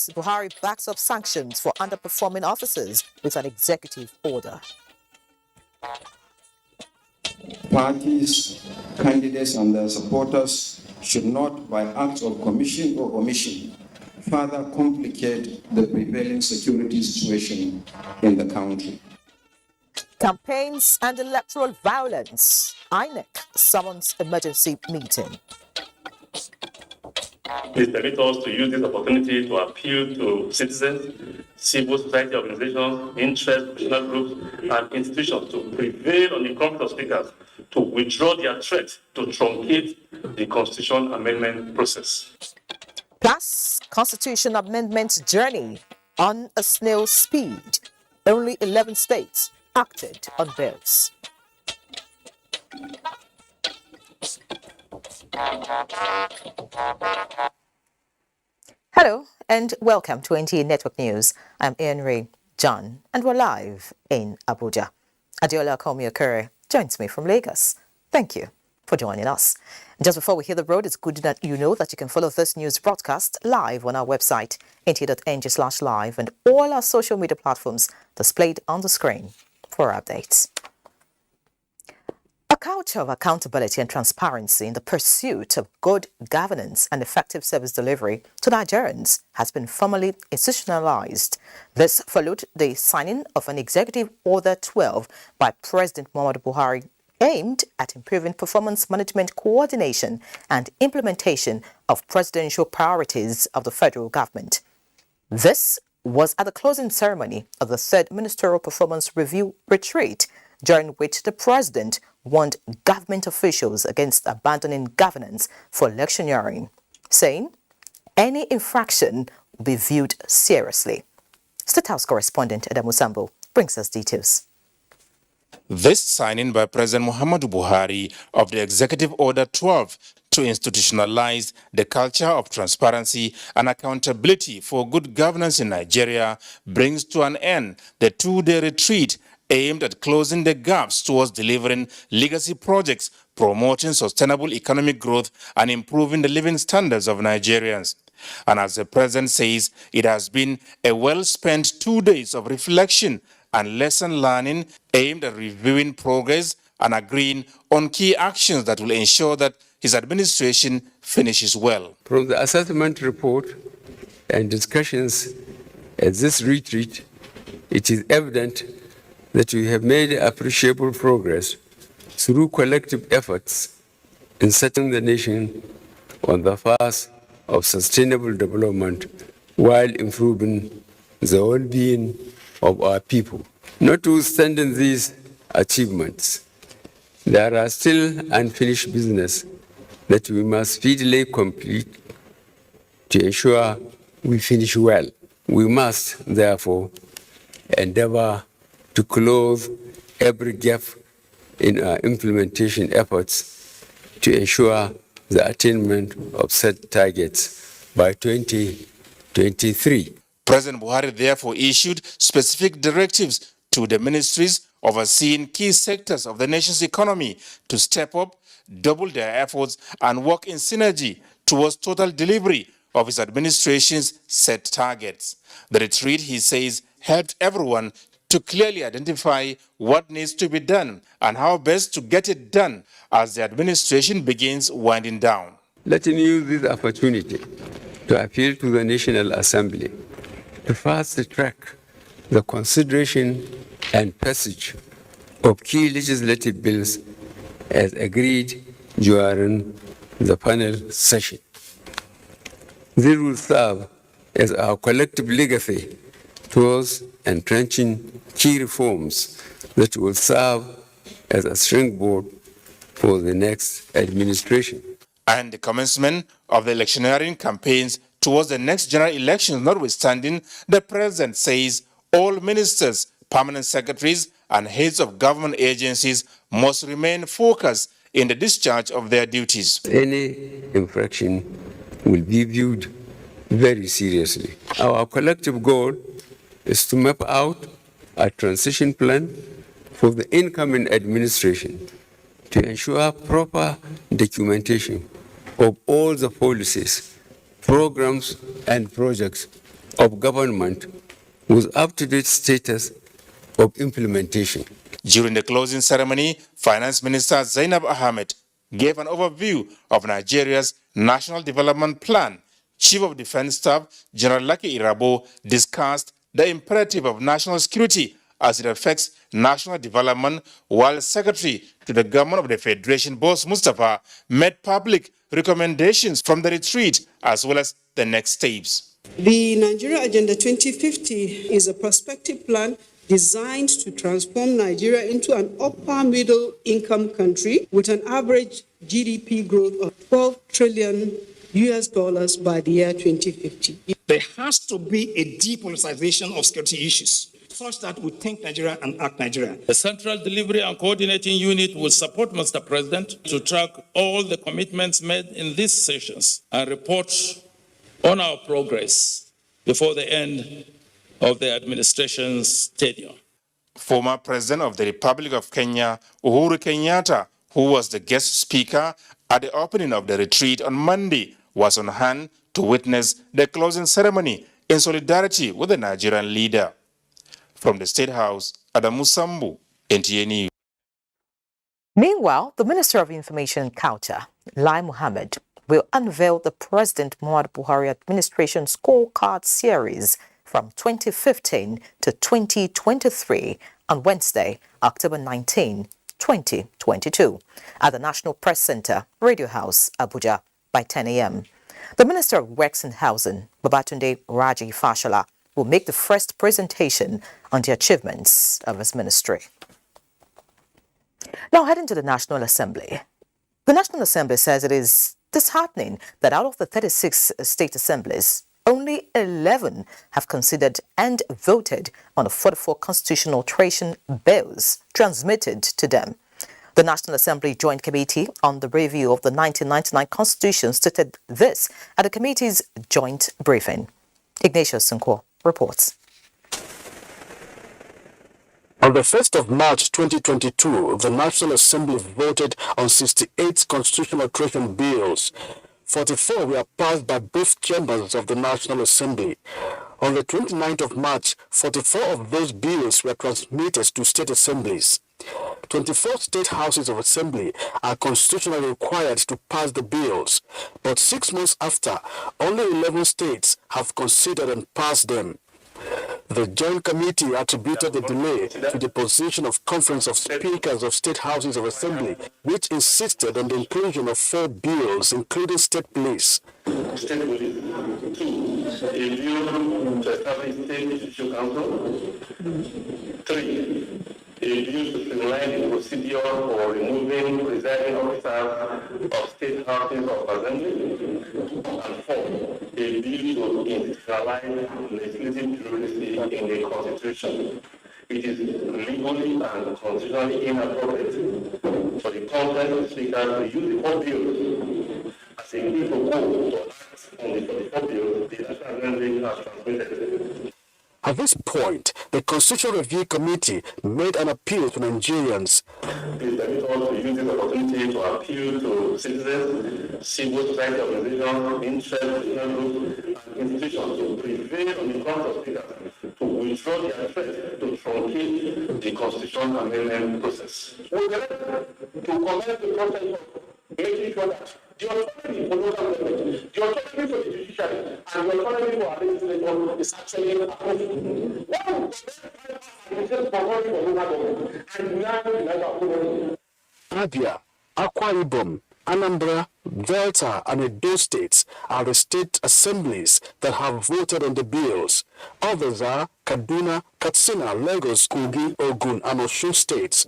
Plus, Buhari backs up sanctions for underperforming officers with an executive order. Parties, candidates and their supporters should not, by acts of commission or omission, further complicate the prevailing security situation in the country. Campaigns and electoral violence. INEC summons emergency meeting. Please permit us to use this opportunity to appeal to citizens, civil society organizations, interest, professional groups, and institutions to prevail on the conflict of speakers to withdraw their threat to truncate the Constitution amendment process. Plus, Constitution amendment journey on a snail's speed. Only 11 states acted on bills. Hello and welcome to NTA Network News. I'm Henry John and we're live in Abuja. Adiola Komi-Okere joins me from Lagos. Thank you for joining us. Just before we hit the road, it's good that you know that you can follow this news broadcast live on our website, nta.ng/live, and all our social media platforms displayed on the screen for updates. A culture of accountability and transparency in the pursuit of good governance and effective service delivery to Nigerians has been formally institutionalized. This followed the signing of an Executive Order 12 by President Muhammadu Buhari aimed at improving performance management coordination and implementation of presidential priorities of the federal government. This was at the closing ceremony of the third Ministerial Performance Review Retreat, during which the President warned government officials against abandoning governance for electioneering, saying any infraction will be viewed seriously. State House correspondent Eda Musambo brings us details. This signing by President Muhammadu Buhari of the Executive Order 12 to institutionalize the culture of transparency and accountability for good governance in Nigeria brings to an end the two-day retreat aimed at closing the gaps towards delivering legacy projects, promoting sustainable economic growth, and improving the living standards of Nigerians. And as the President says, it has been a well-spent 2 days of reflection and lesson learning aimed at reviewing progress and agreeing on key actions that will ensure that his administration finishes well. From the assessment report and discussions at this retreat, it is evident that we have made appreciable progress through collective efforts in setting the nation on the path of sustainable development while improving the well-being of our people. Notwithstanding these achievements, there are still unfinished business that we must speedily complete to ensure we finish well. We must, therefore, endeavor to close every gap in our implementation efforts to ensure the attainment of set targets by 2023. President Buhari therefore issued specific directives to the ministries overseeing key sectors of the nation's economy to step up, double their efforts, and work in synergy towards total delivery of his administration's set targets. The retreat, he says, helped everyone to clearly identify what needs to be done and how best to get it done as the administration begins winding down. Let me use this opportunity to appeal to the National Assembly to fast-track the consideration and passage of key legislative bills as agreed during the panel session. This will serve as our collective legacy towards entrenching key reforms that will serve as a springboard for the next administration. And the commencement of the electioneering campaigns towards the next general elections notwithstanding, the President says all ministers, permanent secretaries, and heads of government agencies must remain focused in the discharge of their duties. Any infraction will be viewed very seriously. Our collective goal is to map out a transition plan for the incoming administration to ensure proper documentation of all the policies, programs, and projects of government with up-to-date status of implementation. During the closing ceremony, Finance Minister Zainab Ahmed gave an overview of Nigeria's National Development Plan. Chief of Defense Staff General Lucky Irabo discussed the imperative of national security as it affects national development, while Secretary to the Government of the Federation, Boss Mustafa, made public recommendations from the retreat as well as the next steps. The Nigeria Agenda 2050 is a prospective plan designed to transform Nigeria into an upper middle income country with an average GDP growth of $12 trillion by the year 2050. There has to be a depoliticization of security issues such that we think Nigeria and act Nigeria. The Central Delivery and Coordinating Unit will support Mr. President to track all the commitments made in these sessions and report on our progress before the end of the administration's tenure. Former President of the Republic of Kenya, Uhuru Kenyatta, who was the guest speaker at the opening of the retreat on Monday, was on hand to witness the closing ceremony in solidarity with the Nigerian leader. From the State House, Adamu Sambu, NTA News. Meanwhile, the Minister of Information and Culture, Lai Mohammed, will unveil the President Muhammadu Buhari administration scorecard series from 2015 to 2023 on Wednesday, October 19, 2022, at the National Press Center, Radio House, Abuja, by 10 a.m. The Minister of Works and Housing, Babatunde Raji Fashola, will make the first presentation on the achievements of his ministry. Now heading to the National Assembly. The National Assembly says it is disheartening that out of the 36 state assemblies, only 11 have considered and voted on the 44 constitutional alteration bills transmitted to them. The National Assembly Joint Committee on the Review of the 1999 Constitution stated this at the committee's joint briefing. Ignatius Nko reports. On the 1st of March 2022, the National Assembly voted on 68 constitutional alteration bills. 44 were passed by both chambers of the National Assembly. On the 29th of March, 44 of those bills were transmitted to state assemblies. 24 state houses of assembly are constitutionally required to pass the bills, but 6 months after, only 11 states have considered and passed them. The Joint Committee attributed the delay to the position of Conference of Speakers of State Houses of Assembly, which insisted on the inclusion of 4 bills, including state police. State police. 2. A bill to establish state judicial council. 3. A bill to streamline the procedure for removing presiding officers of state houses of assembly. And 4. A bill to institutionalize legislative bureaucracy in the Constitution. It is legally and constitutionally inappropriate for the Conference of Speakers to use the 4 bills as a key to go to act on the 44 bills the National Assembly has transmitted. At this point, the Constitutional Review Committee made an appeal to Nigerians. Please permit us to use this opportunity to appeal to citizens, civil society organizations, interest groups, and institutions to prevail on the grounds of speakers to withdraw their threat to truncate the constitutional amendment process. We would like to commence the process of making sure that the authority for local government, the authority for the judiciary, and the authority for our legislature is actually approved. Abia, Akwa Ibom, Anambra, Delta, and Edo states are the state assemblies that have voted on the bills. Others are Kaduna, Katsina, Lagos, Kogi, Ogun, and Osun states.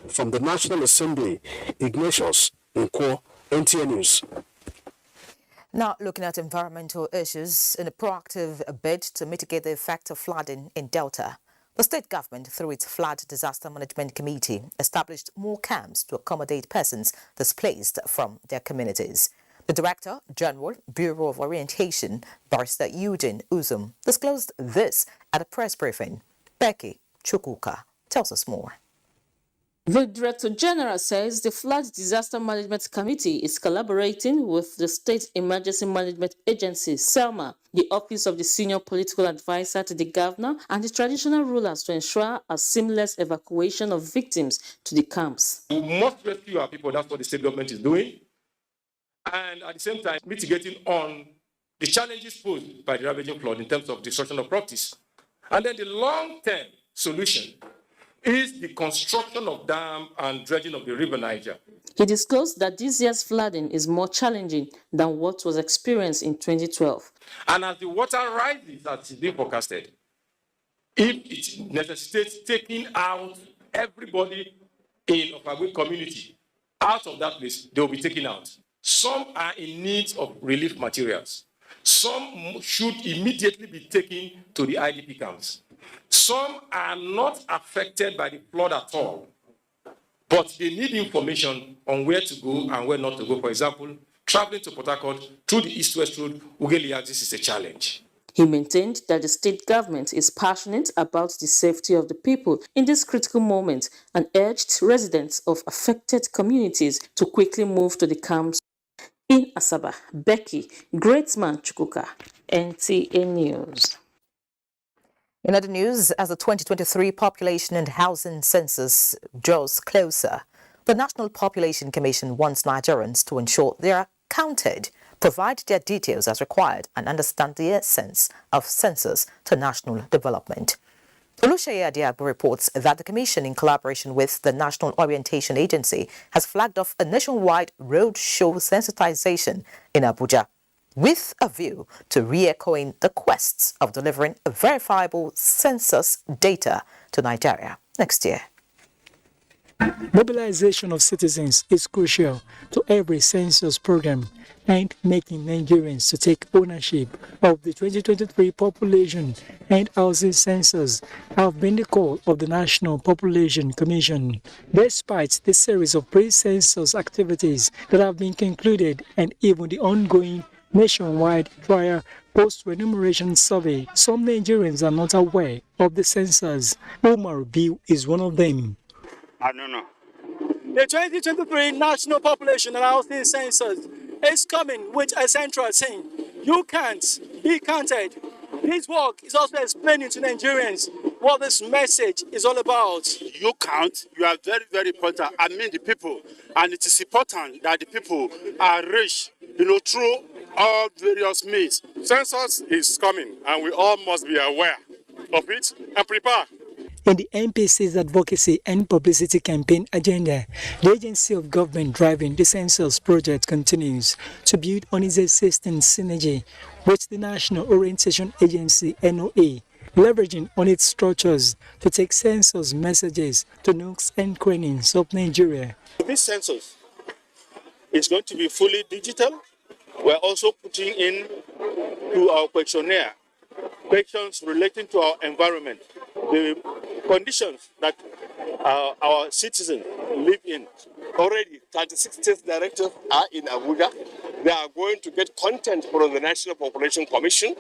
From the National Assembly, Ignatius Nko, NTA News. Now, looking at environmental issues in a proactive bid to mitigate the effect of flooding in Delta, the state government, through its Flood Disaster Management Committee, established more camps to accommodate persons displaced from their communities. The Director General, Bureau of Orientation, Barrister Eugene Uzum, disclosed this at a press briefing. Becky Chukuka tells us more. The Director General says the Flood Disaster Management Committee is collaborating with the State Emergency Management Agency, SELMA, the Office of the Senior Political Advisor to the Governor, and the traditional rulers to ensure a seamless evacuation of victims to the camps. We must rescue our people. That's what the state government is doing. And at the same time, mitigating on the challenges posed by the ravaging flood in terms of destruction of properties. And then the long-term solution is the construction of dam and dredging of the river Niger. He disclosed that this year's flooding is more challenging than what was experienced in 2012. And as the water rises, as is being forecasted, if it necessitates taking out everybody in Okagwe community out of that place, they will be taken out. Some are in need of relief materials. Some should immediately be taken to the IDP camps. Some are not affected by the flood at all, but they need information on where to go and where not to go. For example, traveling to Port Harcourt through the East-West Road, Ughelli-Axis is a challenge. He maintained that the state government is passionate about the safety of the people in this critical moment and urged residents of affected communities to quickly move to the camps. In Asaba, Becky Greatman Chukuka, NTA News. In other news, as the 2023 Population and Housing Census draws closer, the National Population Commission wants Nigerians to ensure they are counted, provide their details as required, and understand the essence of census to national development. Oluseyi Adiagbo reports that the Commission, in collaboration with the National Orientation Agency, has flagged off a nationwide roadshow sensitization in Abuja, with a view to re-echoing the quests of delivering verifiable census data to Nigeria next year. Mobilization of citizens is crucial to every census program, and making Nigerians to take ownership of the 2023 Population and Housing Census have been the call of the National Population Commission. Despite the series of pre-census activities that have been concluded and even the ongoing nationwide trial post-remuneration survey, some Nigerians are not aware of the census. Omar Biu is one of them. I don't know. The 2023 National Population and Housing Census is coming with a central thing. You can't be counted. His work is also explaining to Nigerians what this message is all about. You count, you are very, very important. I mean the people. And it is important that the people are reached, through all various means. Census is coming and we all must be aware of it and prepare. In the MPC's advocacy and publicity campaign agenda, the agency of government driving the census project continues to build on its existing synergy with the National Orientation Agency (NOA), leveraging on its structures to take census messages to nooks and crannies of Nigeria. This census is going to be fully digital. We're also putting in to our questionnaire questions relating to our environment, the conditions that our citizens live in. Already, 36 state directives are in Abuja. They are going to get content from the National Population Commission.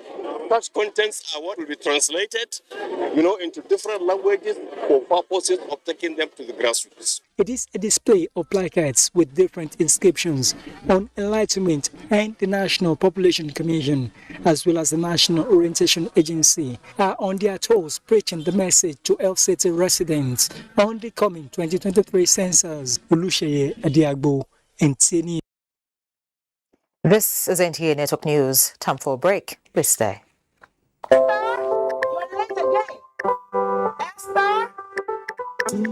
Such contents are what will be translated, into different languages for purposes of taking them to the grassroots. It is a display of placards with different inscriptions on enlightenment and the National Population Commission, as well as the National Orientation Agency, are on their toes preaching the message to LCT residents on the coming 2023 census. Oluseyi Adiagbo, NTA. This is NTA Network News. Time for a break. Please stay.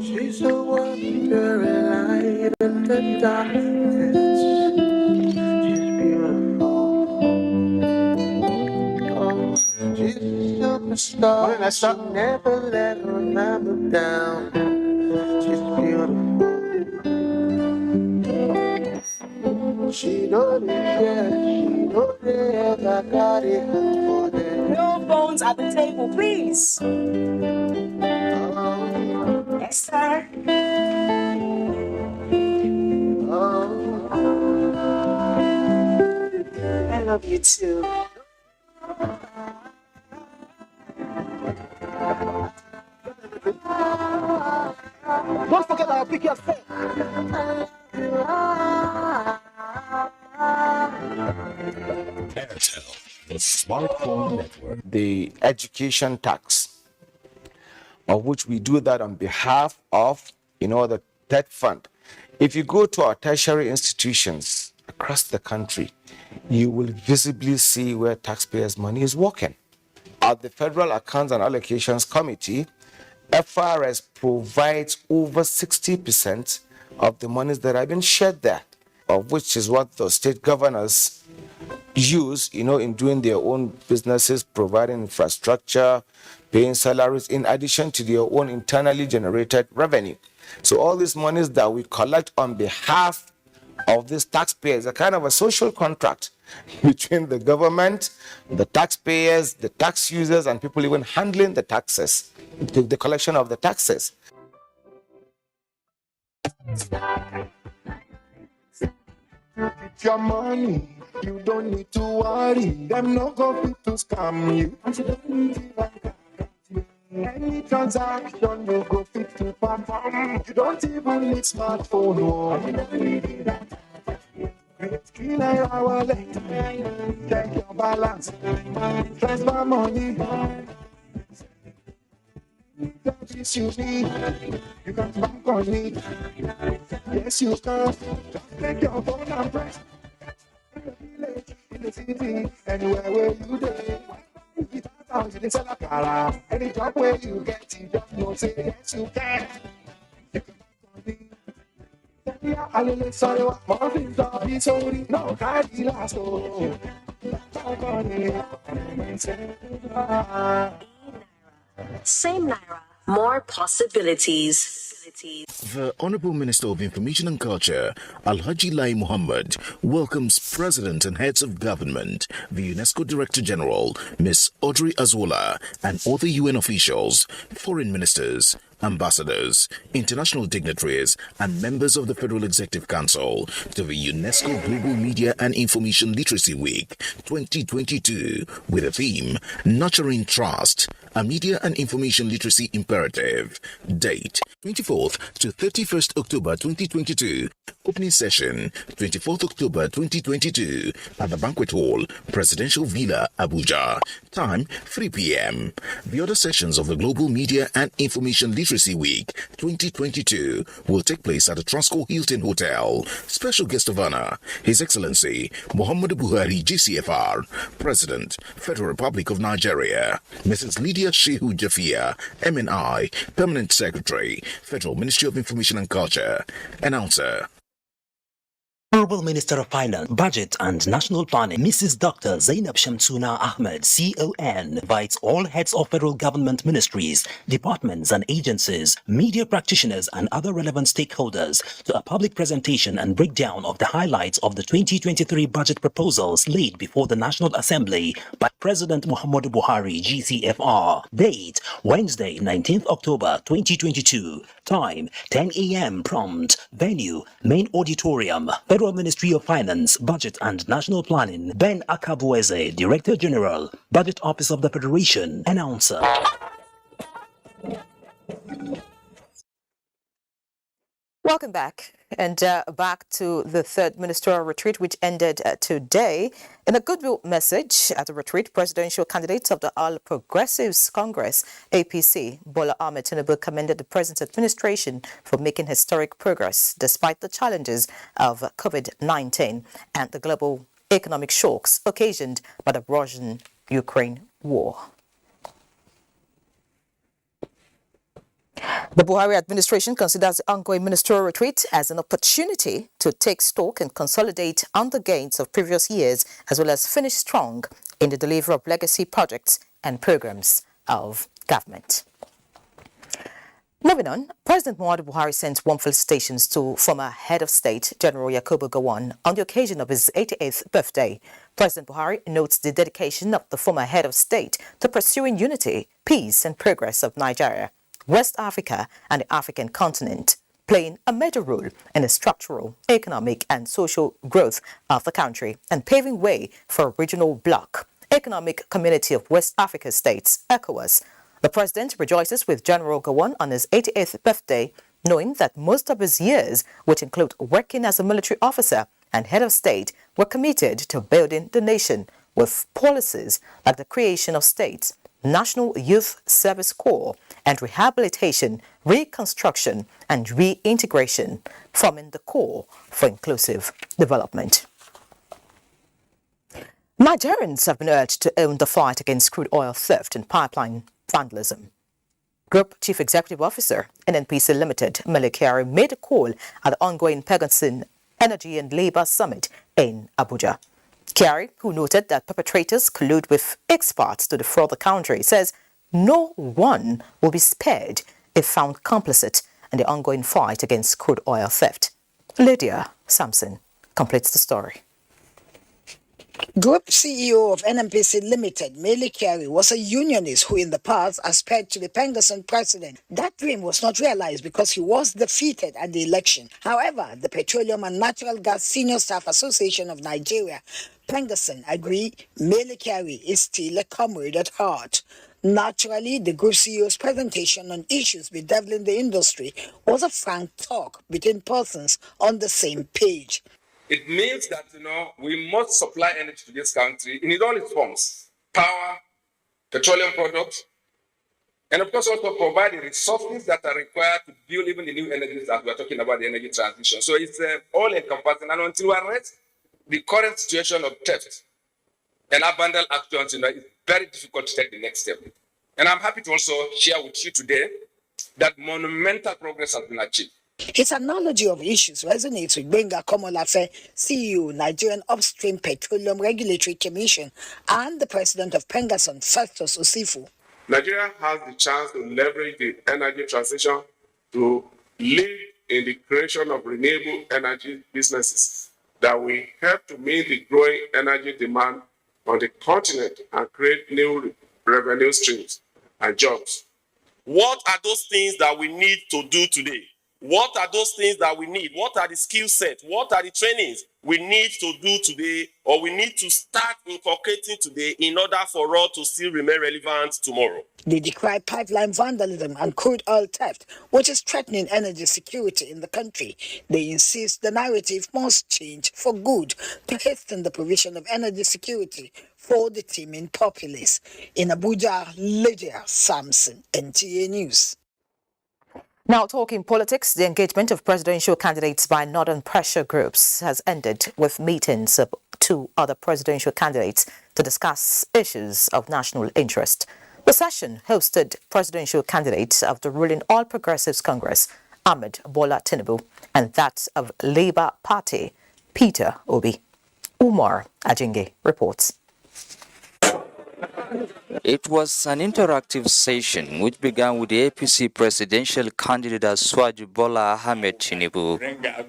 She's a wandering light in the darkness. She's beautiful. Oh, she's a superstar. She never let her number down. She's beautiful. She don't care. She don't ever got it for them. No phones at the table, please. Yes, sir. I love you too. Don't forget I'll pick your face. Airtel, the smartphone network. The education tax, of which we do that on behalf of, the TED fund. If you go to our tertiary institutions across the country, you will visibly see where taxpayers' money is working. At the Federal Accounts and Allocations Committee, FRS provides over 60% of the monies that have been shared there, of which is what the state governors use, in doing their own businesses, providing infrastructure, paying salaries, in addition to their own internally generated revenue. So all these monies that we collect on behalf of these taxpayers are kind of a social contract between the government, the taxpayers, the tax users, and people even handling the taxes, the collection of the taxes. With your money, you don't need to worry. Them no go fit to scam you. And you don't need to like any transaction you go fit to perform. You don't even need smartphone. Oh. You don't need that. Clean our wallet, check your balance, transfer money. That you need, you can bank on it. Yes, you can. Just take your phone and press. In the village, in the city, anywhere where you do. You sell a car. Any job where you get it, just know say yes you can. You can bank on it. Sorry, what more is sorry, no cardi last. Same Naira, more possibilities. The Honorable Minister of Information and Culture, Alhaji Lai Muhammad, welcomes President and heads of government, the UNESCO Director General, Ms. Audrey Azoula, and other UN officials, foreign ministers, ambassadors, international dignitaries, and members of the Federal Executive Council to the UNESCO Global Media and Information Literacy Week 2022 with the theme Nurturing Trust, a Media and Information Literacy Imperative. Date 24th to 31st October 2022. Opening session 24th October 2022 at the Banquet Hall, Presidential Villa, Abuja. Time 3 p.m. The other sessions of the Global Media and Information Literacy Week 2022 will take place at the Transcorp Hilton Hotel. Special guest of honor, His Excellency Muhammadu Buhari GCFR, President, Federal Republic of Nigeria. Mrs. Lydia Shehu Jafia, MNI, Permanent Secretary, Federal Ministry of Information and Culture. Announcer. Honorable Minister of Finance, Budget and National Planning, Mrs. Dr. Zainab Shamsuna Ahmed, CON, invites all heads of federal government ministries, departments and agencies, media practitioners and other relevant stakeholders to a public presentation and breakdown of the highlights of the 2023 budget proposals laid before the National Assembly by President Muhammadu Buhari, GCFR. Date, Wednesday, 19th October 2022. Time, 10 a.m. prompt. Venue, Main Auditorium, Federal Ministry of Finance, Budget and National Planning. Ben Akabueze, Director General, Budget Office of the Federation. Announcer. Welcome back. And back to the third ministerial retreat, which ended today. In a goodwill message at the retreat, presidential candidates of the All Progressives Congress, APC, Bola Ahmed Tinubu, commended the present administration for making historic progress despite the challenges of COVID-19 and the global economic shocks occasioned by the Russian-Ukraine war. The Buhari administration considers the ongoing ministerial retreat as an opportunity to take stock and consolidate on the gains of previous years, as well as finish strong in the delivery of legacy projects and programs of government. Moving on, President Muhammadu Buhari sent warm felicitations to former head of state, General Yakubu Gowon, on the occasion of his 88th birthday. President Buhari notes the dedication of the former head of state to pursuing unity, peace and progress of Nigeria, West Africa and the African continent, playing a major role in the structural, economic and social growth of the country and paving way for a regional bloc, Economic Community of West Africa States, ECOWAS. The president rejoices with General Gowon on his 88th birthday knowing that most of his years, which include working as a military officer and head of state, were committed to building the nation with policies like the creation of states, National Youth Service Corps, and rehabilitation, reconstruction, and reintegration, forming the core for inclusive development. Nigerians have been urged to own the fight against crude oil theft and pipeline vandalism. Group Chief Executive Officer, NNPC Limited, Mele Kyari, made a call at the ongoing Pegasus Energy and Labour Summit in Abuja. Kyari, who noted that perpetrators collude with experts to defraud the country, says no one will be spared if found complicit in the ongoing fight against crude oil theft. Lydia Sampson completes the story. Group CEO of NNPC Limited, Mele Kyari, was a unionist who in the past aspired to be Pengasson president. That dream was not realized because he was defeated at the election. However, the Petroleum and Natural Gas Senior Staff Association of Nigeria, Pengasson, agree Mele Kyari is still a comrade at heart. Naturally, the group CEO's presentation on issues bedeviling the industry was a frank talk between persons on the same page. It means that, we must supply energy to this country in all its forms: power, petroleum products, and of course also provide the resources that are required to build even the new energies that we are talking about, the energy transition. So it's all encompassing. And until we arrest the current situation of theft and abandon actions, it's very difficult to take the next step. And I'm happy to also share with you today that monumental progress has been achieved. His analogy of issues resonates with Benga Komolafe, CEO, Nigerian Upstream Petroleum Regulatory Commission, and the president of Pengasson, Festus Osifu. Nigeria has the chance to leverage the energy transition to lead in the creation of renewable energy businesses that will help to meet the growing energy demand on the continent and create new revenue streams and jobs. What are those things that we need to do today? What are those things that we need? What are the skill sets? What are the trainings we need to do today, or we need to start inculcating today in order for us to still remain relevant tomorrow? They decry pipeline vandalism and crude oil theft, which is threatening energy security in the country. They insist the narrative must change for good to hasten the provision of energy security for the teeming populace. In Abuja, Lydia Sampson, NTA News. Now talking politics, the engagement of presidential candidates by northern pressure groups has ended with meetings of two other presidential candidates to discuss issues of national interest. The session hosted presidential candidates of the ruling All Progressives Congress, Ahmed Bola Tinubu, and that of Labour Party, Peter Obi. Umar Ajinge reports. It was an interactive session which began with the APC presidential candidate Asuwaju Bola Ahmed Tinubu.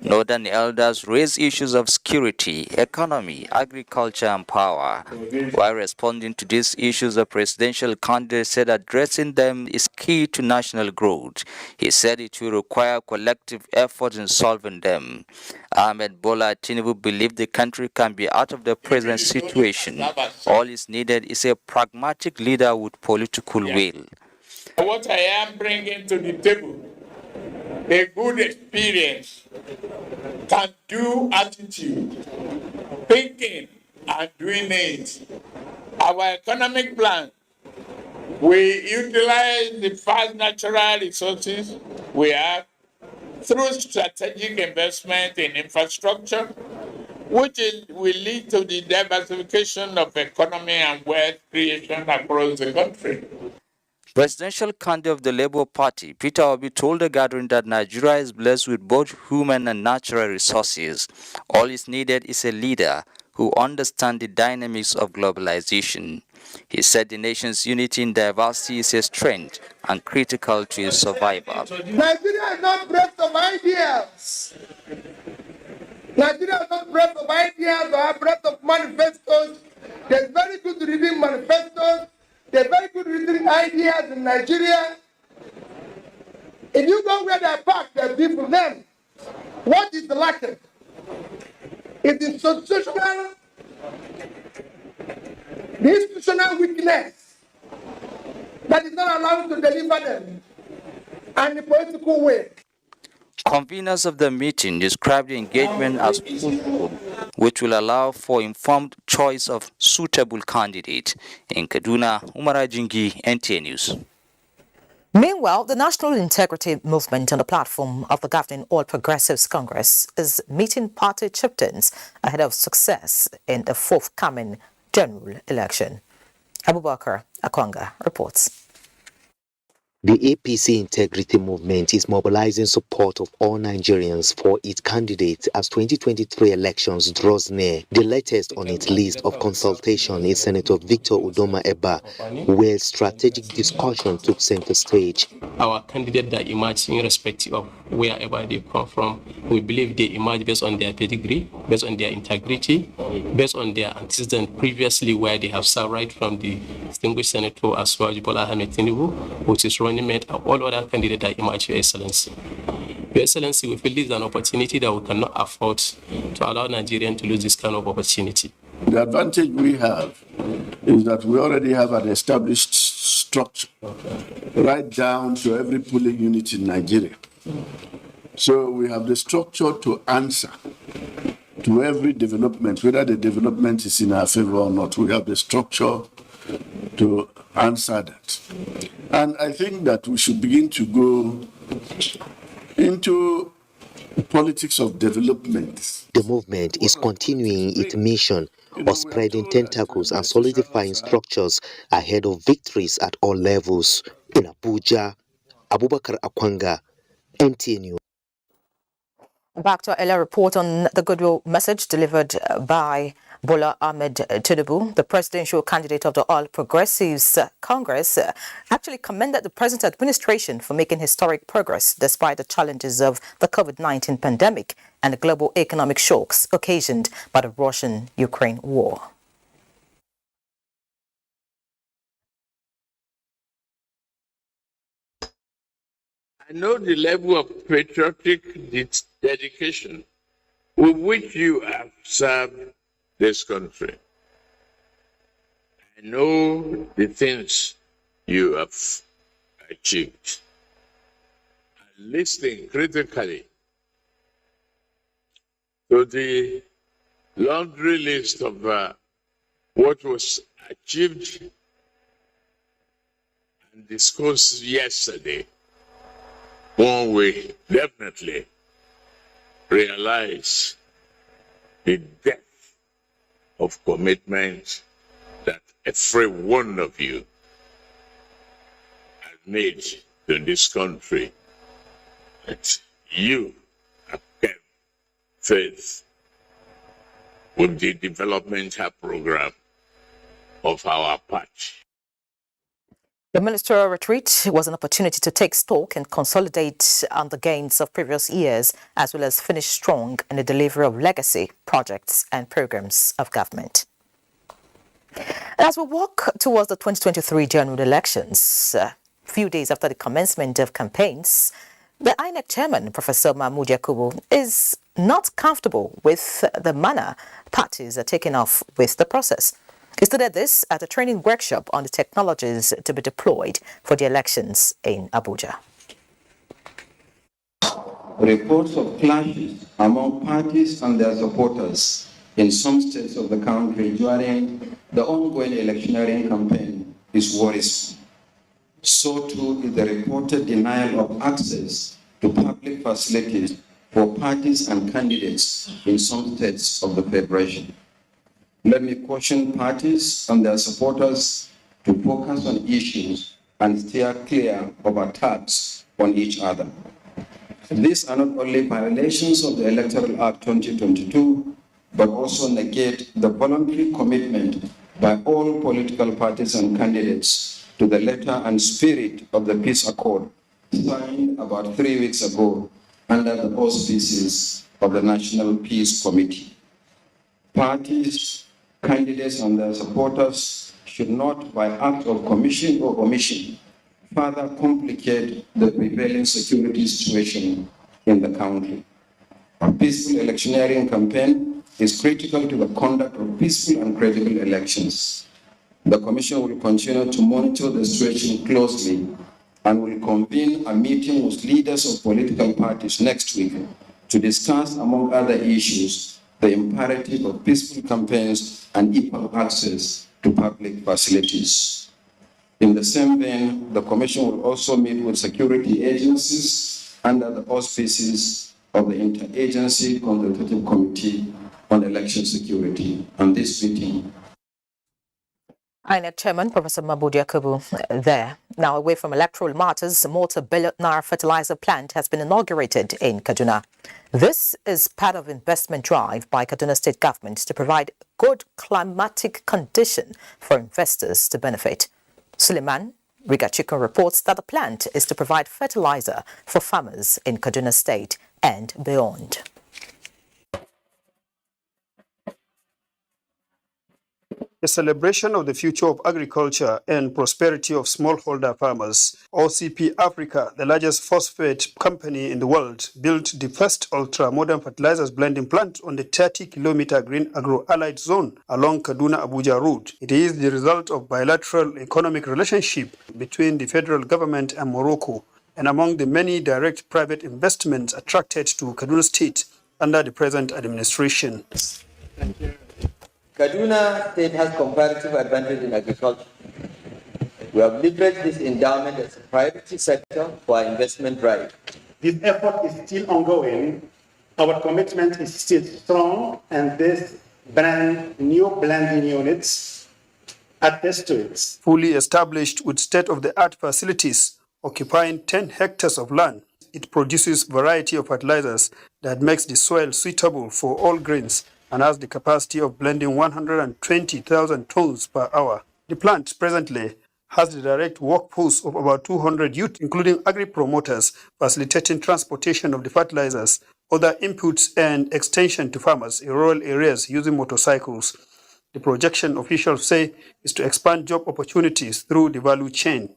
Northern elders raised issues of security, economy, agriculture and power. While responding to these issues, the presidential candidate said addressing them is key to national growth. He said it will require collective effort in solving them. Ahmed Bola Tinubu believed the country can be out of the present situation. All is needed is a pragmatic leader with political will. What I am bringing to the table, a good experience, can-do attitude, thinking and doing it. Our economic plan, we utilize the vast natural resources we have through strategic investment in infrastructure, which will lead to the diversification of economy and wealth creation across the country. Presidential candidate of the Labour Party, Peter Obi, told the gathering that Nigeria is blessed with both human and natural resources. All is needed is a leader who understands the dynamics of globalization. He said the nation's unity in diversity is a strength and critical to its survival. Nigeria is not breadth of ideas. Nigeria is not breadth of ideas or breadth of manifestos. There's very good reading manifestos. There's very good reading ideas in Nigeria. If you go where they're packed, there are people then. What is the lacking? It is the institutional weakness that is not allowed to deliver them, and the political way. Conveners of the meeting described the engagement as fruitful, which will allow for informed choice of suitable candidate. In Kaduna, Umara Jingi, NTA News. Meanwhile, the National Integrity Movement on the platform of the governing All Progressives Congress is meeting party chieftains ahead of success in the forthcoming general election. Abubakar Akwanga reports. The APC Integrity Movement is mobilizing support of all Nigerians for its candidates as 2023 elections draws near. The latest on its list of consultation is Senator Victor Udoma Eba, where strategic discussion took center stage. Our candidates that emerge irrespective of wherever they come from, we believe they emerge based on their pedigree, based on their integrity, based on their antecedent previously where they have served, right from the distinguished Senator Asuwaju Bola Ahmed Tinubu, which is running mate of all other candidates that emerge, Your Excellency. Your Excellency, we feel this is an opportunity that we cannot afford to allow Nigerians to lose this kind of opportunity. The advantage we have is that we already have an established structure right down to every polling unit in Nigeria. So we have the structure to answer to every development, whether the development is in our favor or not. We have the structure to answer that. And I think that we should begin to go into politics of development. The movement is continuing its mission of spreading tentacles and solidifying structures ahead of victories at all levels. In Abuja, Abubakar Akwanga, NTA News. Back to our earlier report on the goodwill message delivered by Bola Ahmed Tinubu, the presidential candidate of the All Progressives Congress, actually commended the present administration for making historic progress despite the challenges of the COVID-19 pandemic and the global economic shocks occasioned by the Russian-Ukraine war. I know the level of patriotic dedication with which you have served this country. I know the things you have achieved. And listening critically to the laundry list of what was achieved and discussed yesterday, one will definitely realize the depth of commitment that every one of you has made to this country, that you have kept faith with the developmental program of our party. The ministerial retreat was an opportunity to take stock and consolidate on the gains of previous years, as well as finish strong in the delivery of legacy projects and programs of government. As we walk towards the 2023 general elections, a few days after the commencement of campaigns, the INEC chairman, Professor Mahmoud Yakubu, is not comfortable with the manner parties are taking off with the process. He stated this at a training workshop on the technologies to be deployed for the elections in Abuja. Reports of clashes among parties and their supporters in some states of the country during the ongoing electioneering campaign is worrisome. So too is the reported denial of access to public facilities for parties and candidates in some states of the Federation. Let me caution parties and their supporters to focus on issues and steer clear of attacks on each other. These are not only violations of the Electoral Act 2022, but also negate the voluntary commitment by all political parties and candidates to the letter and spirit of the peace accord signed about 3 weeks ago under the auspices of the National Peace Committee. Parties, candidates and their supporters should not, by act of commission or omission, further complicate the prevailing security situation in the country. A peaceful electioneering campaign is critical to the conduct of peaceful and credible elections. The Commission will continue to monitor the situation closely and will convene a meeting with leaders of political parties next week to discuss, among other issues, the imperative of peaceful campaigns and equal access to public facilities. In the same vein, the Commission will also meet with security agencies under the auspices of the Interagency Consultative Committee on Election Security. And this meeting INEC Chairman Professor Maboudi Yakubu there. Now, away from electoral matters, a multi-billion naira fertilizer plant has been inaugurated in Kaduna. This is part of investment drive by Kaduna State government to provide good climatic condition for investors to benefit. Suleiman Rigachiko reports that the plant is to provide fertilizer for farmers in Kaduna State and beyond. A celebration of the future of agriculture and prosperity of smallholder farmers. OCP Africa, the largest phosphate company in the world, built the first ultra-modern fertilizers blending plant on the 30-kilometer green agro-allied zone along Kaduna-Abuja route. It is the result of bilateral economic relationship between the federal government and Morocco, and among the many direct private investments attracted to Kaduna State under the present administration. Thank you. Kaduna State has comparative advantage in agriculture. We have leveraged this endowment as a priority sector for our investment drive. This effort is still ongoing. Our commitment is still strong, and this new blending units attest to it. Fully established with state-of-the-art facilities occupying 10 hectares of land, it produces variety of fertilizers that makes the soil suitable for all grains and has the capacity of blending 120,000 tons per hour. The plant presently has the direct workforce of about 200 youth, including agri-promoters, facilitating transportation of the fertilizers, other inputs and extension to farmers in rural areas using motorcycles. The projection, officials say, is to expand job opportunities through the value chain.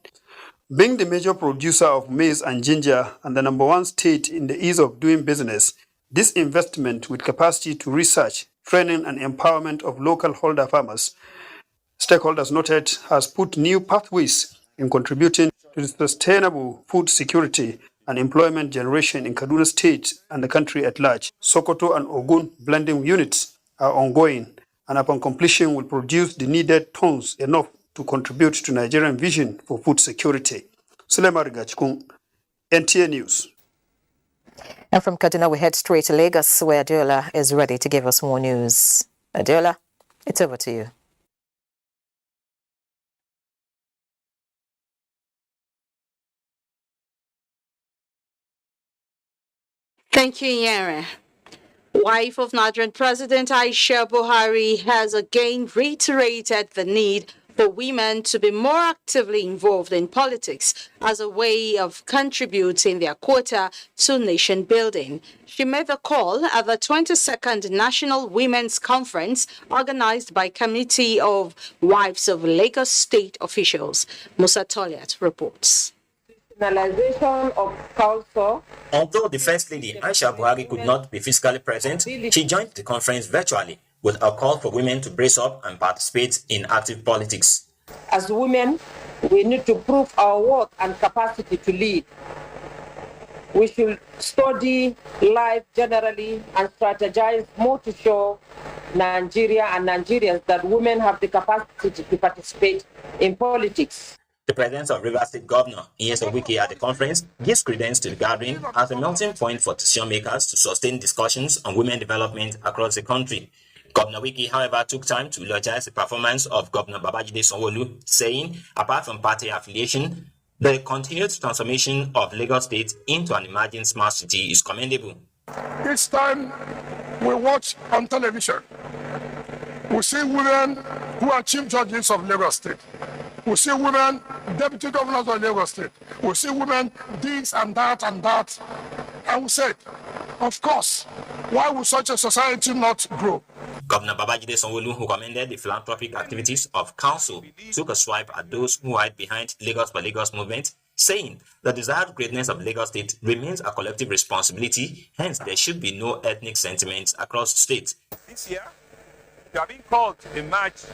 Being the major producer of maize and ginger and the #1 state in the ease of doing business, this investment with capacity to research, training and empowerment of local holder farmers, stakeholders noted, has put new pathways in contributing to the sustainable food security and employment generation in Kaduna State and the country at large. Sokoto and Ogun blending units are ongoing and upon completion will produce the needed tons enough to contribute to Nigerian vision for food security. Suleiman Rigachikun, NTA News. And from Kaduna, we head straight to Lagos, where Adiola is ready to give us more news. Adiola, it's over to you. Thank you, Yara. Wife of Nigerian President Aisha Buhari has again reiterated the need for women to be more actively involved in politics as a way of contributing their quota to nation building. She made the call at the 22nd National Women's Conference organized by Committee of Wives of Lagos State Officials. Musa Toliat reports. Of culture. Although the First Lady Aisha Buhari could not be physically present, she joined the conference virtually with a call for women to brace up and participate in active politics. As women, we need to prove our worth and capacity to lead. We should study life generally and strategize more to show Nigeria and Nigerians that women have the capacity to participate in politics. The presence of Rivers State Governor Nyesom Wike at the conference gives credence to the gathering as a melting point for decision makers to sustain discussions on women development across the country. Governor Wike, however, took time to eulogize the performance of Governor Babajide Sanwo-Olu, saying, apart from party affiliation, the continued transformation of Lagos State into an emerging smart city is commendable. Each time we watch on television, we see women who are chief judges of Lagos State. We see women deputy governors of Lagos State. We see women this and that and that. And we said, of course, why would such a society not grow? Governor Babajide Sanwo-Olu, who commended the philanthropic activities of council, took a swipe at those who hide behind Lagos for Lagos movement, saying the desired greatness of Lagos State remains a collective responsibility, hence there should be no ethnic sentiments across the state. This year, You are being called to emerge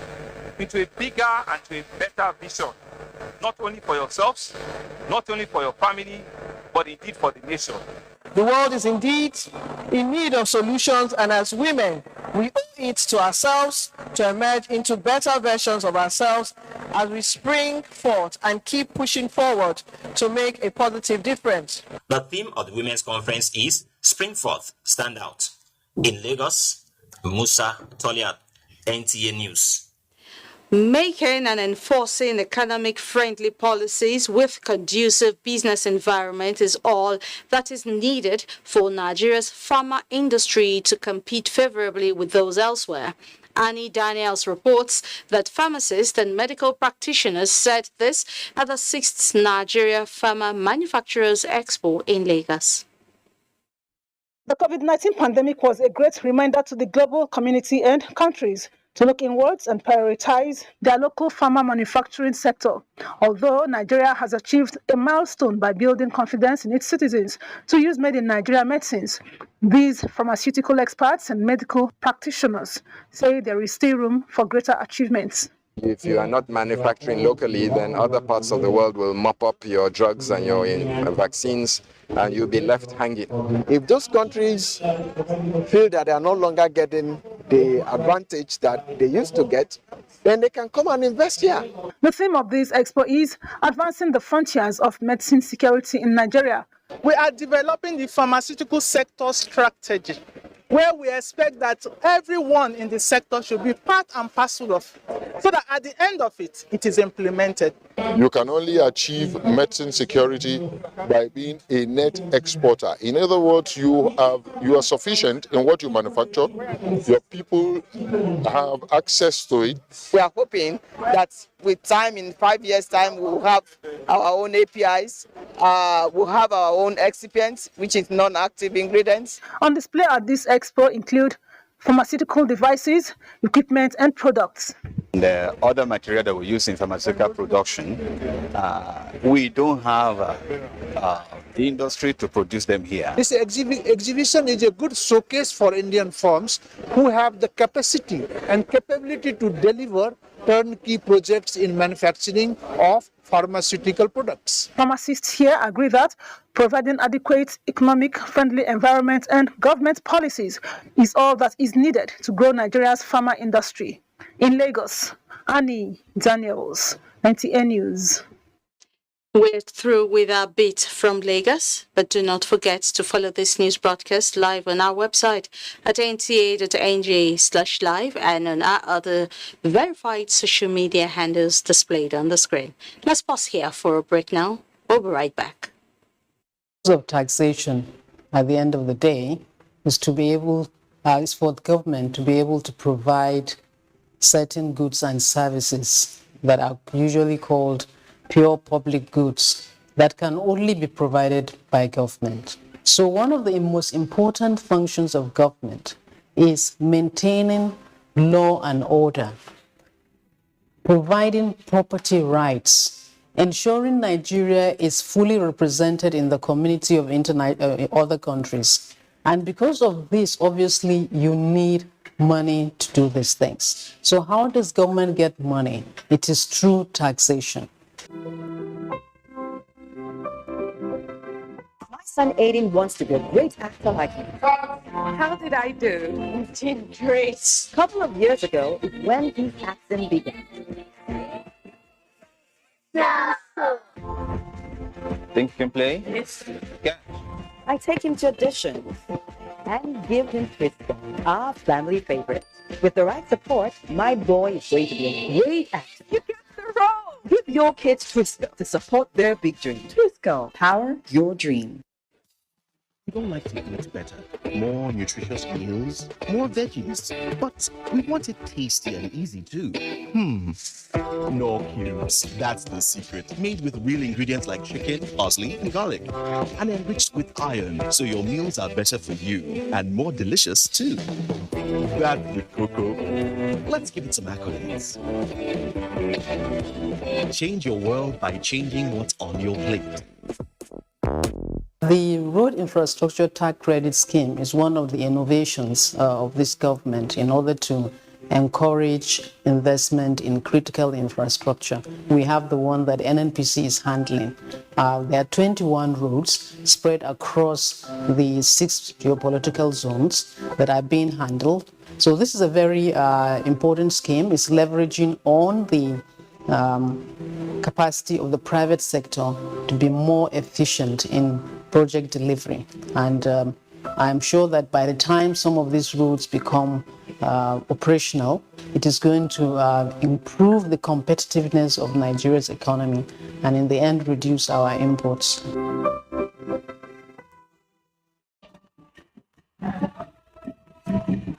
into a bigger and to a better vision, not only for yourselves, not only for your family, but indeed for the nation. The world is indeed in need of solutions, and as women, we owe it to ourselves to emerge into better versions of ourselves as we spring forth and keep pushing forward to make a positive difference. The theme of the Women's Conference is Spring Forth, Stand Out. In Lagos, Musa Toliat, NTA News. Making and enforcing economic-friendly policies with conducive business environment is all that is needed for Nigeria's pharma industry to compete favorably with those elsewhere. Annie Daniels reports that pharmacists and medical practitioners said this at the 6th Nigeria Pharma Manufacturers Expo in Lagos. The COVID-19 pandemic was a great reminder to the global community and countries to look inwards and prioritize their local pharma manufacturing sector. Although Nigeria has achieved a milestone by building confidence in its citizens to use made in Nigeria medicines, these pharmaceutical experts and medical practitioners say there is still room for greater achievements. If you are not manufacturing locally, then other parts of the world will mop up your drugs and your vaccines, and you'll be left hanging. If those countries feel that they are no longer getting the advantage that they used to get, then they can come and invest here. The theme of this expo is advancing the frontiers of medicine security in Nigeria. We are developing the pharmaceutical sector strategy, where we expect that everyone in the sector should be part and parcel of, so that at the end of it, it is implemented. You can only achieve medicine security by being a net exporter. In other words, you are sufficient in what you manufacture. Your people have access to it. We are hoping that with time, in 5 years' time, we'll have our own APIs, we'll have our own excipients, which is non-active ingredients. On display at this expo include pharmaceutical devices, equipment, and products. The other material that we use in pharmaceutical production, we don't have the industry to produce them here. This exhibition is a good showcase for Indian firms who have the capacity and capability to deliver turnkey projects in manufacturing of pharmaceutical products. Pharmacists here agree that providing adequate economic-friendly environment and government policies is all that is needed to grow Nigeria's pharma industry. In Lagos, Annie Daniels, NTA News. We're through with our beat from Lagos, but do not forget to follow this news broadcast live on our website at nta.ng/live and on our other verified social media handles displayed on the screen. Let's pause here for a break now. We'll be right back. Of taxation at the end of the day is to be able, is for the government to be able to provide certain goods and services that are usually called pure public goods that can only be provided by government. So one of the most important functions of government is maintaining law and order, providing property rights, ensuring Nigeria is fully represented in the community of other countries. And because of this, obviously, you need money to do these things. So how does government get money? It is through taxation. My son Aiden wants to be a great actor like me. How did I do? You did great. A couple of years ago is when his acting began. Think you can play? Yes. Yeah. I take him to auditions and give him Twisco, our family favorite. With the right support, my boy is going to be a great actor. You get the role! Give your kids Twisco to support their big dream. Twisco, power your dream. We don't like to eat better, more nutritious meals, more veggies, but we want it tasty and easy too. No cubes, that's the secret. Made with real ingredients like chicken, parsley, and garlic, and enriched with iron, so your meals are better for you and more delicious too. That's the cocoa. Let's give it some accolades. Change your world by changing what's on your plate. The Road Infrastructure Tax Credit Scheme is one of the innovations of this government in order to encourage investment in critical infrastructure. We have the one that NNPC is handling. There are 21 roads spread across the 6 geopolitical zones that are being handled. So this is a very important scheme. It's leveraging on the capacity of the private sector to be more efficient in project delivery. And I'm sure that by the time some of these routes become operational, it is going to improve the competitiveness of Nigeria's economy and in the end reduce our imports.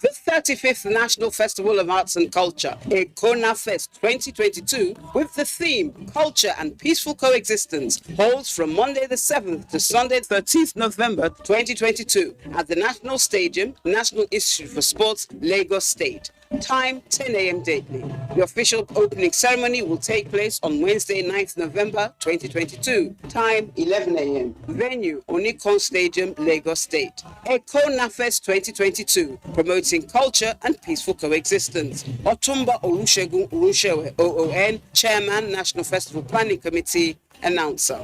The 35th National Festival of Arts and Culture, Ekona Fest 2022, with the theme Culture and Peaceful Coexistence, holds from Monday the 7th to Sunday 13th November 2022 at the National Stadium, National Institute for Sports, Lagos State. Time 10 a.m. daily. The official opening ceremony will take place on Wednesday 9th November 2022. Time 11 a.m. Venue Onikon Stadium, Lagos State. Ekona Fest 2022, promoting culture and peaceful coexistence. Otumba Olusegun Urushewe, OON, Chairman, National Festival Planning Committee, announcer.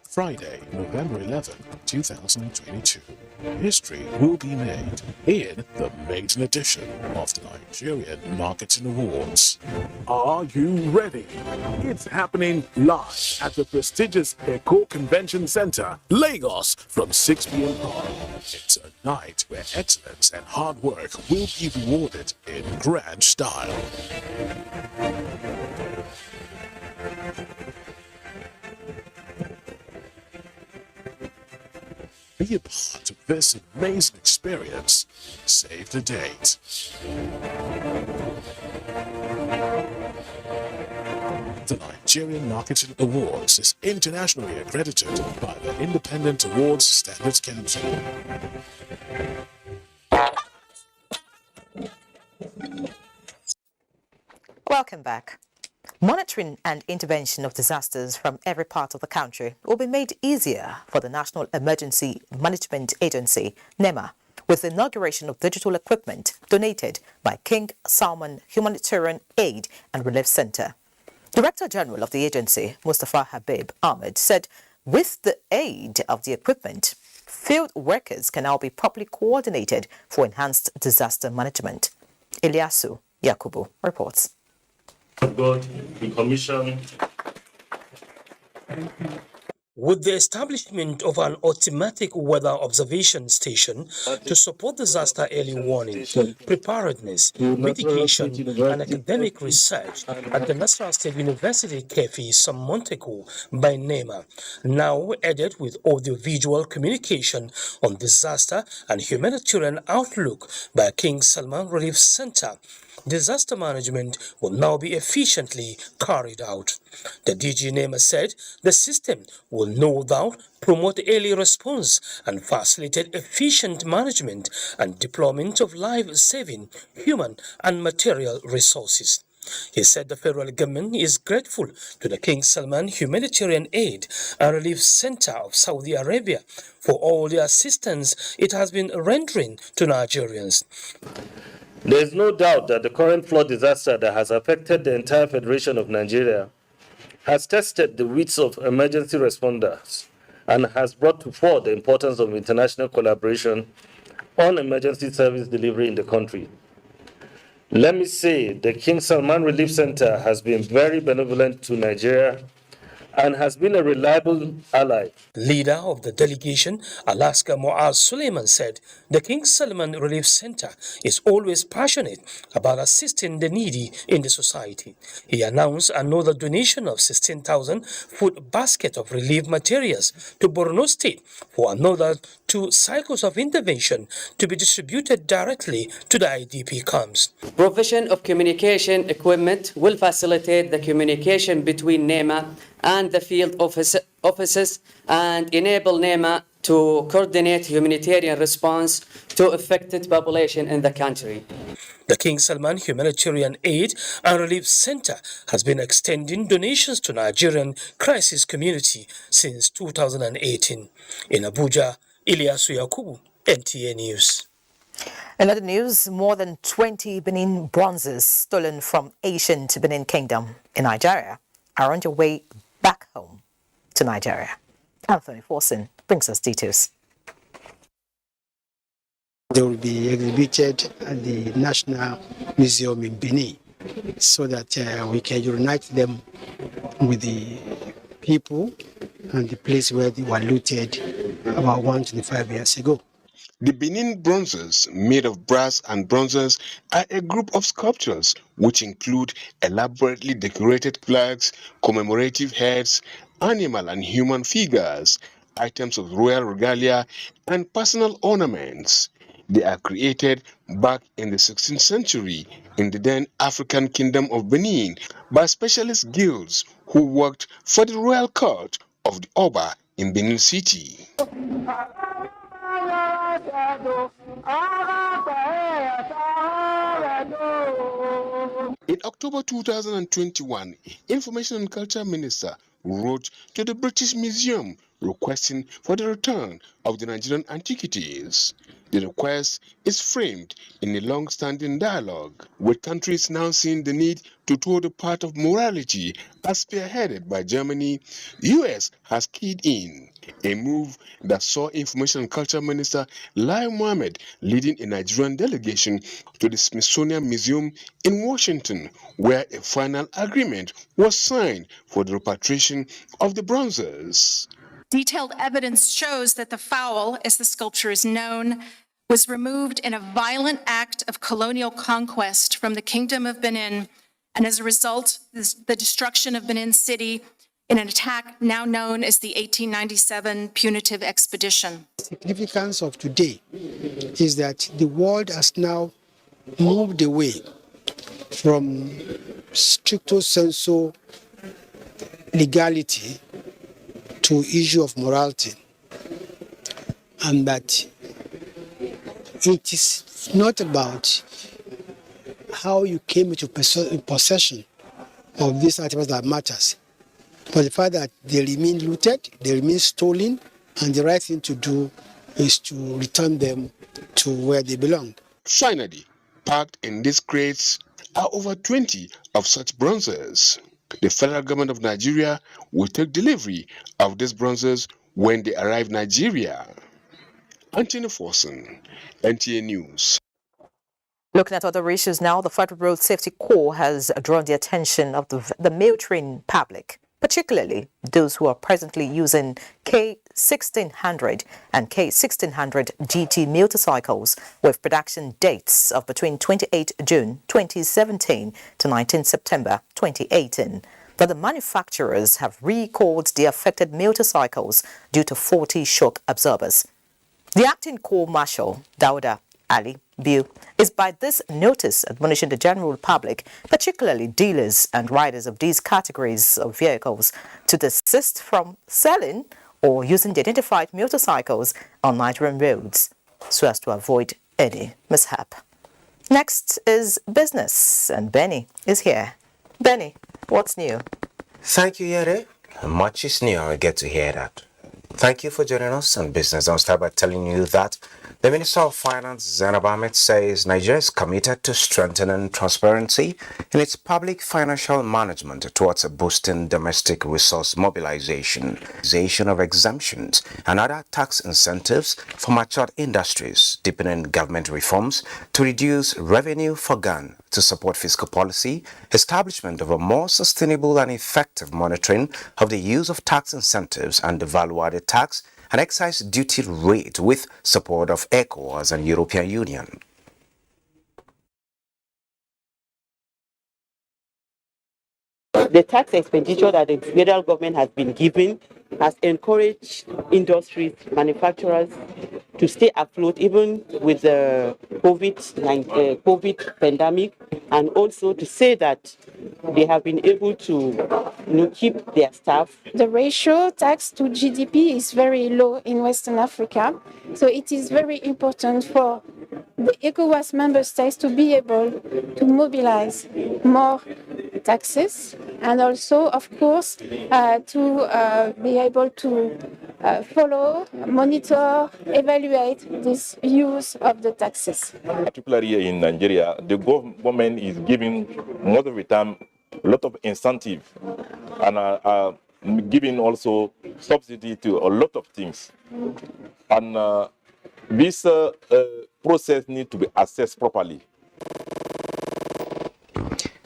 Friday, November 11, 2022. History will be made in the maiden edition of the Nigerian Marketing Awards. Are you ready? It's happening live at the prestigious Eco Convention Center, Lagos, from 6 p.m. It's a night where excellence and hard work will be rewarded in grand style. Be a part of this amazing experience. Save the date. The Nigerian Marketing Awards is internationally accredited by the Independent Awards Standards Council. Welcome back. Monitoring and intervention of disasters from every part of the country will be made easier for the National Emergency Management Agency, NEMA, with the inauguration of digital equipment donated by King Salman Humanitarian Aid and Relief Center. Director General of the agency, Mustafa Habib Ahmed, said with the aid of the equipment, field workers can now be properly coordinated for enhanced disaster management. Ilyasu Yakubu reports. God, we commission. With the establishment of an automatic weather observation station to support disaster early warning, preparedness, mitigation, and academic research at the National State University Kefi, some month ago by NEMA, now added with audiovisual communication on disaster and humanitarian outlook by King Salman Relief Center, disaster management will now be efficiently carried out. The DG NEMA said the system will no doubt promote early response and facilitate efficient management and deployment of life-saving human and material resources. He said the federal government is grateful to the King Salman Humanitarian Aid and Relief Center of Saudi Arabia for all the assistance it has been rendering to Nigerians. There is no doubt that the current flood disaster that has affected the entire Federation of Nigeria has tested the wits of emergency responders and has brought to fore the importance of international collaboration on emergency service delivery in the country. Let me say the King Salman Relief Center has been very benevolent to Nigeria and has been a reliable ally. Leader of the delegation, Alaska Muaz Suleiman, said the King Salman Relief Center is always passionate about assisting the needy in the society. He announced another donation of 16,000 food basket of relief materials to Borno State for another 2 cycles of intervention to be distributed directly to the IDP camps. Provision of communication equipment will facilitate the communication between NEMA and the field offices and enable NEMA to coordinate humanitarian response to affected population in the country. The King Salman Humanitarian Aid and Relief Center has been extending donations to Nigerian crisis community since 2018. In Abuja, Ilyasu Yakubu, NTA News. In other news, more than 20 Benin bronzes stolen from ancient Benin Kingdom in Nigeria are on their way back home to Nigeria. Anthony Forson brings us details. They will be exhibited at the National Museum in Benin so that we can unite them with the people and the place where they were looted about 125 years ago. The Benin bronzes, made of brass and bronzes, are a group of sculptures which include elaborately decorated flags, commemorative heads, animal and human figures, items of royal regalia, and personal ornaments. They are created back in the 16th century in the then African Kingdom of Benin by specialist guilds who worked for the royal court of the Oba in Benin City. In October 2021, Information and Culture Minister wrote to the British Museum requesting for the return of the Nigerian antiquities. The request is framed in a long-standing dialogue, with countries now seeing the need to toe the path of morality as spearheaded by Germany. The US has keyed in, a move that saw Information and Culture Minister Lai Mohammed leading a Nigerian delegation to the Smithsonian Museum in Washington, where a final agreement was signed for the repatriation of the bronzes. Detailed evidence shows that the fowl, as the sculpture is known, was removed in a violent act of colonial conquest from the Kingdom of Benin, and as a result, the destruction of Benin City in an attack now known as the 1897 Punitive Expedition. The significance of today is that the world has now moved away from stricto sensu legality to issue of morality, and that it is not about how you came into possession of these items that matters, but the fact that they remain looted, they remain stolen, and the right thing to do is to return them to where they belong. Finally, packed in these crates are over 20 of such bronzes. The federal government of Nigeria will take delivery of these bronzes when they arrive in Nigeria. Anthony Forson, NTA News. Looking at other issues now, the Federal Road Safety Corps has drawn the attention of the motoring public, particularly those who are presently using K1600 and K1600 GT motorcycles with production dates of between 28 June 2017 to 19 September 2018. That the manufacturers have recalled the affected motorcycles due to faulty shock absorbers. The acting Corps Marshal, Dauda Ali Biu, is by this notice admonishing the general public, particularly dealers and riders of these categories of vehicles, to desist from selling or using the identified motorcycles on Nigerian roads so as to avoid any mishap. Next is business, and Benny is here. Benny, what's new? Thank you, Yere. Much is new. I get to hear that. Thank you for joining us on Business. I'll start by telling you that the Minister of Finance, Zainab Ahmed, says Nigeria is committed to strengthening transparency in its public financial management towards boosting domestic resource mobilization of exemptions and other tax incentives for matured industries, deepening government reforms to reduce revenue for Ghana, to support fiscal policy, establishment of a more sustainable and effective monitoring of the use of tax incentives and the value-added tax and excise duty rate with support of ECOWAS and European Union. The tax expenditure that the federal government has been given has encouraged industries, manufacturers to stay afloat even with the COVID pandemic, and also to say that they have been able to keep their staff. The ratio tax to GDP is very low in Western Africa, so it is very important for the ECOWAS member states to be able to mobilize more taxes and also, of course, to be able to follow, monitor, evaluate this use of the taxes. Particularly here in Nigeria, the government is giving most of the time a lot of incentive and giving also subsidy to a lot of things. And this process needs to be assessed properly.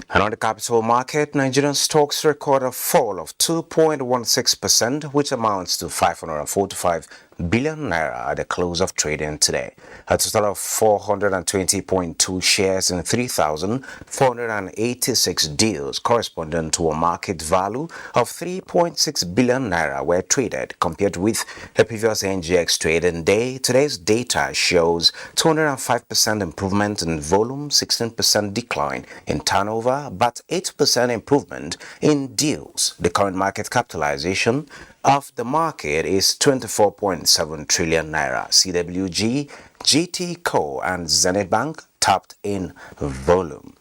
And on the capital market, Nigerian stocks record a fall of 2.16%, which amounts to 545 billion naira at the close of trading today. A total of 420.2 shares in 3,486 deals, corresponding to a market value of 3.6 billion naira, were traded, compared with the previous NGX trading day. Today's data shows 205% improvement in volume, 16% decline in turnover, but 8% improvement in deals. The current market capitalization of the market is 24.7 trillion naira. CWG, GT Co and Zenith Bank tapped in volume.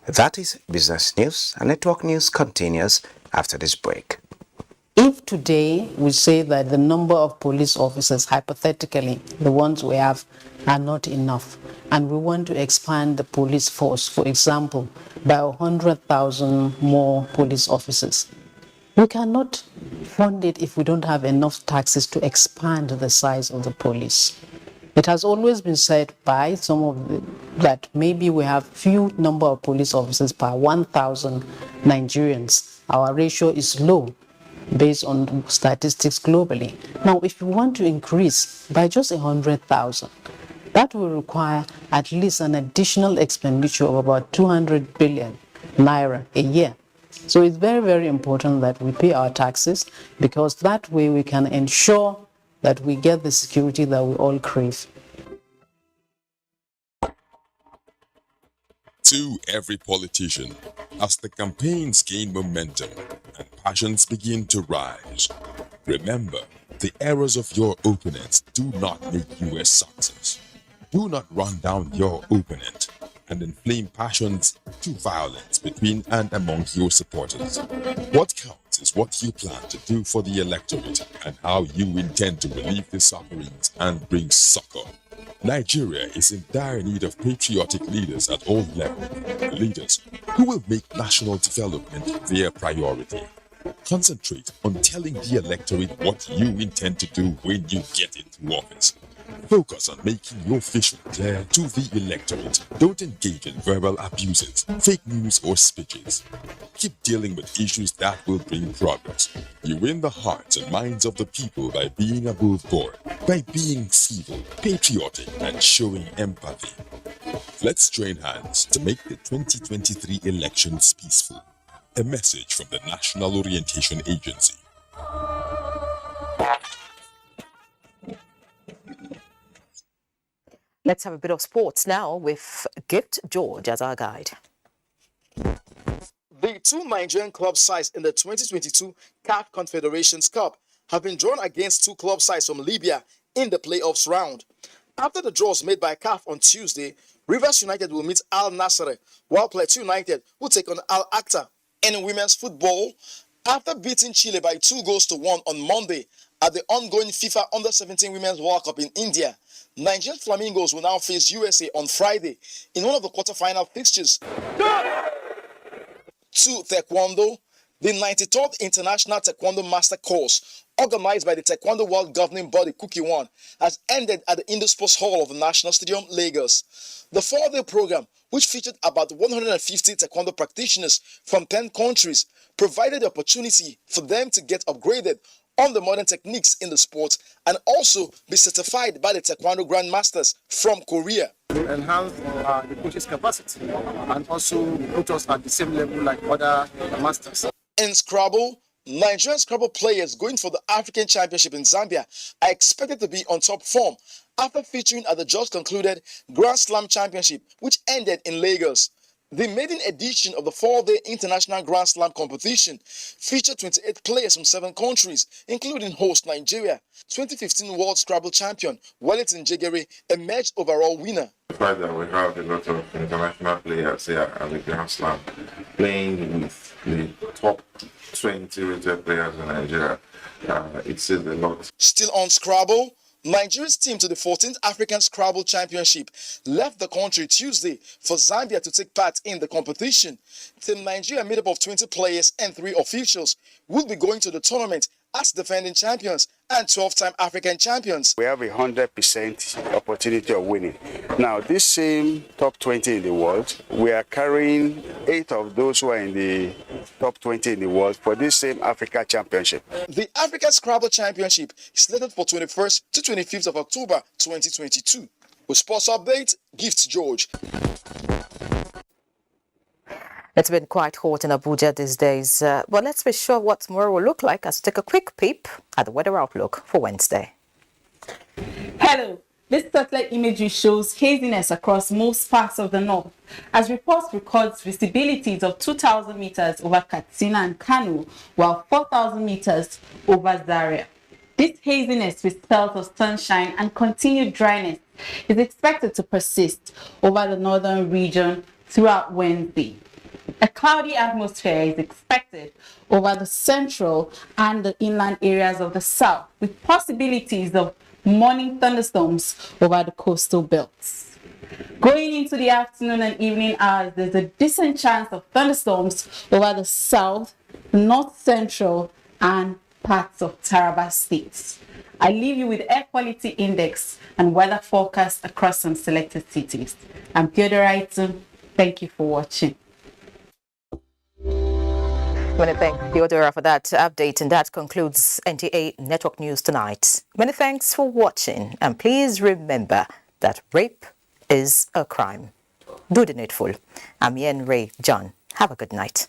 That is business news, and network news continues after this break. If today we say that the number of police officers, hypothetically, the ones we have, are not enough, and we want to expand the police force, for example, by 100,000 more police officers, we cannot fund it if we don't have enough taxes to expand the size of the police. It has always been said by some of that maybe we have few number of police officers per 1,000 Nigerians. Our ratio is low based on statistics globally. Now, if we want to increase by just 100,000, that will require at least an additional expenditure of about 200 billion naira a year. So it's very, very important that we pay our taxes, because that way we can ensure that we get the security that we all crave. To every politician, as the campaigns gain momentum and passions begin to rise, remember, the errors of your opponents do not make you a success. Do not run down your opponent and inflame passions to violence between and among your supporters. What counts is what you plan to do for the electorate and how you intend to relieve the sufferings and bring succor. Nigeria is in dire need of patriotic leaders at all levels, leaders who will make national development their priority. Concentrate on telling the electorate what you intend to do when you get into office. Focus on making your vision clear to the electorate. Don't engage in verbal abuses, fake news or speeches. Keep dealing with issues that will bring progress. You win the hearts and minds of the people by being above board, by being civil, patriotic, and showing empathy. Let's join hands to make the 2023 elections peaceful. A message from the National Orientation Agency. Let's have a bit of sports now with Gift George as our guide. The two Nigerian club sides in the 2022 CAF Confederations Cup have been drawn against two club sides from Libya in the playoffs round. After the draws made by CAF on Tuesday, Rivers United will meet Al Nassr, while Plateau United will take on Al Akhtar. In women's football, after beating Chile by 2-1 on Monday at the ongoing FIFA Under-17 Women's World Cup in India, Nigerian Flamingos will now face USA on Friday in one of the quarter-final fixtures. To Taekwondo, the 93rd International Taekwondo Master Course, organized by the Taekwondo World Governing Body Kuki One, has ended at the Indo Sports Hall of the National Stadium, Lagos. The 4-day program, which featured about 150 Taekwondo practitioners from 10 countries, provided the opportunity for them to get upgraded on the modern techniques in the sport and also be certified by the Taekwondo Grandmasters from Korea. Enhance the coach's capacity and also put us at the same level like other masters. In Scrabble, Nigerian Scrabble players going for the African Championship in Zambia are expected to be on top form after featuring at the just concluded Grand Slam Championship, which ended in Lagos. The maiden edition of the 4-day International Grand Slam competition featured 28 players from 7 countries, including host Nigeria. 2015 World Scrabble champion Wellington Jegere emerged overall winner. The fact that we have a lot of international players here at the Grand Slam playing with the top 20 rated players in Nigeria, it says a lot. Still on Scrabble, Nigeria's team to the 14th African Scrabble Championship left the country Tuesday for Zambia to take part in the competition. Team Nigeria, made up of 20 players and 3 officials, will be going to the tournament as defending champions and 12-time African champions. We have 100% opportunity of winning. Now, this same top 20 in the world, we are carrying 8 of those who are in the top 20 in the world for this same Africa Championship. The African Scrabble Championship is slated for 21st to 25th of October 2022. With Sports Update, Gifts George. It's been quite hot in Abuja these days, but let's be sure what tomorrow will look like as we take a quick peep at the weather outlook for Wednesday. Hello, this satellite imagery shows haziness across most parts of the north, as reports records visibilities of 2,000 meters over Katsina and Kano, while 4,000 meters over Zaria. This haziness with spells of sunshine and continued dryness is expected to persist over the northern region throughout Wednesday. A cloudy atmosphere is expected over the central and the inland areas of the south, with possibilities of morning thunderstorms over the coastal belts. Going into the afternoon and evening hours, there's a decent chance of thunderstorms over the south, north central, and parts of Taraba states. I leave you with air quality index and weather forecast across some selected cities. I'm Theodora Item. Thank you for watching. I want to thank Theodora for that update, and that concludes NTA Network News tonight. Many thanks for watching, and please remember that rape is a crime. Do the needful. I'm Yen Ray John. Have a good night.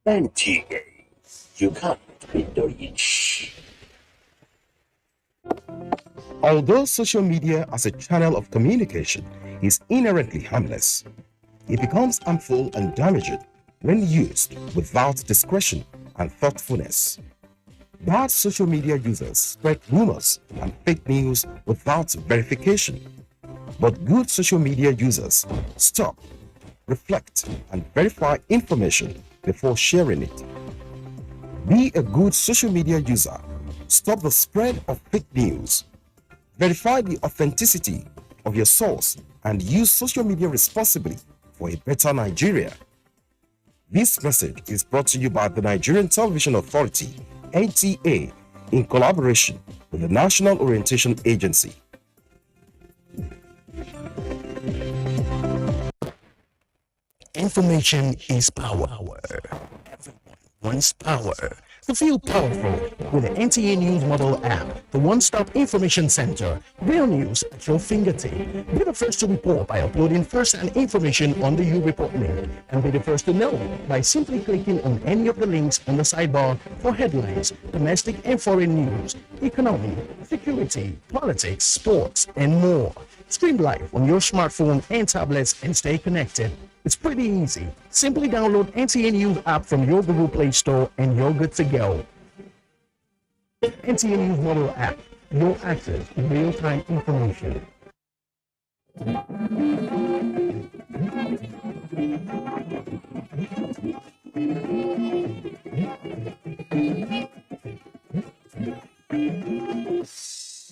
NTA, you can't be rich. Although social media as a channel of communication is inherently harmless, it becomes harmful and damaging when used without discretion and thoughtfulness. Bad social media users spread rumors and fake news without verification. But good social media users stop, reflect, and verify information before sharing it. Be a good social media user. Stop the spread of fake news. Verify the authenticity of your source and use social media responsibly for a better Nigeria. This message is brought to you by the Nigerian Television Authority, NTA, in collaboration with the National Orientation Agency. Information is power. Everyone wants power. To feel powerful with the NTA News Mobile app, the one-stop information center, real news at your fingertip. Be the first to report by uploading first-hand information on the U-Report link, and be the first to know by simply clicking on any of the links on the sidebar for headlines, domestic and foreign news, economy, security, politics, sports, and more. Stream live on your smartphone and tablets and stay connected. It's pretty easy. Simply download NTA News app from your Google Play Store and you're good to go. NTA News mobile app, your access to real-time information.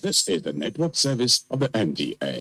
The This is the network service of the NTA.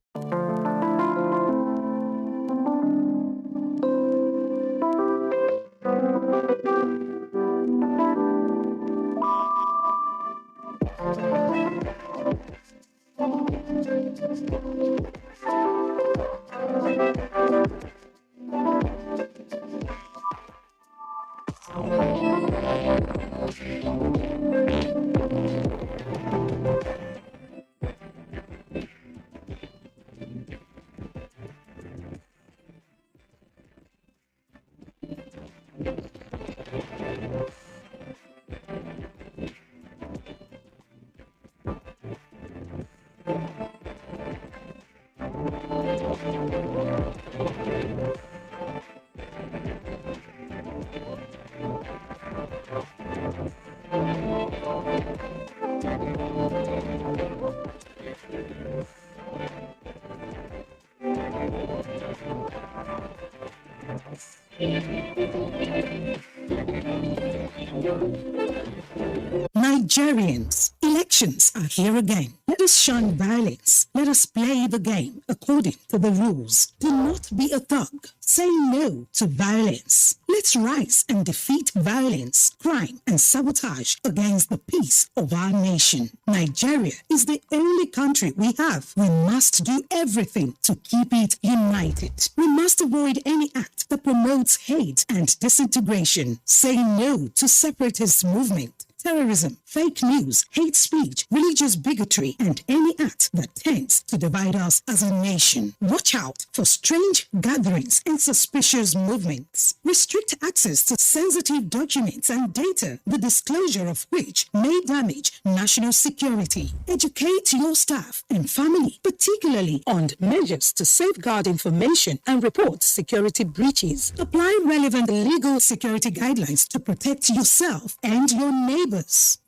Nigerians, elections are here again. Let us shun violence. Let us play the game according to the rules. Do not be a thug. Say no to violence. Let's rise and defeat violence, crime, and sabotage against the peace of our nation. Nigeria is the only country we have. We must do everything to keep it united. We must avoid any act that promotes hate and disintegration. Say no to separatist movement, terrorism, fake news, hate speech, religious bigotry, and any act that tends to divide us as a nation. Watch out for strange gatherings and suspicious movements. Restrict access to sensitive documents and data, the disclosure of which may damage national security. Educate your staff and family, particularly on measures to safeguard information and report security breaches. Apply relevant legal security guidelines to protect yourself and your neighbors.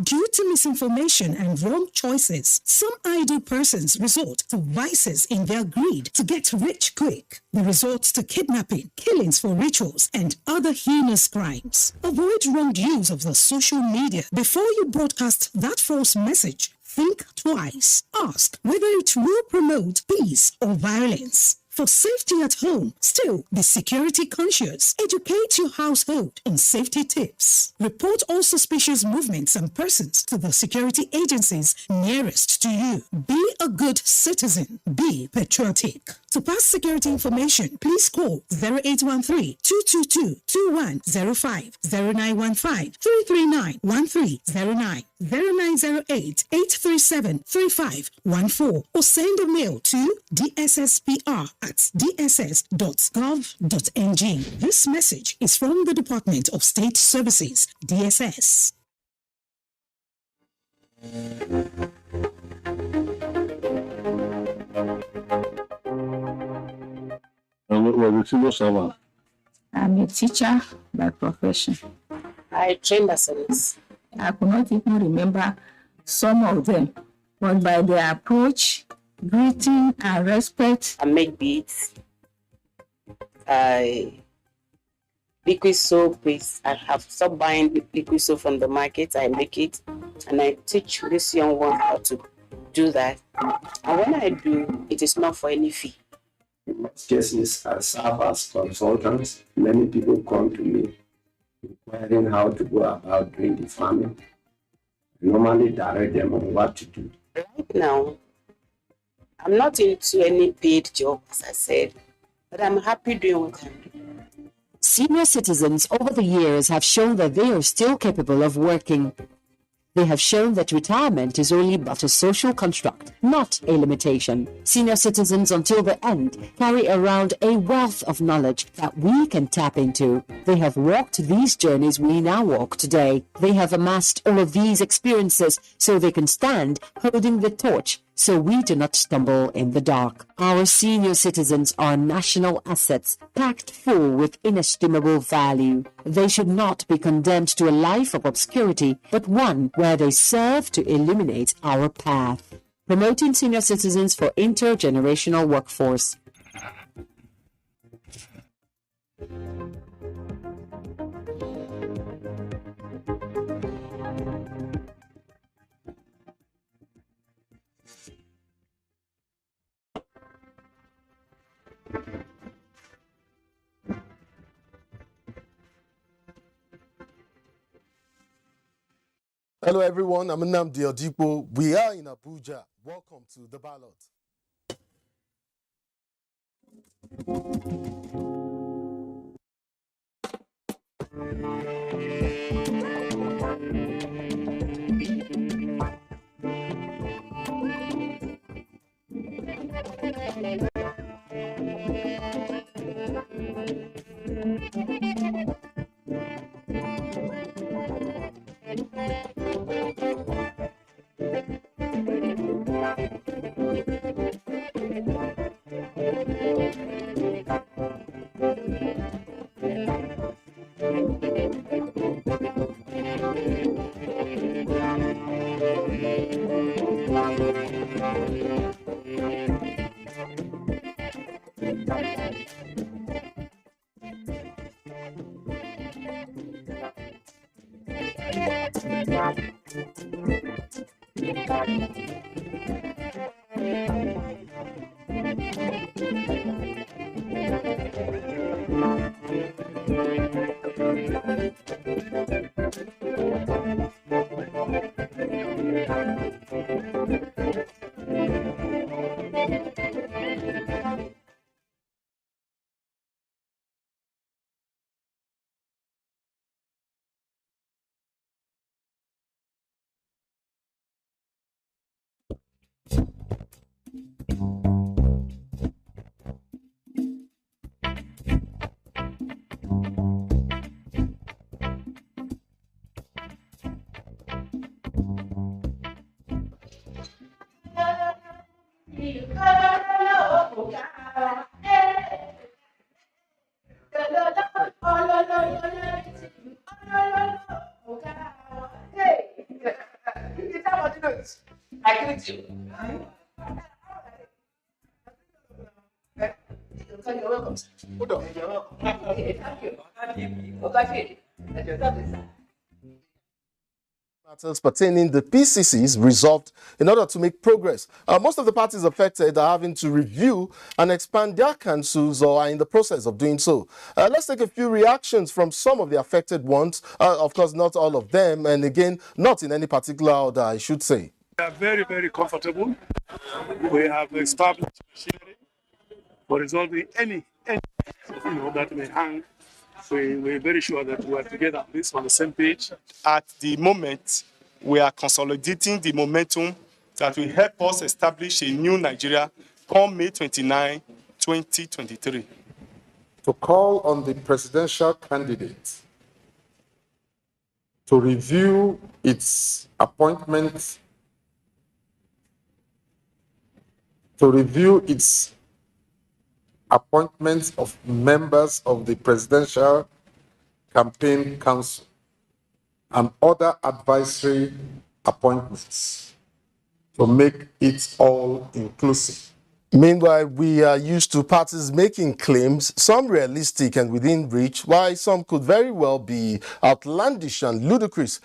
Due to misinformation and wrong choices, some idle persons resort to vices in their greed to get rich quick. They resort to kidnapping, killings for rituals, and other heinous crimes. Avoid wrong use of the social media. Before you broadcast that false message, think twice. Ask whether it will promote peace or violence. For safety at home, still be security conscious. Educate your household on safety tips. Report all suspicious movements and persons to the security agencies nearest to you. Be a good citizen. Be patriotic. To pass security information, please call 0813-222-2105, 0915-339-1309, 0908-837-3514, or send a mail to dsspr@dss.gov.ng. This message is from the Department of State Services, DSS. I'm a teacher by profession. I trained as a nurse. I could not even remember some of them, but by their approach, greeting, and respect, I make beads. I liquid soap is I have stopped buying liquid soap from the market. I make it, and I teach this young one how to do that. And when I do, it is not for any fee. In most cases, I serve as consultants. Many people come to me inquiring how to go about doing the farming. I normally direct them on what to do. Right now, I'm not into any paid job, as I said, but I'm happy doing what I'm doing. Senior citizens over the years have shown that they are still capable of working. They have shown that retirement is only but a social construct, not a limitation. Senior citizens until the end carry around a wealth of knowledge that we can tap into. They have walked these journeys we now walk today. They have amassed all of these experiences so they can stand holding the torch so we do not stumble in the dark. Our senior citizens are national assets, packed full with inestimable value. They should not be condemned to a life of obscurity, but one where they serve to illuminate our path. Promoting senior citizens for intergenerational workforce. Hello everyone, I'm Nnamdi Odipo. We are in Abuja. Welcome to The Ballot. I greet you. You're welcome. Hold on. You're welcome. Okay, thank you. Okay. Matters pertaining the PCCs resolved in order to make progress. Most of the parties affected are having to review and expand their councils or are in the process of doing so. Let's take a few reactions from some of the affected ones. Of course, not all of them, and again, not in any particular order, I should say. We are very, very comfortable. We have established machinery for resolving any that may hang. We're very sure that we are together on this, on the same page. At the moment, we are consolidating the momentum that will help us establish a new Nigeria come May 29, 2023. To call on the presidential candidate to review its appointment, of members of the Presidential Campaign Council and other advisory appointments to make it all inclusive. Meanwhile, we are used to parties making claims, some realistic and within reach, while some could very well be outlandish and ludicrous.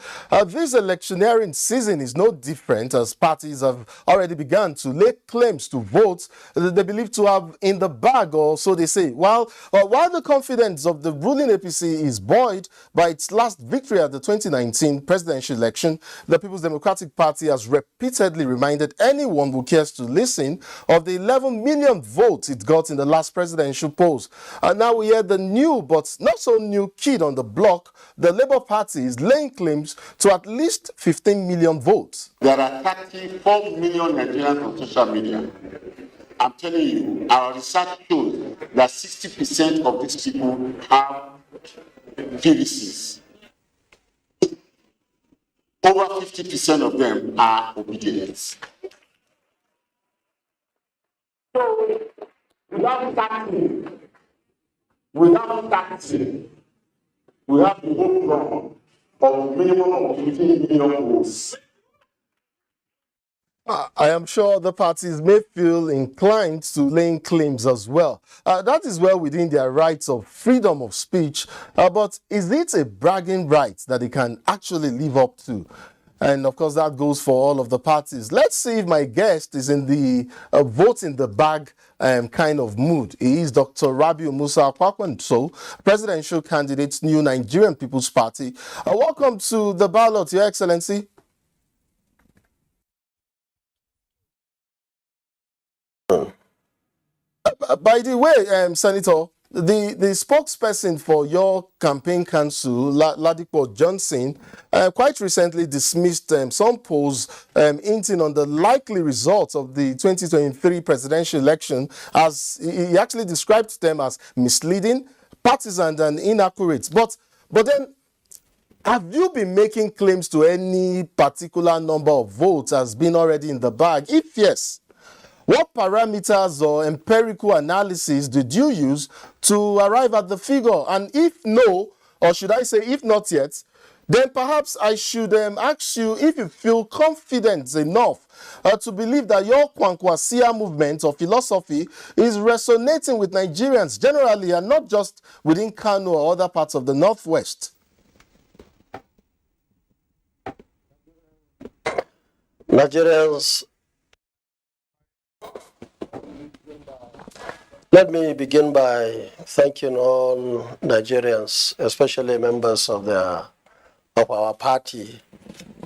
This electioneering season is no different, as parties have already begun to lay claims to votes that they believe to have in the bag, or so they say. While the confidence of the ruling APC is buoyed by its last victory at the 2019 presidential election, the People's Democratic Party has repeatedly reminded anyone who cares to listen of the 11 million votes it got in the last presidential polls. And now we hear the new but not so new kid on the block. The Labour Party is laying claims to at least 15 million votes. There are 34 million Nigerians on social media. I'm telling you, our research shows that 60% of these people have PVCs. Over 50% of them are obedient. So, without taxing, we have to go from a minimum of 15 million votes. I am sure the parties may feel inclined to laying claims as well. That is well within their rights of freedom of speech. But is it a bragging right that they can actually live up to? And of course, that goes for all of the parties. Let's see if my guest is in the vote in the bag kind of mood. He is Dr. Rabiu Musa Kwakwanso, presidential candidate, New Nigerian People's Party. Welcome to the ballot, Your Excellency. By the way, Senator, the spokesperson for your campaign council, Ladipo Johnson, quite recently dismissed some polls hinting on the likely results of the 2023 presidential election, as he actually described them as misleading, partisan, and inaccurate. But then, have you been making claims to any particular number of votes as being already in the bag? If yes, what parameters or empirical analysis did you use to arrive at the figure? And if no, or should I say if not yet, then perhaps I should ask you if you feel confident enough to believe that your Kwankwasia movement or philosophy is resonating with Nigerians generally and not just within Kano or other parts of the Northwest. Nigerians, let me begin by thanking all Nigerians, especially members of our party,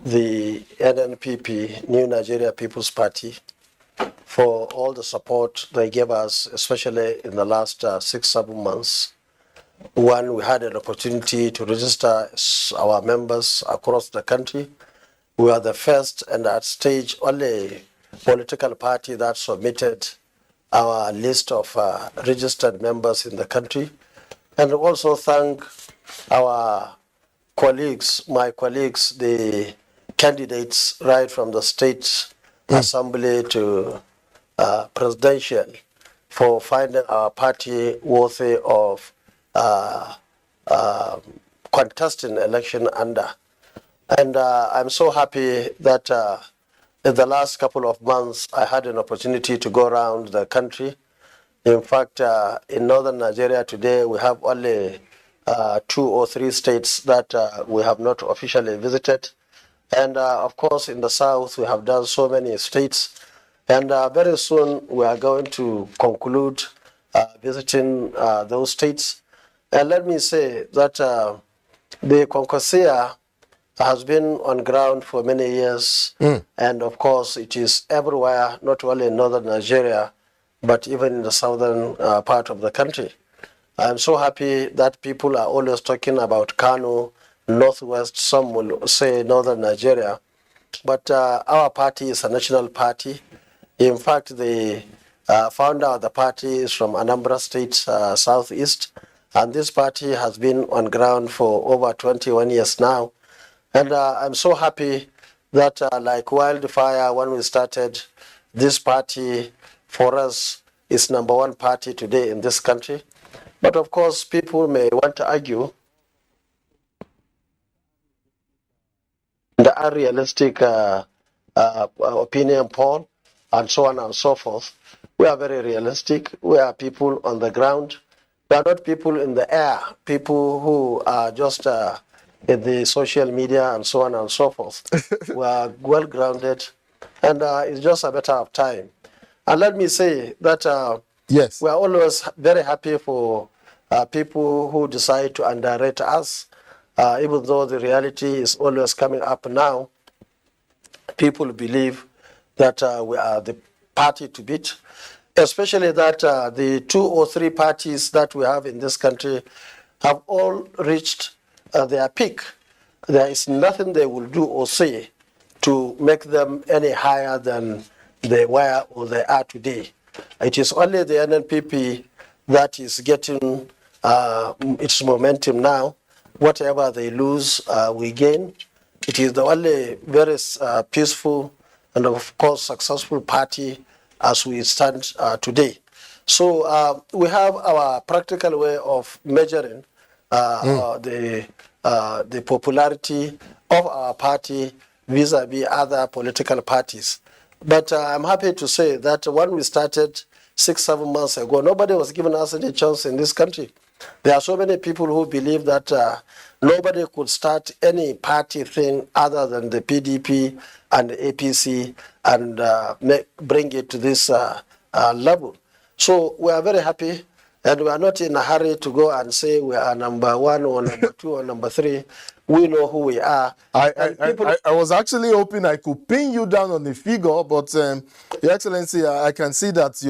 the NNPP, New Nigeria People's Party, for all the support they gave us, especially in the last 6-7 months. One, we had an opportunity to register our members across the country. We are the first and at stage only political party that submitted our list of registered members in the country. And also thank our colleagues, my colleagues, the candidates right from the state assembly to presidential, for finding our party worthy of contesting election under. And I'm so happy that in the last couple of months, I had an opportunity to go around the country. In fact, in northern Nigeria today, we have only 2 or 3 states that we have not officially visited. And of course, in the south, we have done so many states. And very soon, we are going to conclude visiting those states. And let me say that the Konkosia has been on ground for many years, and of course it is everywhere, not only in northern Nigeria, but even in the southern part of the country. I'm so happy that people are always talking about Kano, Northwest, some will say northern Nigeria, but our party is a national party. In fact, the founder of the party is from Anambra State, Southeast, and this party has been on ground for over 21 years now. And I'm so happy that like wildfire, when we started, this party for us is #1 party today in this country. But of course, people may want to argue the unrealistic opinion poll and so on and so forth. We are very realistic. We are people on the ground. We are not people in the air, people who are just in the social media and so on and so forth. We are well grounded, and it's just a matter of time. And let me say that yes, we are always very happy for people who decide to underrate us, even though the reality is always coming up now. People believe that we are the party to beat, especially that the 2 or 3 parties that we have in this country have all reached their peak. There is nothing they will do or say to make them any higher than they were or they are today. It is only the NNPP that is getting its momentum now. Whatever they lose, we gain. It is the only very peaceful and of course successful party as we stand today. So we have our practical way of measuring the popularity of our party vis-a-vis other political parties. But I'm happy to say that when we started 6-7 months ago, nobody was giving us any chance in this country. There are so many people who believe that nobody could start any party thing other than the PDP and the APC and bring it to this level. So we are very happy, and we are not in a hurry to go and say we are #1 or #2 or #3. We know who we are. I was actually hoping I could pin you down on the figure, but Your Excellency, I can see that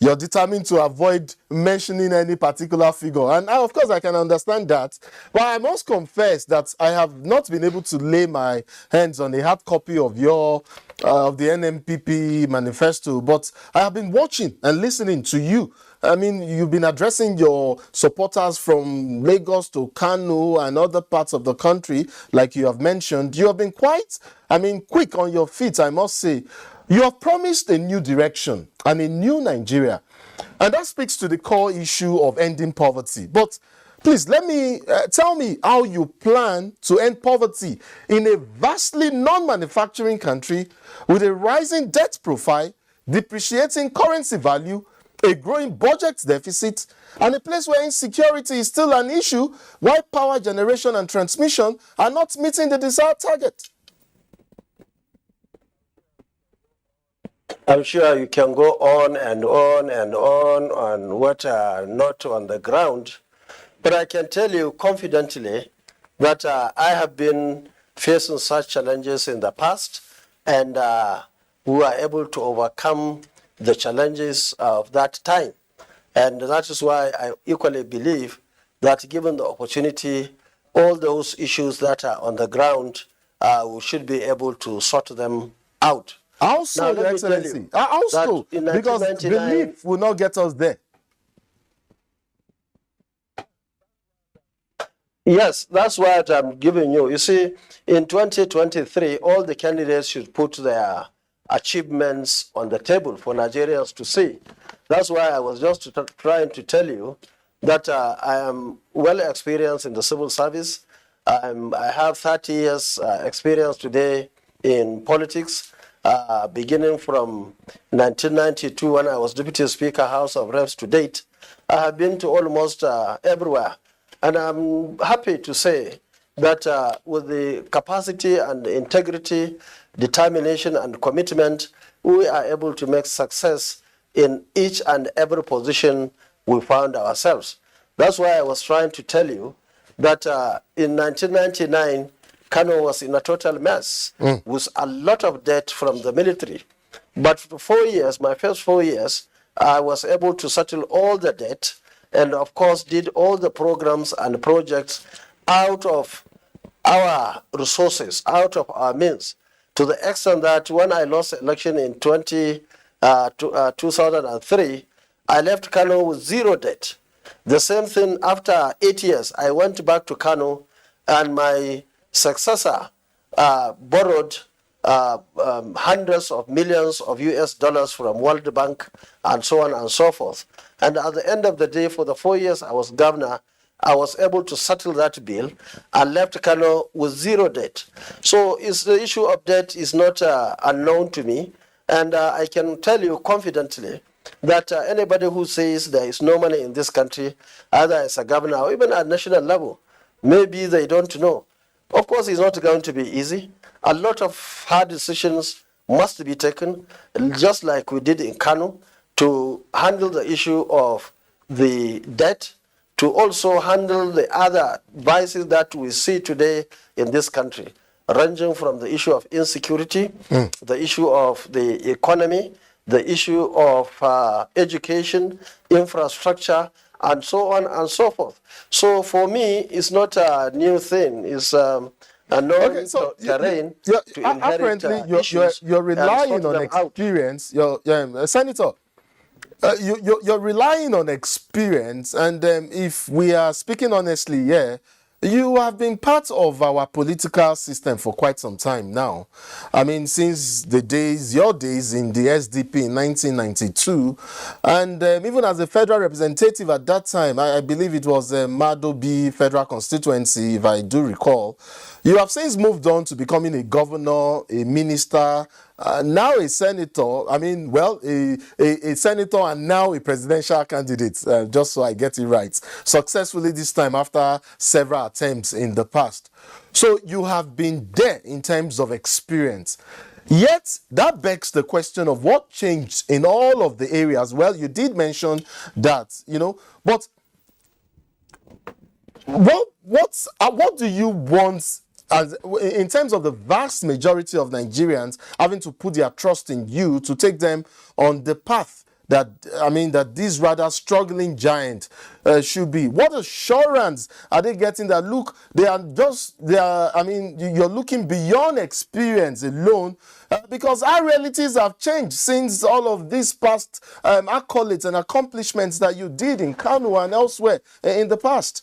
You're determined to avoid mentioning any particular figure. And of course, I can understand that. But I must confess that I have not been able to lay my hands on a hard copy of of the NMPP manifesto. But I have been watching and listening to you. I mean, you've been addressing your supporters from Lagos to Kano and other parts of the country, like you have mentioned. You have been quite, quick on your feet, I must say. You have promised a new direction and a new Nigeria. And that speaks to the core issue of ending poverty. But please, tell me how you plan to end poverty in a vastly non-manufacturing country with a rising debt profile, depreciating currency value, a growing budget deficit, and a place where insecurity is still an issue, while power generation and transmission are not meeting the desired target. I'm sure you can go on and on and on what are not on the ground, but I can tell you confidently that I have been facing such challenges in the past, and we were able to overcome the challenges of that time. And that is why I equally believe that given the opportunity, all those issues that are on the ground, we should be able to sort them out. Also, Your Excellency, also, because belief will not get us there. Yes, that's what I'm giving you. You see, in 2023, all the candidates should put their achievements on the table for Nigerians to see. That's why I was just trying to tell you that I am well experienced in the civil service. I have 30 years experience today in politics. Beginning from 1992 when I was Deputy Speaker, House of Reps to date, I have been to almost everywhere. And I'm happy to say that with the capacity and integrity, determination and commitment, we are able to make success in each and every position we found ourselves. That's why I was trying to tell you that in 1999, Kano was in a total mess with a lot of debt from the military. But for 4 years, my first 4 years, I was able to settle all the debt and, of course, did all the programs and projects out of our resources, out of our means, to the extent that when I lost the election in 2003, I left Kano with zero debt. The same thing after 8 years, I went back to Kano and my successor borrowed hundreds of millions of US dollars from World Bank and so on and so forth. And at the end of the day, for the 4 years I was governor, I was able to settle that bill and left Kano with zero debt. So the issue of debt is not unknown to me. And I can tell you confidently that anybody who says there is no money in this country, either as a governor or even at national level, maybe they don't know. Of course, it's not going to be easy. A lot of hard decisions must be taken, just like we did in Kano, to handle the issue of the debt, to also handle the other vices that we see today in this country, ranging from the issue of insecurity, the issue of the economy, the issue of education, infrastructure, and so on and so forth. So for me, it's not a new thing. It's a known terrain to inherit apparently, issues you're relying and sort on them out. experience. Senator, you're relying on experience, and if we are speaking honestly, you have been part of our political system for quite some time now. I mean, since your days in the SDP in 1992, and even as a federal representative at that time, I believe it was Madobi Federal Constituency, if I do recall. You have since moved on to becoming a governor, a minister, now a senator. I mean, well, a senator and now a presidential candidate, just so I get it right. Successfully this time after several attempts in the past. So you have been there in terms of experience. Yet, that begs the question of what changed in all of the areas. Well, you did mention that, but what do you want in terms of the vast majority of Nigerians having to put their trust in you to take them on the path that this rather struggling giant should be? What assurance are they getting that, look, you're looking beyond experience alone, because our realities have changed since all of these past accolades and accomplishments that you did in Kano and elsewhere in the past?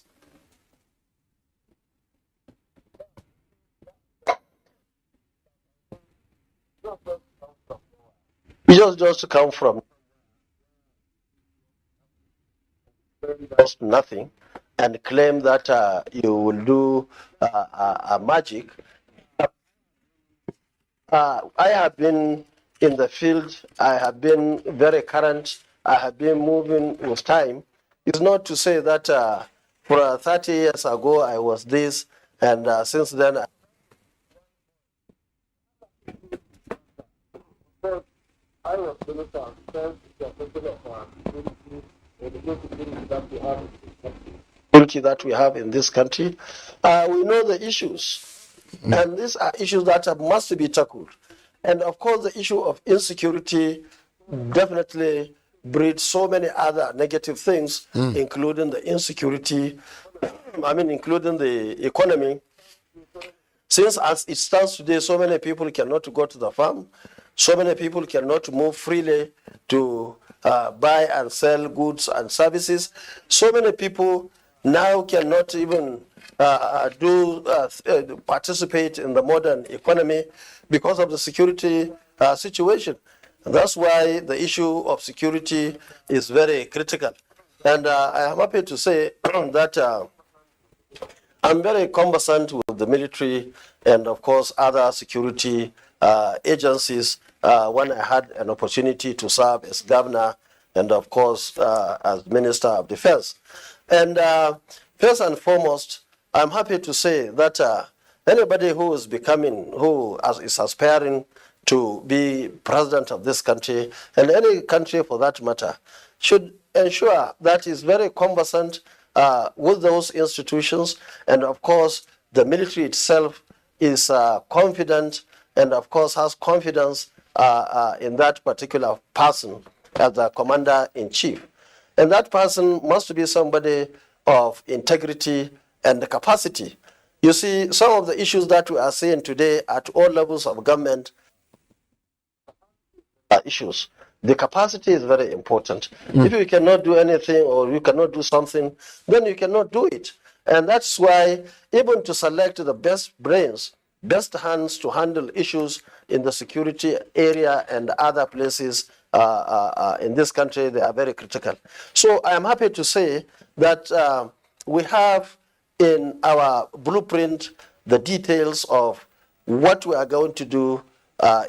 Just to come from nothing and claim that you will do magic. I have been in the field. I have been very current. I have been moving with time. It's not to say that for 30 years ago I was this, and since then. I was that we have in this country. We know the issues, and these are issues that must be tackled. And of course, the issue of insecurity definitely breeds so many other negative things, including the insecurity, including the economy. Since as it stands today, so many people cannot go to the farm, so many people cannot move freely to buy and sell goods and services. So many people now cannot even participate in the modern economy because of the security situation. And that's why the issue of security is very critical. And I am happy to say that I'm very conversant with the military and, of course, other security agencies when I had an opportunity to serve as governor and, of course, as Minister of Defense. And first and foremost, I'm happy to say that anybody who is is aspiring to be president of this country, and any country for that matter, should ensure that is very conversant with those institutions, and of course the military itself is confident and of course has confidence in that particular person as the commander-in-chief. And that person must be somebody of integrity and capacity. You see, some of the issues that we are seeing today at all levels of government are issues. The capacity is very important. If you cannot do anything or you cannot do something, then you cannot do it. And that's why even to select the best brains, best hands to handle issues in the security area and other places in this country, they are very critical. So I am happy to say that we have in our blueprint the details of what we are going to do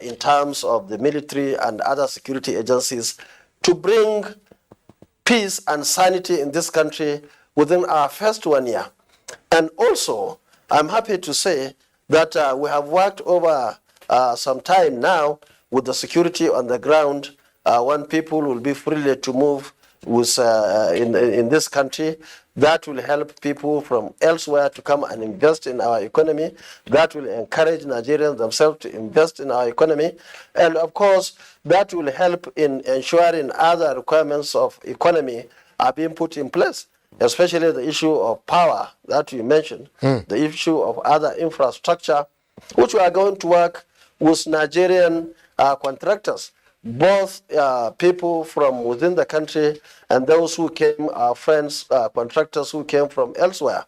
in terms of the military and other security agencies to bring peace and sanity in this country within our first 1 year. And also, I'm happy to say that we have worked over some time now with the security on the ground when people will be freely to move with, in this country. That will help people from elsewhere to come and invest in our economy. That will encourage Nigerians themselves to invest in our economy. And of course, that will help in ensuring other requirements of economy are being put in place, especially the issue of power that you mentioned, the issue of other infrastructure, which we are going to work with Nigerian contractors, both people from within the country and those who came, our friends, contractors who came from elsewhere.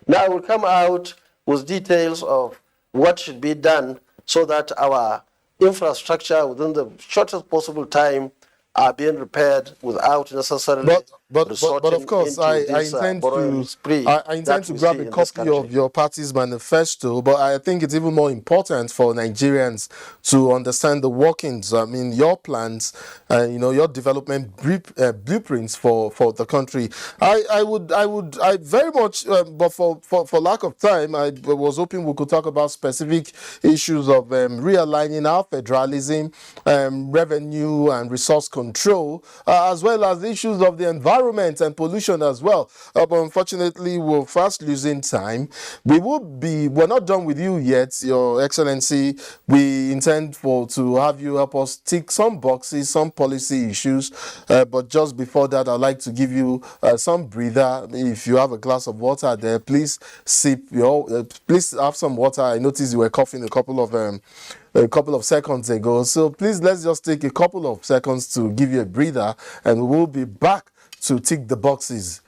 Now we'll come out with details of what should be done so that our infrastructure within the shortest possible time are being repaired without necessarily but of course, I intend to grab a copy of your party's manifesto, but I think it's even more important for Nigerians to understand the workings. I mean, your plans, your development blueprints for the country. I very much, but for lack of time, I was hoping we could talk about specific issues of realigning our federalism, revenue and resource control, as well as issues of the environment environment and pollution as well. But unfortunately, we're fast losing time. We're not done with you yet, Your Excellency. We intend to have you help us tick some boxes, some policy issues. But just before that, I'd like to give you some breather. If you have a glass of water there, please sip please have some water. I noticed you were coughing a couple of seconds ago. So please, let's just take a couple of seconds to give you a breather, and we will be back to tick the boxes.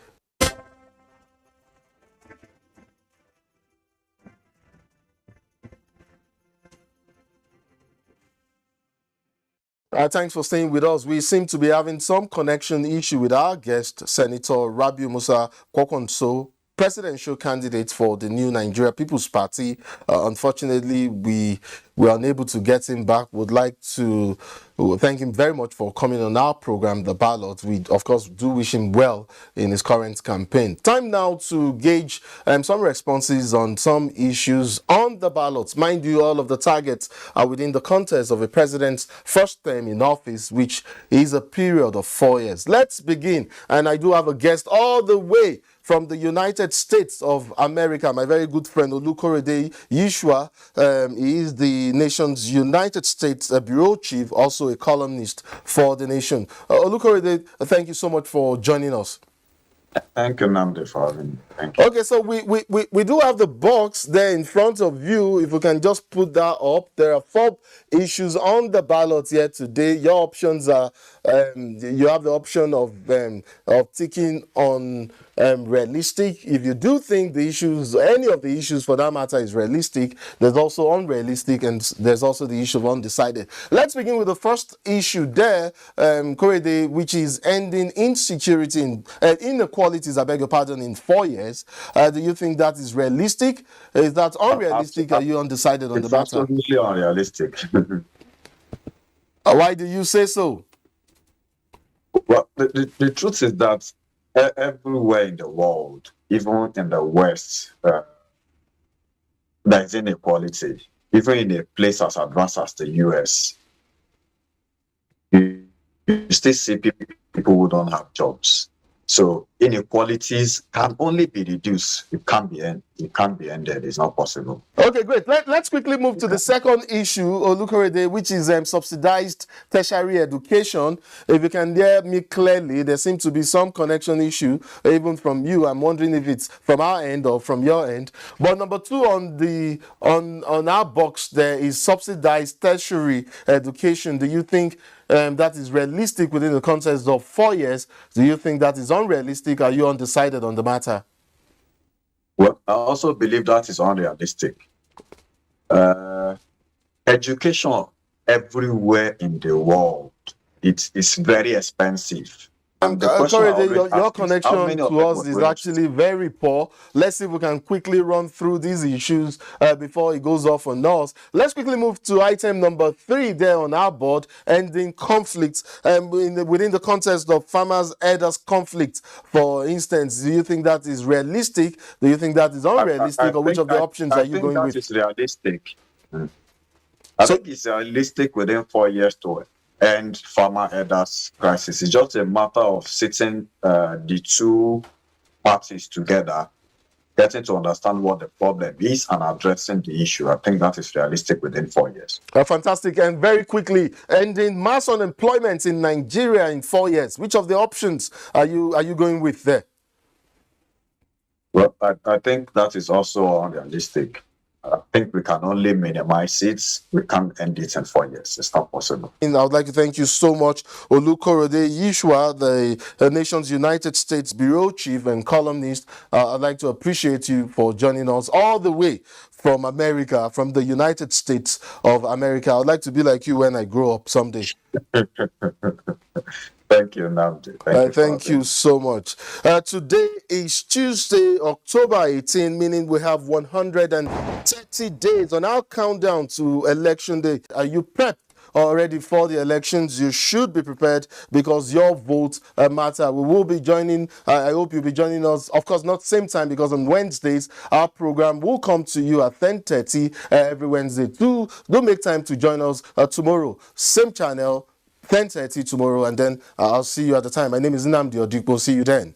Thanks for staying with us. We seem to be having some connection issue with our guest, Senator Rabiu Musa Kwankwaso, presidential candidate for the new Nigeria People's Party. Unfortunately, we were unable to get him back. Would like to thank him very much for coming on our program, The Ballot. We, of course, do wish him well in his current campaign. Time now to gauge some responses on some issues on the ballot. Mind you, all of the targets are within the context of a president's first term in office, which is a period of 4 years. Let's begin. And I do have a guest all the way from the United States of America, my very good friend Olukorede Yishua. He is the nation's United States Bureau Chief, also a columnist for the nation. Olukorede, thank you so much for joining us. Thank you, Namdi, for having me. Thank you. Okay, so we do have the box there in front of you. If we can just put that up. There are 4 issues on the ballot here today. Your options are, you have the option of ticking on realistic. If you do think the issues, any of the issues for that matter, is realistic, there's also unrealistic, and there's also the issue of undecided. Let's begin with the first issue there, Korede, which is ending insecurity and inequalities, I beg your pardon, in 4 years. Do you think that is realistic? Is that unrealistic? Are you undecided on the matter? It's absolutely unrealistic. Why do you say so? Well, the truth is that everywhere in the world, even in the West, there is inequality. Even in a place as advanced as the US, you still see people who don't have jobs. So inequalities can only be reduced. It can't be ended. It's not possible. Okay, great. Let's quickly move to the second issue, Olukorede, which is subsidized tertiary education. If you can hear me clearly, there seems to be some connection issue, even from you. I'm wondering if it's from our end or from your end. But number 2 on our box there is subsidized tertiary education. Do you think that is realistic within the context of 4 years? Do you think that is unrealistic? Are you undecided on the matter? Well, I also believe that is unrealistic. Education everywhere in the world, it is very expensive. Your connection to us is actually very poor. Let's see if we can quickly run through these issues before it goes off on us. Let's quickly move to item number 3 there on our board, ending conflicts within the context of farmers-herders conflict. For instance, do you think that is realistic? Do you think that is unrealistic? Or which of the options are you going with? I think that is realistic. I think it's realistic within 4 years to end farmer-herders crisis. It's just a matter of sitting the 2 parties together, getting to understand what the problem is and addressing the issue. I think that is realistic within 4 years. Fantastic. And very quickly, ending mass unemployment in Nigeria in 4 years. Which of the options are you going with there? Well, I think that is also unrealistic. I think we can only minimize it. We can't end it in 4 years. It's not possible. And I would like to thank you so much, Olukorede Yishua, the nation's United States Bureau Chief and columnist. I'd like to appreciate you for joining us all the way from America, from the United States of America. I'd like to be like you when I grow up someday. Thank you, Namdi. Thank you so much. Today is Tuesday, October 18, meaning we have 130 days on our countdown to Election Day. Are you prepped already for the elections? You should be prepared because your votes matter. We will be joining, I hope you'll be joining us, of course, not same time, because on Wednesdays, our program will come to you at 10:30 every Wednesday. Do make time to join us tomorrow. Same channel, 10:30 tomorrow, and then I'll see you at the time. My name is Nnamdi Odikpo. See you then.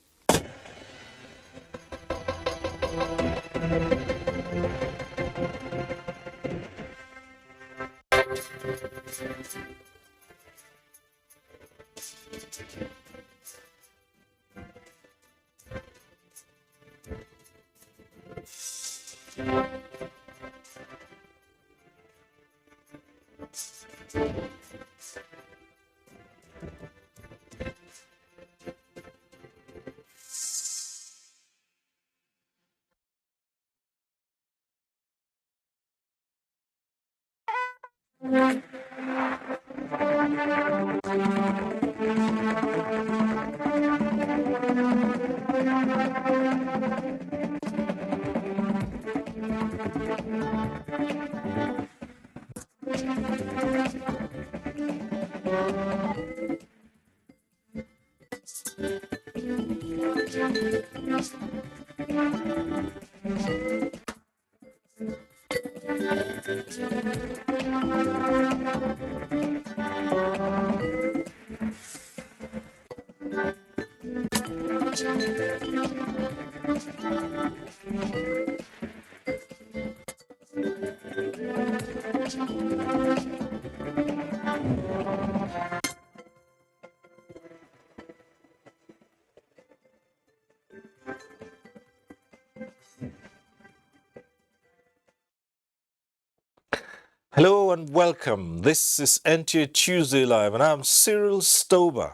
Hello and welcome. This is NTA Tuesday Live, and I'm Cyril Stober.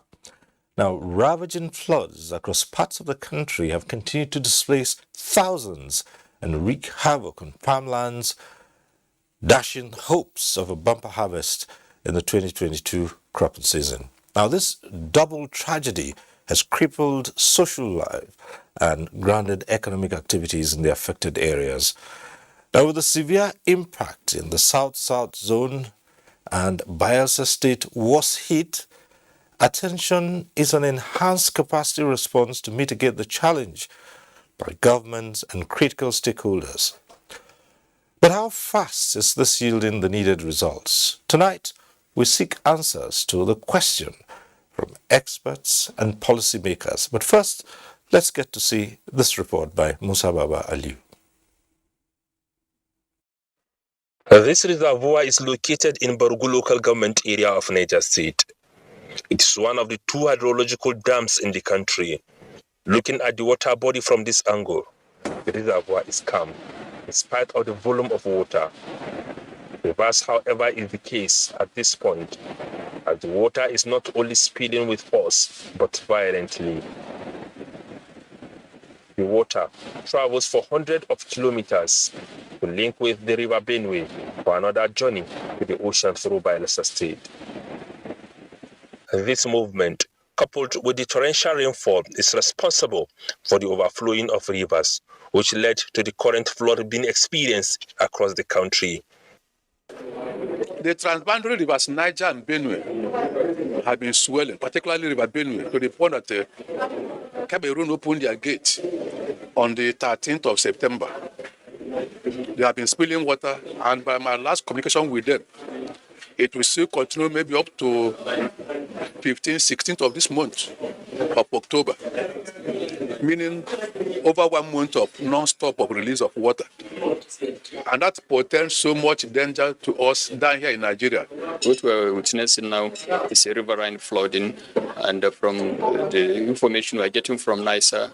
Now, ravaging floods across parts of the country have continued to displace thousands and wreak havoc on farmlands, dashing hopes of a bumper harvest in the 2022 cropping season. Now, this double tragedy has crippled social life and grounded economic activities in the affected areas. Now, with the severe impact in the South-South zone and Bayelsa State was hit, attention is on enhanced capacity response to mitigate the challenge by governments and critical stakeholders. But how fast is this yielding the needed results? Tonight, we seek answers to the question from experts and policymakers. But first, let's get to see this report by Musa Baba Aliu. This reservoir is located in Barugu local government area of Niger State. It is one of the two hydrological dams in the country. Looking at the water body from this angle, the reservoir is calm, in spite of the volume of water. Reverse, however, is the case at this point, as the water is not only spilling with force, but violently. The water travels for hundreds of kilometers to link with the river Benue for another journey to the ocean through Bayelsa State. This movement, coupled with the torrential rainfall, is responsible for the overflowing of rivers, which led to the current flood being experienced across the country. The transboundary rivers Niger and Benue have been swelling, particularly River Benue, to the point that Cameroon opened their gate on the 13th of September. They have been spilling water, and by my last communication with them, it will still continue maybe up to 15th, 16th of this month of October, meaning over 1 month of non-stop of release of water. And that portends so much danger to us down here in Nigeria. What we're witnessing now is a riverine flooding, and from the information we're getting from NISA,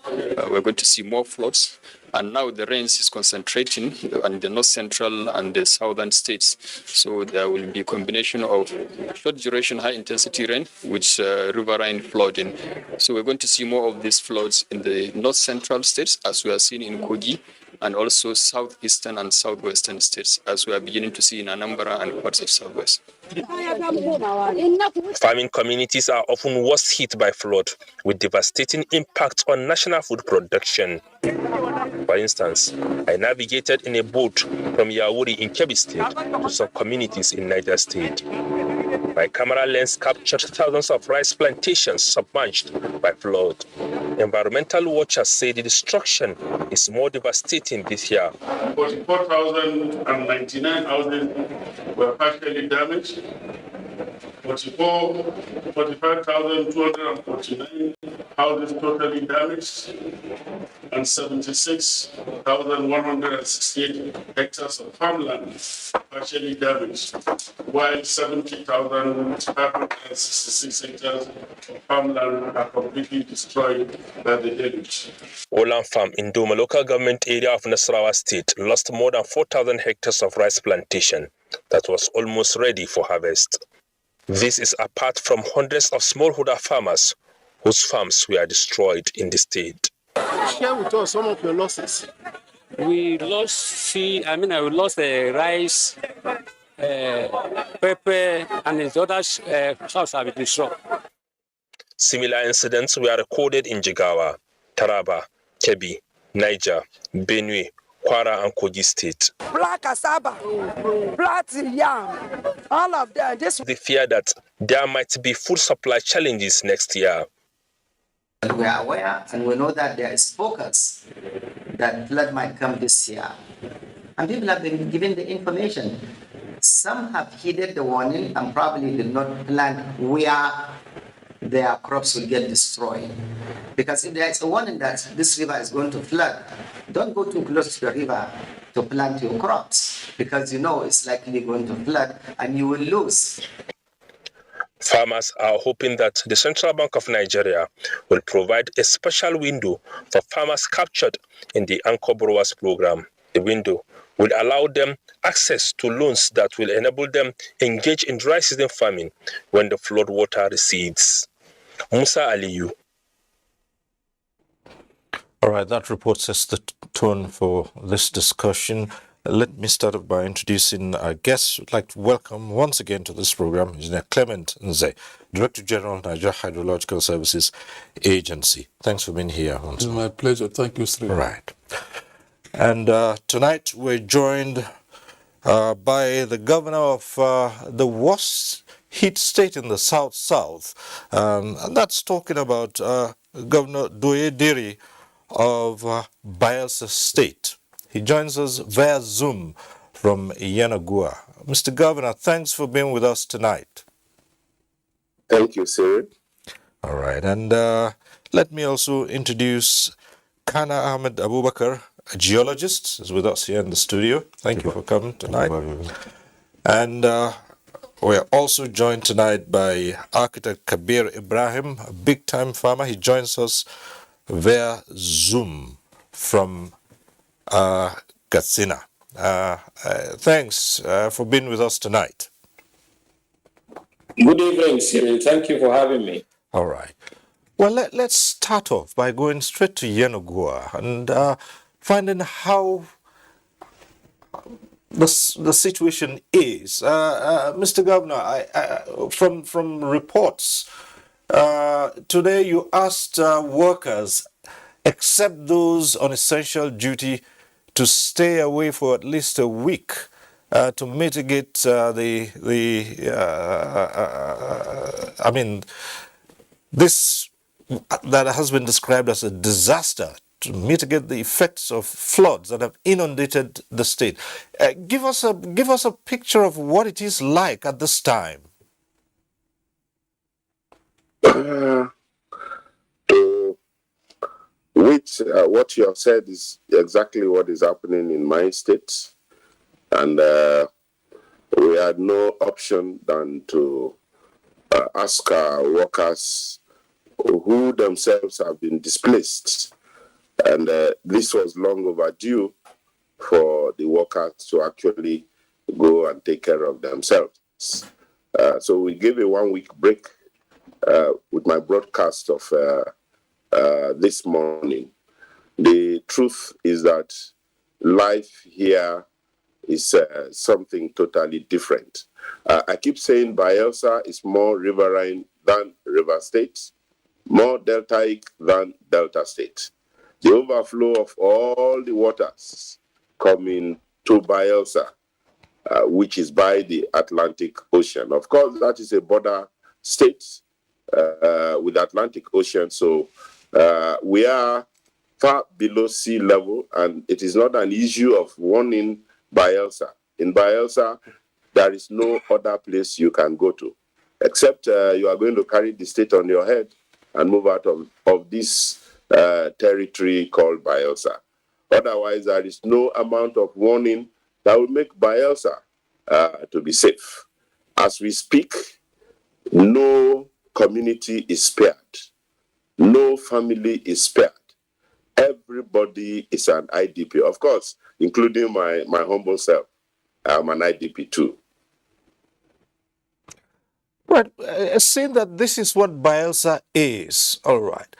we're going to see more floods. And now the rains is concentrating on the north central and the southern states. So there will be a combination of short duration, high intensity rain with riverine flooding. So we're going to see more of these floods in the north central states, as we are seeing in Kogi, and also southeastern and southwestern states, as we are beginning to see in Anambra and parts of southwest. Farming communities are often worst hit by flood, with devastating impact on national food production. For instance, I navigated in a boat from Yauri in Kebbi State to some communities in Niger State. My camera lens captured thousands of rice plantations submerged by flood. Environmental watchers say the destruction is more devastating this year. 44,099 houses were partially damaged. 45,249 houses totally damaged, and 76,168 hectares of farmland partially damaged, while 70,566 hectares of farmland are completely destroyed by the deluge. Olan Farm in Doma local government area of Nasarawa State lost more than 4,000 hectares of rice plantation that was almost ready for harvest. This is apart from hundreds of smallholder farmers whose farms were destroyed in the state. Share with us some of your losses. We lost we lost the rice, pepper, and the other crops have been destroyed. Similar incidents were recorded in Jigawa, Taraba, Kebbi, Niger, Benue, Kwara, and Kogi State. Black cassava, black yam, all of them. They fear that there might be food supply challenges next year. We are aware and we know that there is focus that flood might come this year. And people have been given the information. Some have heeded the warning and probably did not plant where their crops will get destroyed. Because if there is a warning that this river is going to flood, don't go too close to the river to plant your crops, because you know it's likely going to flood and you will lose. Farmers are hoping that the Central Bank of Nigeria will provide a special window for farmers captured in the Anchor Borrowers Program. The window will allow them access to loans that will enable them engage in dry season farming when the flood water recedes. Musa Aliyu. All right, that report sets the tone for this discussion. Let me start off by introducing our guest. I'd like to welcome once again to this program Engineer Clement Nze, Director General, Nigeria Hydrological Services Agency. Thanks for being here. It's my pleasure. Thank you, Sri. Right. And tonight we're joined by the governor of the worst heat state in the South, and that's talking about Governor Doyediri of Bayelsa State. He joins us via Zoom from Yanagua. Mr. Governor, thanks for being with us tonight. Thank you, sir. All right, and let me also introduce Kana Ahmed Abubakar, a geologist, is with us here in the studio. Thank you for coming tonight. And we're also joined tonight by architect Kabir Ibrahim, a big-time farmer. He joins us via Zoom from Katsina. Thanks for being with us tonight. Good evening, Cyril. Thank you for having me. All right. Well, let's start off by going straight to Yenogua and finding how the situation is. Mr. Governor, from reports, today you asked workers, except those on essential duty, to stay away for at least a week to mitigate this that has been described as a disaster, to mitigate the effects of floods that have inundated the state. Give us a picture of what it is like at this time. What you have said is exactly what is happening in my state, and we had no option than to ask our workers who themselves have been displaced, and this was long overdue for the workers to actually go and take care of themselves. So we gave a 1 week break with my broadcast of this morning. The truth is that life here is something totally different. I keep saying Bayelsa is more riverine than River State, more deltaic than Delta State. The overflow of all the waters coming to Bayelsa, which is by the Atlantic Ocean. Of course, that is a border state with the Atlantic Ocean, so we are far below sea level, and it is not an issue of warning Bayelsa. In Bayelsa, there is no other place you can go to. except you are going to carry the state on your head and move out of this territory called Bayelsa. Otherwise, there is no amount of warning that will make Bayelsa to be safe. As we speak, no community is spared. No family is spared. Everybody is an IDP, of course, including my humble self. I'm an IDP too. Right, saying that this is what Bayelsa is, all right.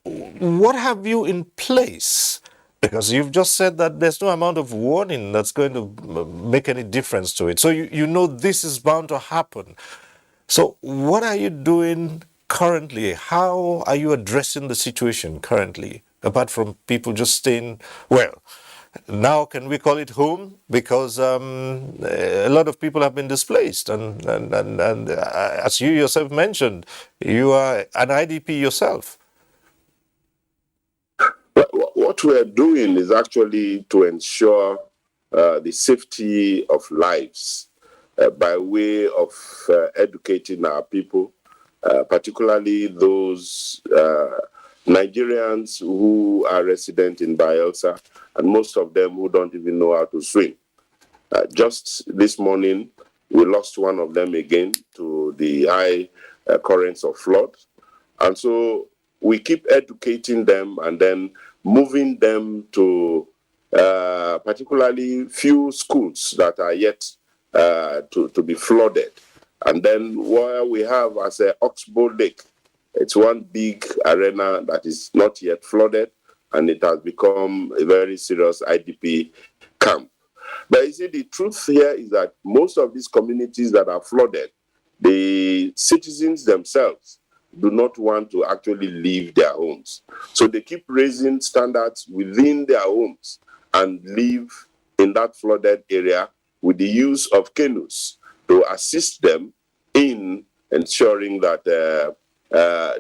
What have you in place? Because you've just said that there's no amount of warning that's going to make any difference to it. So you know this is bound to happen. So what are you doing currently? How are you addressing the situation currently? Apart from people just staying, well, now can we call it home? Because a lot of people have been displaced. And as you yourself mentioned, you are an IDP yourself. What we are doing is actually to ensure the safety of lives by way of educating our people, particularly those Nigerians who are resident in Bayelsa, and most of them who don't even know how to swim. Just this morning, we lost one of them again to the high currents of flood. And so we keep educating them and then moving them to particularly few schools that are yet to be flooded. And then where we have as a Oxbow Lake, it's one big arena that is not yet flooded, and it has become a very serious IDP camp. But you see, the truth here is that most of these communities that are flooded, the citizens themselves do not want to actually leave their homes. So they keep raising standards within their homes and live in that flooded area with the use of canoes to assist them in ensuring that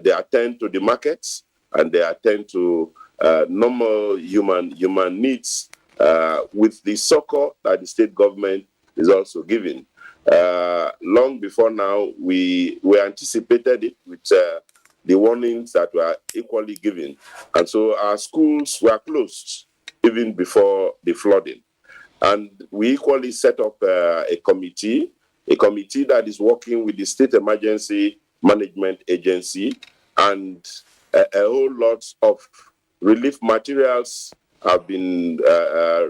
they attend to the markets and they attend to normal human needs with the succor that the state government is also giving. Long before now, we anticipated it with the warnings that were equally given. And so our schools were closed even before the flooding. And we equally set up a committee that is working with the State Emergency Management Agency, and a whole lot of relief materials have been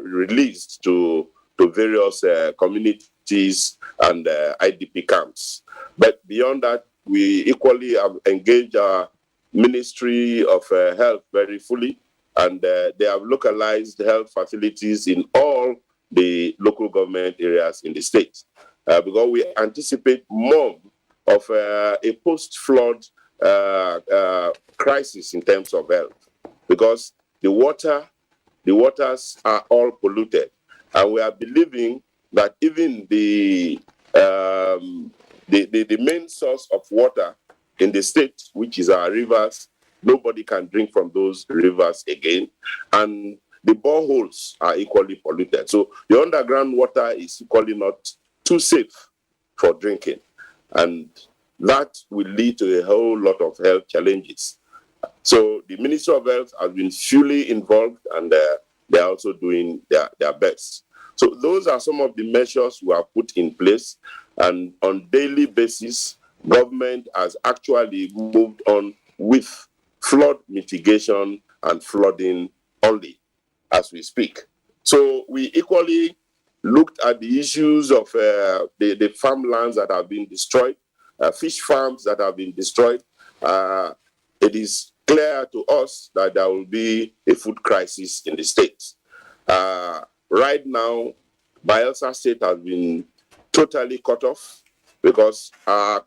released to various communities and IDP camps. But beyond that, we equally have engaged our Ministry of Health very fully, and they have localized health facilities in all the local government areas in the state. Because we anticipate more of a post-flood crisis in terms of health, because the waters are all polluted, and we are believing that even the main source of water in the state, which is our rivers, nobody can drink from those rivers again, and the boreholes are equally polluted. So the underground water is equally not too safe for drinking, and that will lead to a whole lot of health challenges. So the Ministry of Health has been fully involved, and they're also doing their best. So those are some of the measures we have put in place, and on daily basis, government has actually moved on with flood mitigation and flooding only as we speak. So we equally looked at the issues of the farmlands that have been destroyed, fish farms that have been destroyed. It is clear to us that there will be a food crisis in the state. Right now, Bayelsa State has been totally cut off because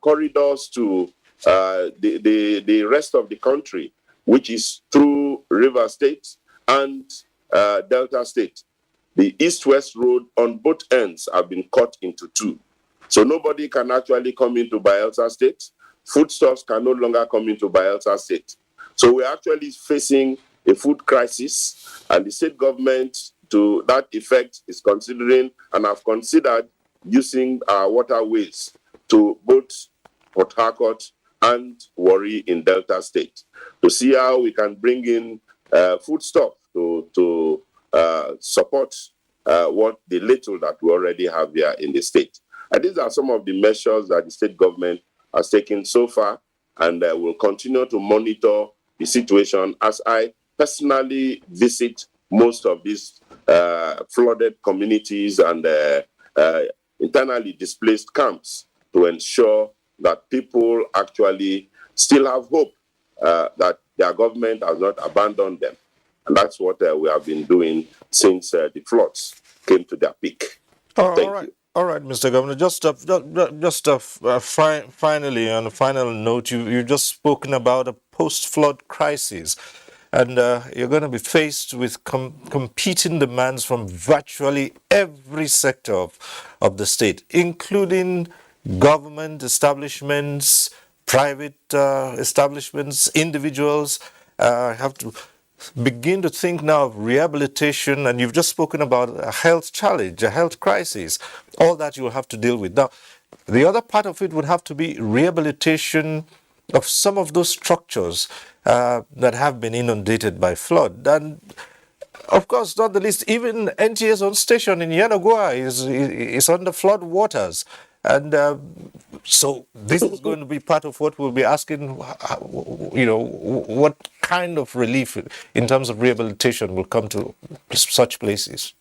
corridors to the rest of the country, which is through River State and Delta State, the east-west road on both ends have been cut into two. So nobody can actually come into Bayelsa State. Foodstuffs can no longer come into Bayelsa State. So we're actually facing a food crisis, and the state government, to that effect, is considering and have considered using our waterways to both Port Harcourt and Warri in Delta State to see how we can bring in foodstuff to support what the little that we already have here in the state. And these are some of the measures that the state government has taken so far, and will continue to monitor the situation as I personally visit most of these flooded communities and internally displaced camps to ensure that people actually still have hope that their government has not abandoned them. And that's what we have been doing since the floods came to their peak. All right, Mr. Governor. Finally, on a final note, you've just spoken about a post-flood crisis, and you're going to be faced with competing demands from virtually every sector of the state, including government establishments, private establishments, individuals. Have to begin to think now of rehabilitation, and you've just spoken about a health challenge, a health crisis, all that you will have to deal with. Now, the other part of it would have to be rehabilitation of some of those structures that have been inundated by flood. And of course, not the least, even NTA's own station in Yenagoa is under flood waters. And so this is going to be part of what we'll be asking, what kind of relief in terms of rehabilitation will come to such places?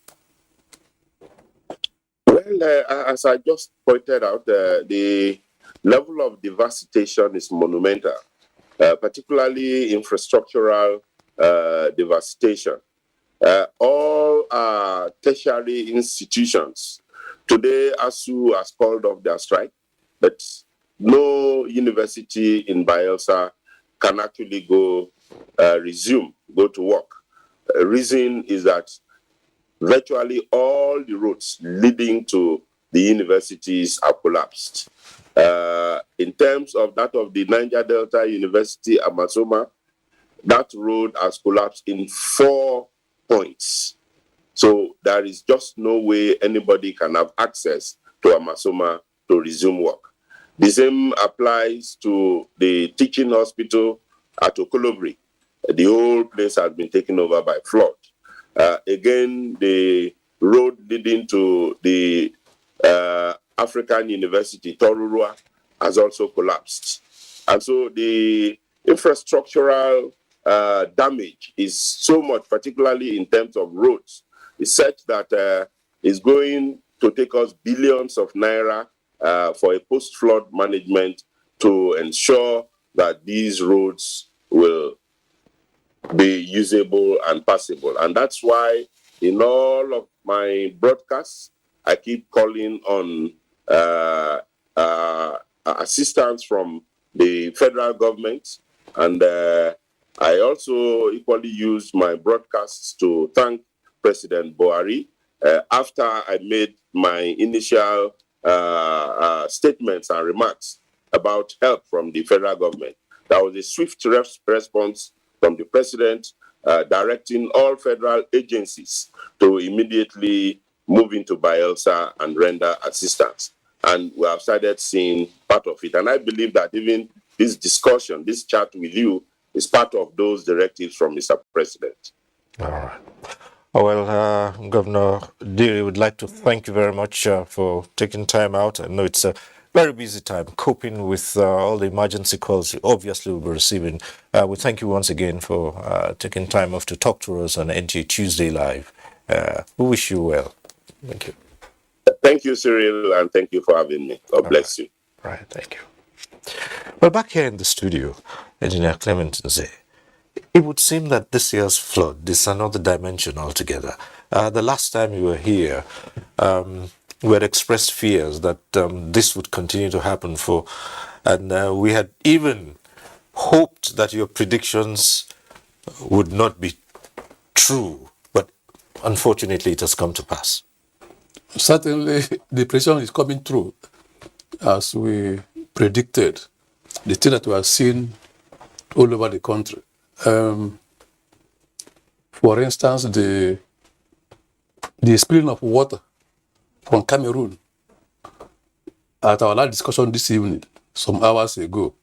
Well, as I just pointed out, the level of devastation is monumental, particularly infrastructural devastation. All tertiary institutions. Today, ASU has called off their strike, but no university in Bayelsa can actually go to work. Reason is that virtually all the roads leading to the universities are collapsed. In terms of that of the Niger Delta University, Amasoma, that road has collapsed in 4 points. So there is just no way anybody can have access to Amasoma to resume work. The same applies to the teaching hospital at Okolobri. The whole place has been taken over by flood. Again, the road leading to the African University, Torurua, has also collapsed. And so the infrastructural damage is so much, particularly in terms of roads, is such that it's going to take us billions of naira for a post-flood management to ensure that these roads will be usable and passable. And that's why in all of my broadcasts, I keep calling on assistance from the federal government. And I also equally use my broadcasts to thank President Buhari. After I made my initial statements and remarks about help from the federal government, there was a swift response from the president directing all federal agencies to immediately move into Bayelsa and render assistance. And we have started seeing part of it. And I believe that even this discussion, this chat with you, is part of those directives from Mr. President. All right. Well, Governor Diri, would like to thank you very much for taking time out. I know it's a very busy time coping with all the emergency calls you obviously will be receiving. We thank you once again for taking time off to talk to us on NTA Tuesday Live. We wish you well. Thank you. Thank you, Cyril, and thank you for having me. God bless you. Right, thank you. Well, back here in the studio, Engineer Clement Nze, it would seem that this year's flood is another dimension altogether. The last time you were here, we had expressed fears that this would continue to happen and we had even hoped that your predictions would not be true, but unfortunately it has come to pass. Certainly, the prediction is coming true as we predicted. The thing that we have seen all over the country. For instance, the spilling of water from Cameroon at our last discussion this evening, some hours ago,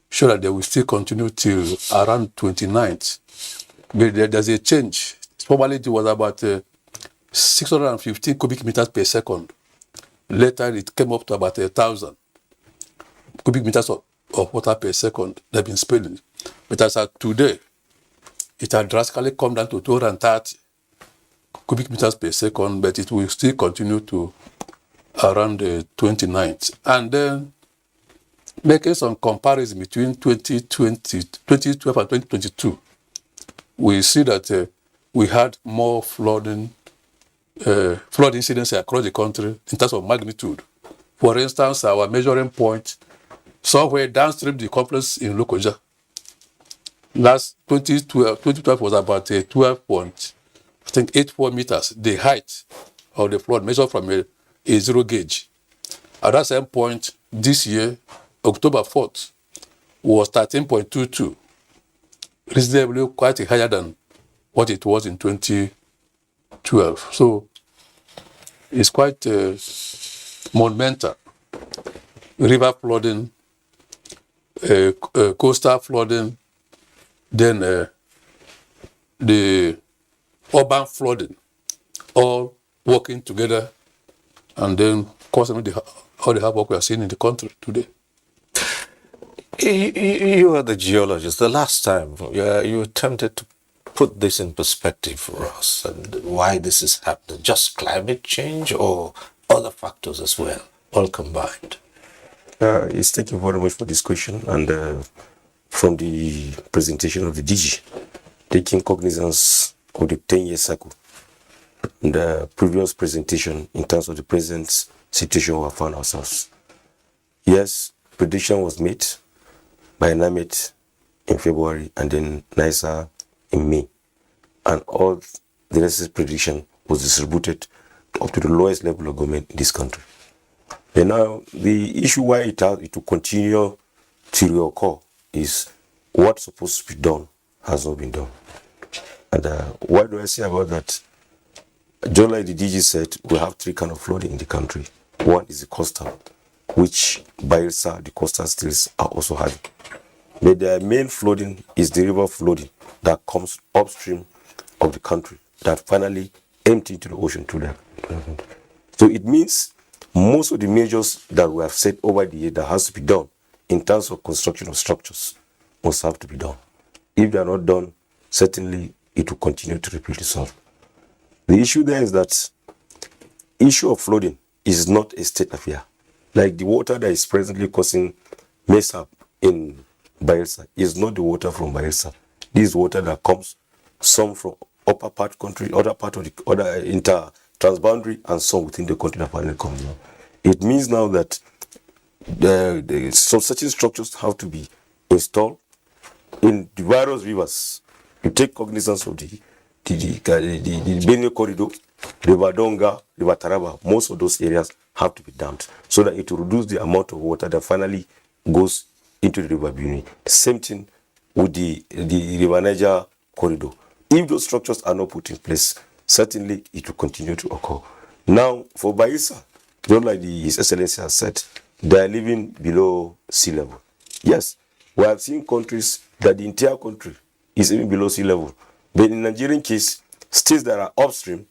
show that they will still continue till around 29th. But there's a change. Formerly it was about 615 cubic meters per second. Later it came up to about 1,000 cubic meters of water per second they've been spilling. But as of today, it has drastically come down to 230 cubic meters per second, but it will still continue to around the 29th. And then making some comparison between 2012 and 2022, we see that we had more flood incidents across the country in terms of magnitude. For instance, our measuring point somewhere downstream the complex in Lokoja, last 2012 was about 12.84 meters, the height of the flood measured from a zero gauge. At that same point this year, October 4th, was 13.22, reasonably quite higher than what it was in 2012. So it's quite monumental. River flooding, coastal flooding, then the urban flooding, all working together and then causing all the havoc we are seeing in the country today. You are the geologist. The last time you attempted to put this in perspective for us and why this is happening. Just climate change or other factors as well, all combined? Yes, thank you very much for this question. And from the presentation of the DG, taking cognizance of the 10-year cycle, and the previous presentation in terms of the present situation we found ourselves. Yes, prediction was made by NAMET in February and then NISA in May. And all the necessary prediction was distributed up to the lowest level of government in this country. And now the issue why it will continue to reoccur is what's supposed to be done has not been done. And what do I say about that? Just like the DG said, we have three kinds of flooding in the country. One is the coastal, which Bayelsa, the coastal states are also having. But the main flooding is the river flooding that comes upstream of the country that finally empty into the ocean through there. So it means most of the measures that we have set over the year that has to be done in terms of construction of structures must have to be done. If they are not done, certainly it will continue to repeat itself. The issue there is that issue of flooding is not a state affair. Like the water that is presently causing mess up in Bayelsa is not the water from Bayelsa. This is water that comes some from upper part country, other part of the other transboundary, and some within the country that finally comes down. It means now that some certain structures have to be installed in the various rivers. You take cognizance of the Benue corridor, River Donga, River Taraba. Most of those areas have to be dammed so that it will reduce the amount of water that finally goes into the River Benue. Same thing with the River Niger corridor. If those structures are not put in place, certainly it will continue to occur. Now, for Bayelsa, just like His Excellency has said, they are living below sea level. Yes, we have seen countries that the entire country is even below sea level. But in the Nigerian case, states that are upstream,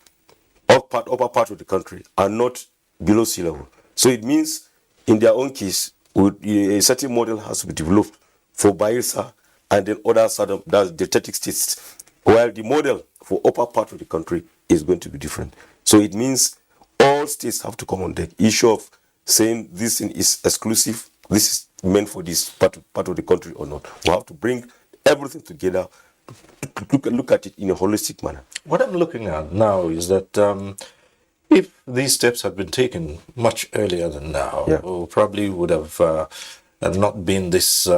upper part of the country, are not below sea level. So it means, in their own case, a certain model has to be developed for Bayelsa and then other southern, that's deltatic states, while the model for upper part of the country is going to be different. So it means all states have to come on deck. Issue of saying this thing is exclusive, this is meant for this part of the country or not. We have to bring everything together to look at it in a holistic manner. What I'm looking at now is that if these steps had been taken much earlier than now, we probably would have not been this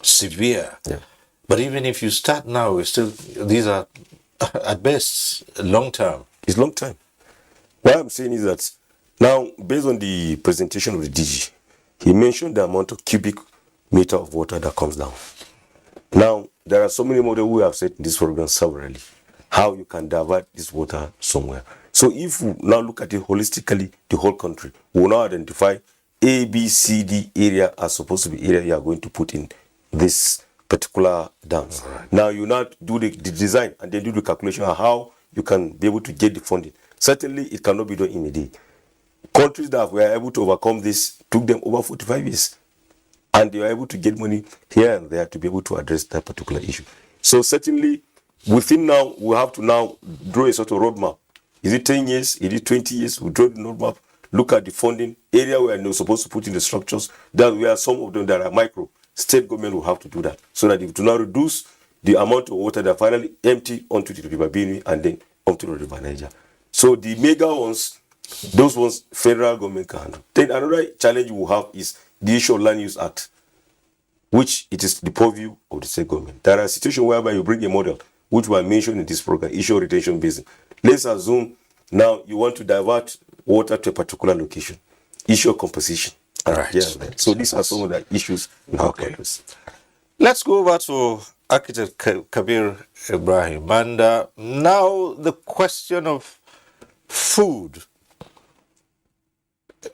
severe. Yeah. But even if you start now, these are at best long term. It's long term. What I'm saying is that now, based on the presentation of the DG, he mentioned the amount of cubic meter of water that comes down. Now, there are so many models we have said in this program severally, how you can divert this water somewhere. So if we now look at it holistically, the whole country, we will now identify A, B, C, D area are supposed to be area you are going to put in this particular dams. Right. Now you now do the design and then do the calculation of how you can be able to get the funding. Certainly it cannot be done in a day. Countries that were able to overcome this took them over 45 years. And they were able to get money here and there to be able to address that particular issue. So certainly, within now, we have to now draw a sort of roadmap. Is it 10 years? Is it 20 years? We draw the roadmap, look at the funding, area where we're supposed to put in the structures, that where some of them that are micro, state government will have to do that. So that if to now reduce the amount of water that finally empty onto the River Benue and then onto the River Niger. So the mega ones, those ones, federal government can handle. Then another challenge we have is the issue of Land Use Act, which it is the purview of the state government. There are situations whereby you bring a model, which were mentioned in this program, issue of retention basin. Let's assume now you want to divert water to a particular location, issue of composition. Right. Yeah, so these are some of the issues we have to address. Let's go over to Architect Kabir Ibrahim. And now the question of food.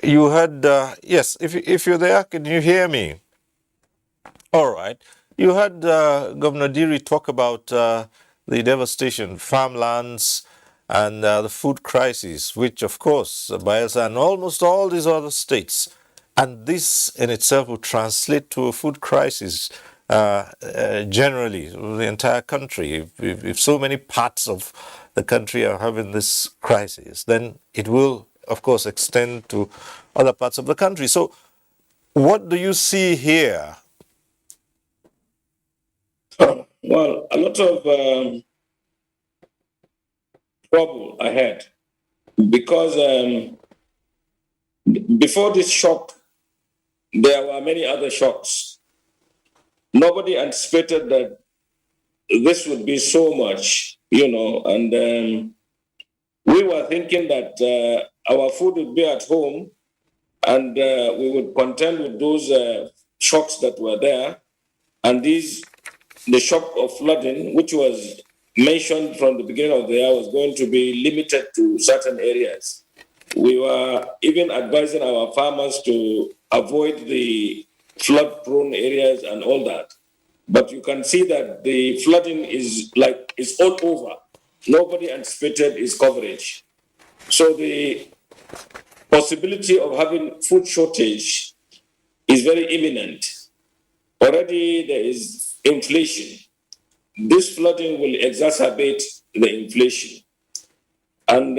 You had, yes, if you're there, can you hear me? All right. You had Governor Diri talk about the devastation, farmlands, and the food crisis, which, of course, Bayelsa and almost all these other states. And this in itself will translate to a food crisis generally, the entire country. If so many parts of the country are having this crisis, then it will, of course, extend to other parts of the country. So what do you see here? Well, a lot of trouble ahead because before this shock, there were many other shocks. Nobody anticipated that this would be so much, and we were thinking that our food would be at home and we would contend with those shocks that were there. And the shock of flooding, which was mentioned from the beginning of the year, was going to be limited to certain areas. We were even advising our farmers to avoid the flood-prone areas and all that. But you can see that the flooding is all over. Nobody anticipated its coverage. So the possibility of having food shortage is very imminent. Already there is inflation. This flooding will exacerbate the inflation. And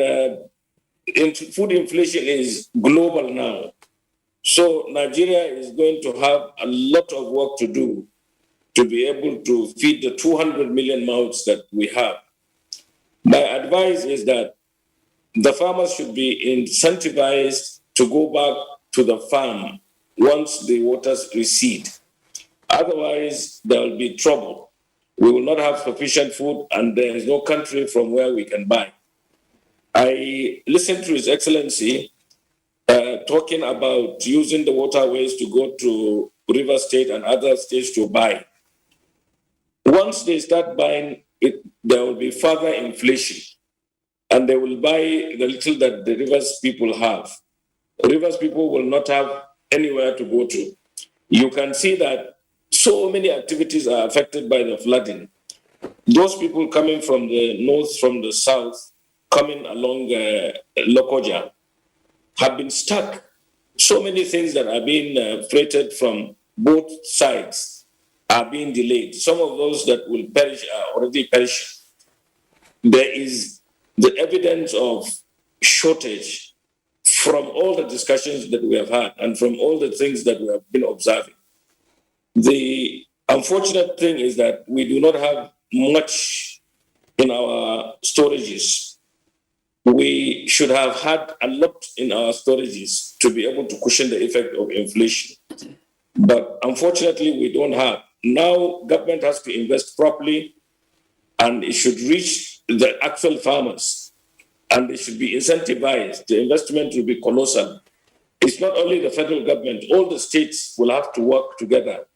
food inflation is global now. So Nigeria is going to have a lot of work to do to be able to feed the 200 million mouths that we have. My advice is that the farmers should be incentivized to go back to the farm once the waters recede. Otherwise, there will be trouble. We will not have sufficient food and there is no country from where we can buy. I listened to His Excellency talking about using the waterways to go to River State and other states to buy. Once they start buying, there will be further inflation and they will buy the little that the Rivers people have. Rivers people will not have anywhere to go to. You can see that so many activities are affected by the flooding. Those people coming from the north, from the south, coming along Lokoja, have been stuck. So many things that are being freighted from both sides are being delayed. Some of those that will perish are already perishing. There is the evidence of shortage from all the discussions that we have had and from all the things that we have been observing. The unfortunate thing is that we do not have much in our storages. We should have had a lot in our storages to be able to cushion the effect of inflation. But unfortunately, we don't have. Now, government has to invest properly and it should reach the actual farmers and they should be incentivized. The investment will be colossal. It's not only the federal government, all the states will have to work together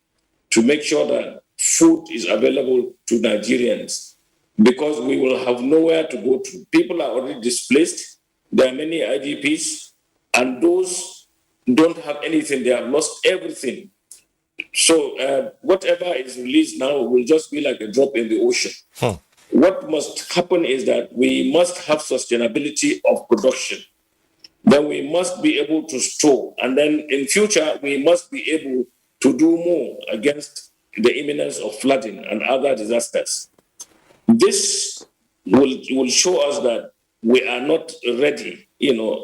to make sure that food is available to Nigerians because we will have nowhere to go to. People are already displaced. There are many IDPs, and those don't have anything. They have lost everything. So whatever is released now will just be like a drop in the ocean. What must happen is that we must have sustainability of production. Then we must be able to store. And then in future, we must be able to do more against the imminence of flooding and other disasters. This will show us that we are not ready,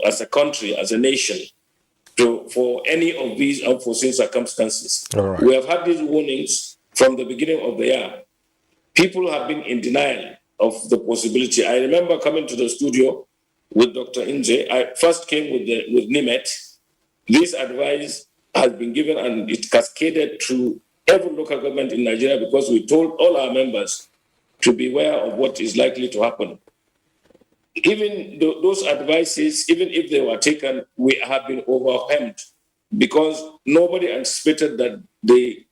as a country, as a nation, for any of these unforeseen circumstances. All right. We have had these warnings from the beginning of the year. People have been in denial of the possibility. I remember coming to the studio with Dr. Inje. I first came with NIMET. This advice has been given and it cascaded through every local government in Nigeria because we told all our members to beware of what is likely to happen. Even those advices, even if they were taken, we have been overwhelmed because nobody anticipated that the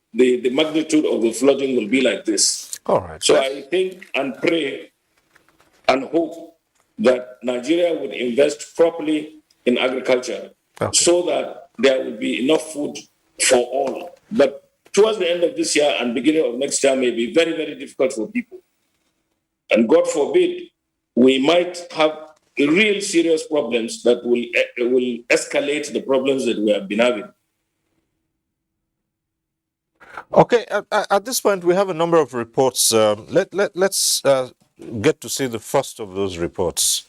magnitude of the flooding will be like this. All right. So I think and pray and hope that Nigeria would invest properly in agriculture so that there will be enough food for all. But towards the end of this year and beginning of next year may be very, very difficult for people. And God forbid, we might have real serious problems that will escalate the problems that we have been having. Okay, at this point, we have a number of reports. Let's get to see the first of those reports.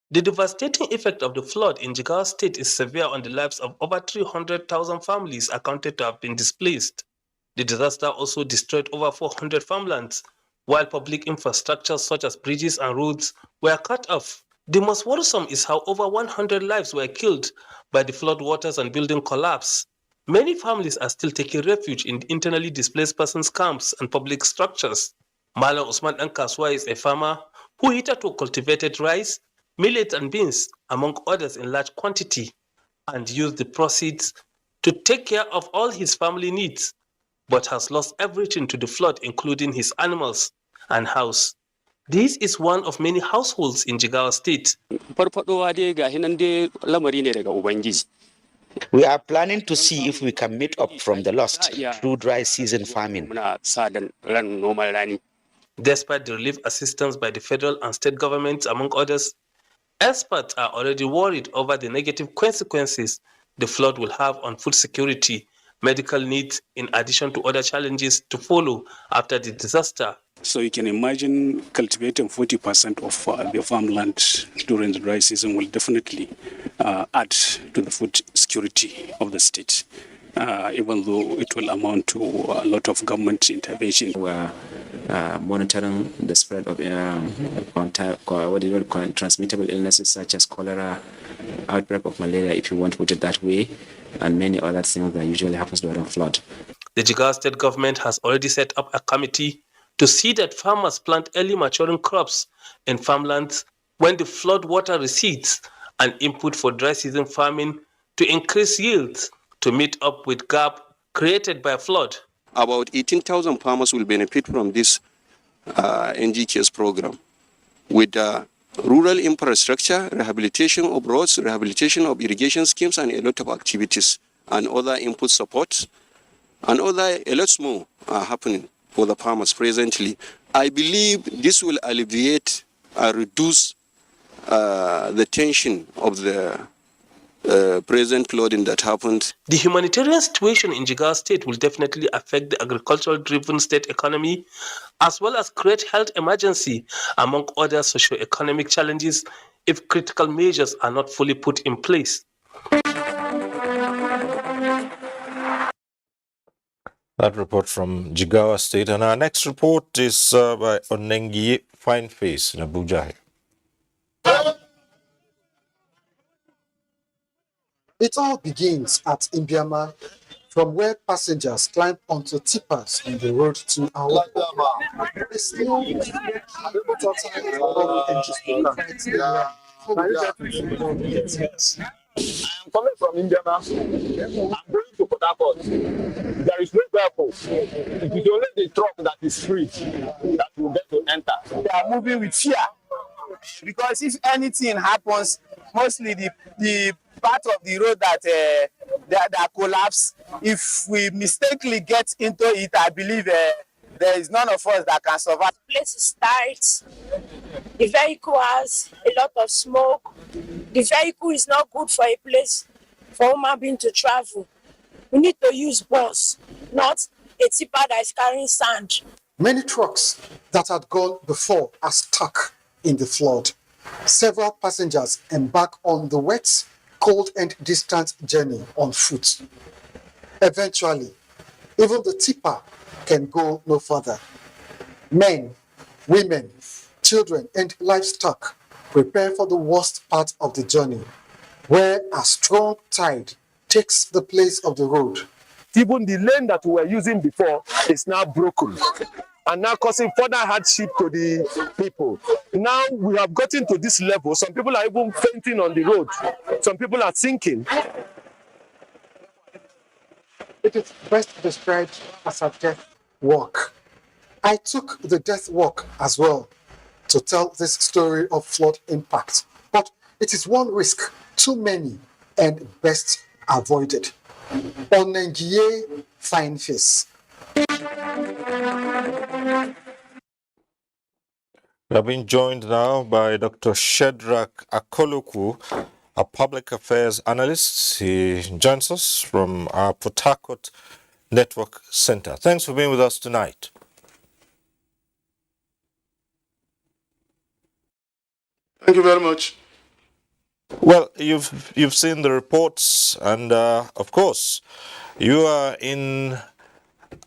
The devastating effect of the flood in Jigawa State is severe on the lives of over 300,000 families accounted to have been displaced. The disaster also destroyed over 400 farmlands, while public infrastructure such as bridges and roads were cut off. The most worrisome is how over 100 lives were killed by the flood waters and building collapse. Many families are still taking refuge in internally displaced persons camps and public structures. Malam Usman Ankaswa is a farmer who hitherto cultivated rice, millet and beans, among others in large quantity, and used the proceeds to take care of all his family needs, but has lost everything to the flood, including his animals and house. This is one of many households in Jigawa State. We are planning to see if we can meet up from the lost through dry season farming. Despite the relief assistance by the federal and state governments, among others, experts are already worried over the negative consequences the flood will have on food security, medical needs, in addition to other challenges to follow after the disaster. So you can imagine cultivating 40% of the farmland during the dry season will definitely add to the food security of the state, even though it will amount to a lot of government intervention. We're monitoring the spread of transmittable illnesses such as cholera, outbreak of malaria, if you want to put it that way, and many other things that usually happens during flood. The Jigawa state government has already set up a committee to see that farmers plant early maturing crops in farmlands when the flood water recedes, and input for dry season farming to increase yields to meet up with gap created by flood. About 18,000 farmers will benefit from this NGKS program with rural infrastructure, rehabilitation of roads, rehabilitation of irrigation schemes, and a lot of activities and other input support and a lot more are happening for the farmers presently. I believe this will alleviate and reduce the tension of the present flooding that happened. The humanitarian situation in Jigawa State will definitely affect the agricultural-driven state economy, as well as create health emergency, among other socio-economic challenges, if critical measures are not fully put in place. That report from Jigawa State. And our next report is by Onengi Fineface in Abuja. It all begins at Imbiama, from where passengers climb onto tippers on the road to our I'm coming from Indiana. I'm going to Port Harcourt. There is no vehicle. It is only the truck that is free that will get to enter. They are moving with fear. because if anything happens, mostly the part of the road that collapse, if we mistakenly get into it, I believe there is none of us that can survive. The place is tight. The vehicle has a lot of smoke. The vehicle is not good for a place for human being to travel. We need to use bus, not a tipper that is carrying sand. Many trucks that had gone before are stuck in the flood. Several passengers embark on the wet, cold and distant journey on foot. Eventually, even the tipper can go no further. Men, women, children and livestock prepare for the worst part of the journey, where a strong tide takes the place of the road. Even the lane that we were using before is now broken and now causing further hardship to the people. Now we have gotten to this level. Some people are even fainting on the road. Some people are sinking. It is best described as a death walk. I took the death walk as well to tell this story of flood impact, but it is one risk too many and best avoided. On NTA, fine face. We have been joined now by Dr. Shadrach Akoloku, a public affairs analyst. He joins us from our Port Harcourt Network Center. Thanks for being with us tonight. Thank you very much. Well, you've seen the reports, and of course, you are in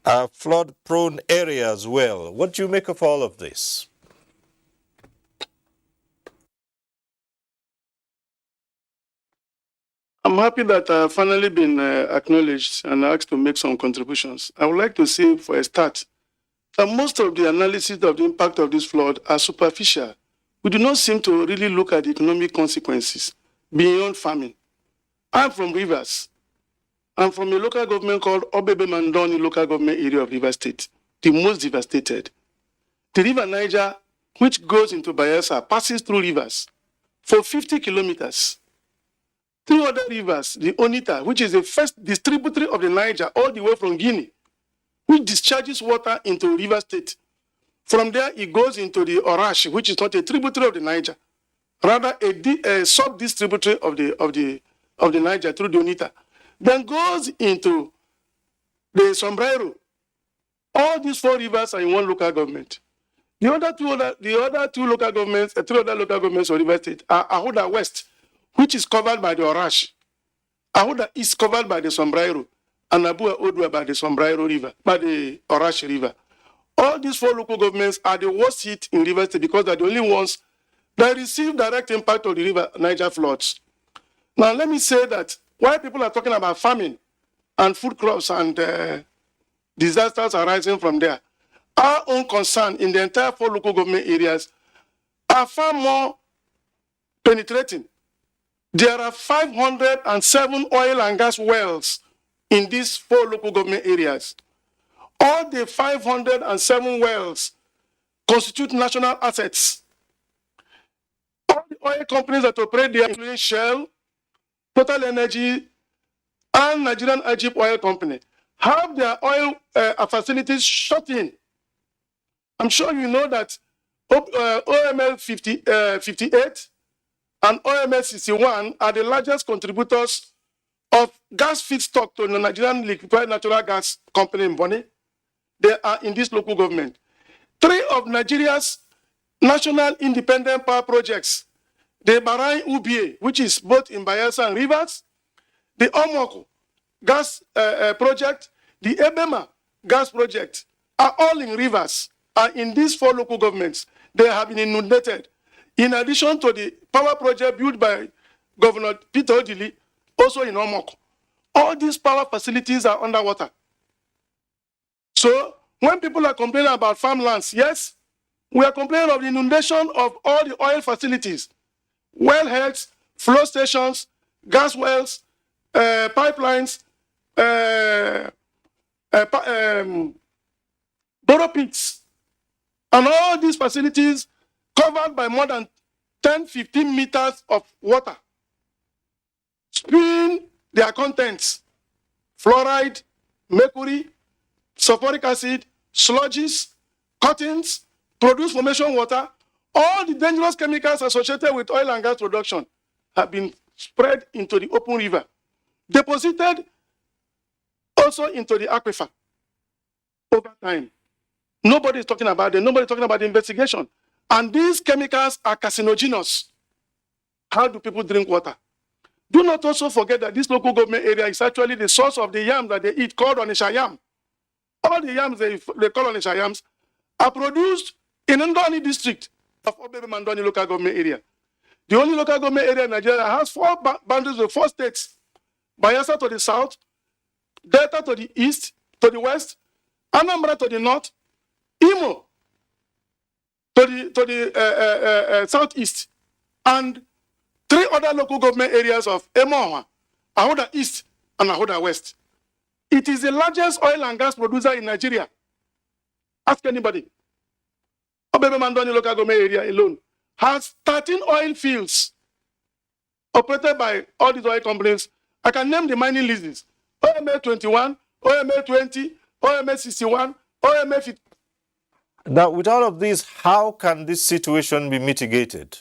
a flood-prone area as well. What do you make of all of this? I'm happy that I've finally been acknowledged and asked to make some contributions. I would like to say, for a start, that most of the analysis of the impact of this flood are superficial. We do not seem to really look at the economic consequences beyond farming. I'm from Rivers. I'm from a local government called Obebe Mandoni local government area of Rivers State, the most devastated. The River Niger, which goes into Bayelsa, passes through rivers for 50 kilometers. 3 other rivers, the Onita, which is the first distributary of the Niger all the way from Guinea, which discharges water into River State. From there, it goes into the Orash, which is not a tributary of the Niger, rather a sub-distributary of the Niger through the Onita. Then goes into the Sombrero. All these 4 rivers are in one local government. The other two local governments, 3 other local governments of River State are Ahuda West, which is covered by the Orash. Ahuda is covered by the Sombrero, and Abuja Odua by the Sombrero River, by the Orash River. All these 4 local governments are the worst hit in River State because they're the only ones that receive direct impact of the River Niger floods. Now, let me say that while people are talking about famine and food crops and disasters arising from there, our own concern in the entire 4 local government areas are far more penetrating. There are 507 oil and gas wells in these 4 local government areas. All the 507 wells constitute national assets. All the oil companies that operate there, including Shell, Total Energy, and Nigerian Egypt Oil Company, have their oil facilities shut in. I'm sure you know that OML 58 and OML 61 are the largest contributors of gas feedstock to the Nigerian liquefied natural gas company in Bonny. They are in this local government. 3 of Nigeria's national independent power projects, the Barai UBA, which is both in Bayelsa and Rivers, the Omoko gas project, the Ebema gas project, are all in Rivers, are in these 4 local governments. They have been inundated. In addition to the power project built by Governor Peter Odili, also in Omoko. All these power facilities are underwater. So when people are complaining about farmlands, yes, we are complaining of the inundation of all the oil facilities, wellheads, flow stations, gas wells, pipelines, borrow pits, and all these facilities covered by more than 10, 15 meters of water, spewing their contents, fluoride, mercury, sulfuric acid, sludges, cuttings, produce formation water. All the dangerous chemicals associated with oil and gas production have been spread into the open river, deposited also into the aquifer over time. Nobody is talking about it. Nobody is talking about the investigation. And these chemicals are carcinogenous. How do people drink water? Do not also forget that this local government area is actually the source of the yam that they eat, called Onisha yam. All the yams they call Onisha yams are produced in Ndoni district of Obebe Mandoni local government area. The only local government area in Nigeria that has four boundaries with 4 states: Bayelsa to the south, Delta to the east, to the west, Anambra to the north, Imo to the southeast, and 3 other local government areas of Emohua, Ahoda East, and Ahoda West. It is the largest oil and gas producer in Nigeria. Ask anybody. Obebe Mandoni local government area alone has 13 oil fields operated by all these oil companies. I can name the mining leases: OMA 21, OMA 20, OMA 61, OMA 50. Now, with all of this, how can this situation be mitigated?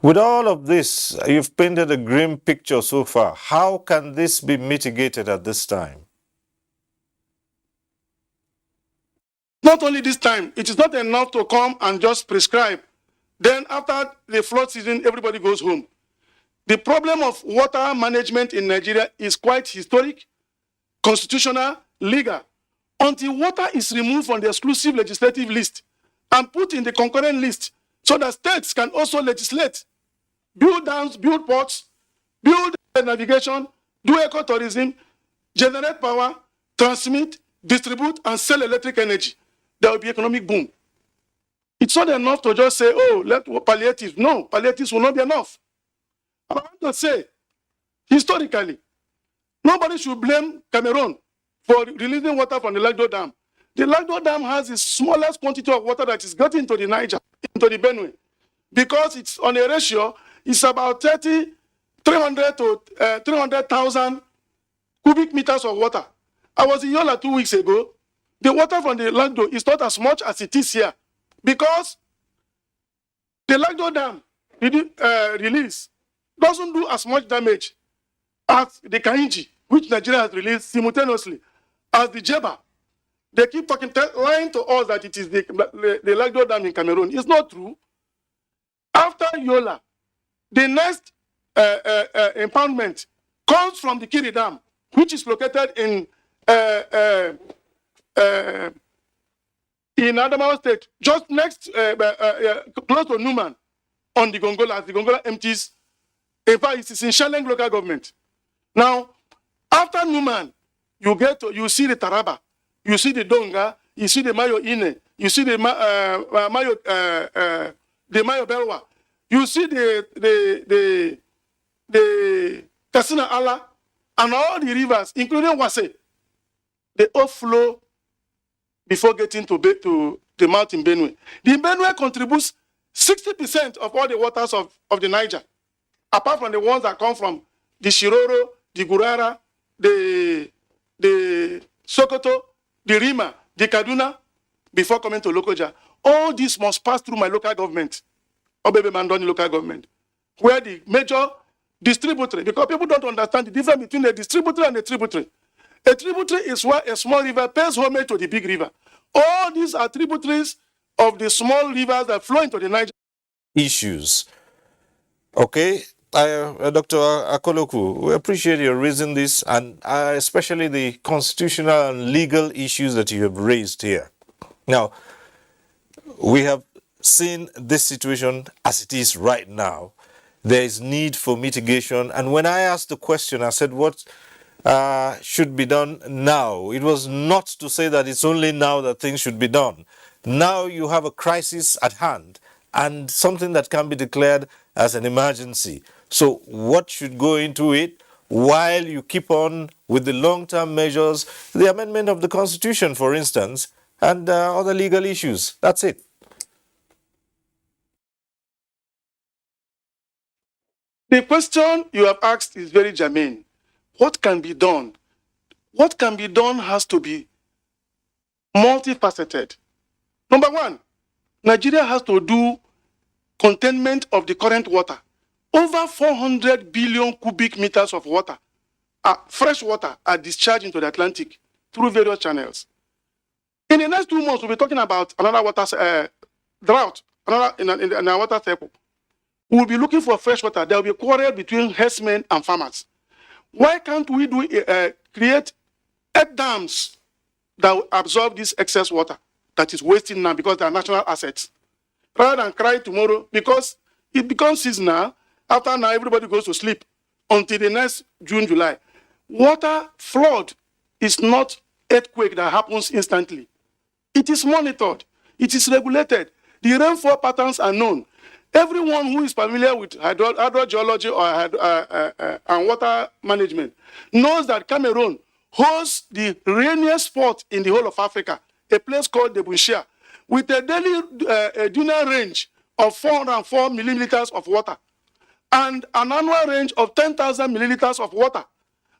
With all of this, you've painted a grim picture so far. How can this be mitigated at this time? Not only this time, it is not enough to come and just prescribe. Then after the flood season, everybody goes home. The problem of water management in Nigeria is quite historic, constitutional, legal. Until water is removed from the exclusive legislative list and put in the concurrent list so that states can also legislate, build dams, build ports, build navigation, do ecotourism, generate power, transmit, distribute, and sell electric energy, there will be economic boom. It's not enough to just say, oh, let palliatives. No, palliatives will not be enough. I want to say, historically, nobody should blame Cameroon for releasing water from the Lagdo Dam. The Lagdo Dam has the smallest quantity of water that is getting into the Niger, into the Benue, because it's on a ratio, it's about 300 to 300,000 cubic meters of water. I was in Yola 2 weeks ago. The water from the Lagdo is not as much as it is here, because the Lagdo Dam release doesn't do as much damage as the Kainji, which Nigeria has released simultaneously, as the Jeba. They keep lying to us that it is the Lagdo Dam in Cameroon. It's not true. After Yola, the next impoundment comes from the Kiri Dam, which is located in Adamawa State, just next, close to Numan, on the Gongola, as the Gongola empties. In fact, it is in Sheleng local government. Now, after Numan, you see the Taraba, you see the Donga, you see the Mayo Ine, you see the Mayo Belwa, you see the Kasina Ala, and all the rivers, including Wase, they all flow before getting to the mountain Benue. The Benue contributes 60% of all the waters of the Niger, apart from the ones that come from the Shiroro, the Gurara, the Sokoto, the Rima, the Kaduna, before coming to Lokoja. All this must pass through my local government, Obebe Mandoni local government, where the major distributary, because people don't understand the difference between a distributary and a tributary. A tributary is where a small river pays homage to the big river. All these are tributaries of the small rivers that flow into the Niger. Issues. Okay, Dr. Akoloku, we appreciate your raising this, and especially the constitutional and legal issues that you have raised here. Now, we have seen this situation as it is right now. There is need for mitigation, and when I asked the question, I said, what should be done now? It was not to say that it's only now that things should be done. Now you have a crisis at hand and something that can be declared as an emergency. So what should go into it while you keep on with the long-term measures, the amendment of the Constitution, for instance, and other legal issues? That's it. The question you have asked is very germane. What can be done? What can be done has to be multifaceted. Number one, Nigeria has to do containment of the current water. Over 400 billion cubic meters of water, fresh water, are discharged into the Atlantic through various channels. In the next 2 months, we'll be talking about another water drought, in our water cycle. We'll be looking for fresh water. There will be a quarrel between herdsmen and farmers. Why can't we create 8 dams that will absorb this excess water that is wasting now because they are national assets? Rather than cry tomorrow, because it becomes seasonal. After now, everybody goes to sleep until the next June, July. Water flood is not earthquake that happens instantly. It is monitored. It is regulated. The rainfall patterns are known. Everyone who is familiar with hydrogeology and water management knows that Cameroon hosts the rainiest spot in the whole of Africa, a place called Abuja, with a daily diurnal range of 404 milliliters of water and an annual range of 10,000 milliliters of water.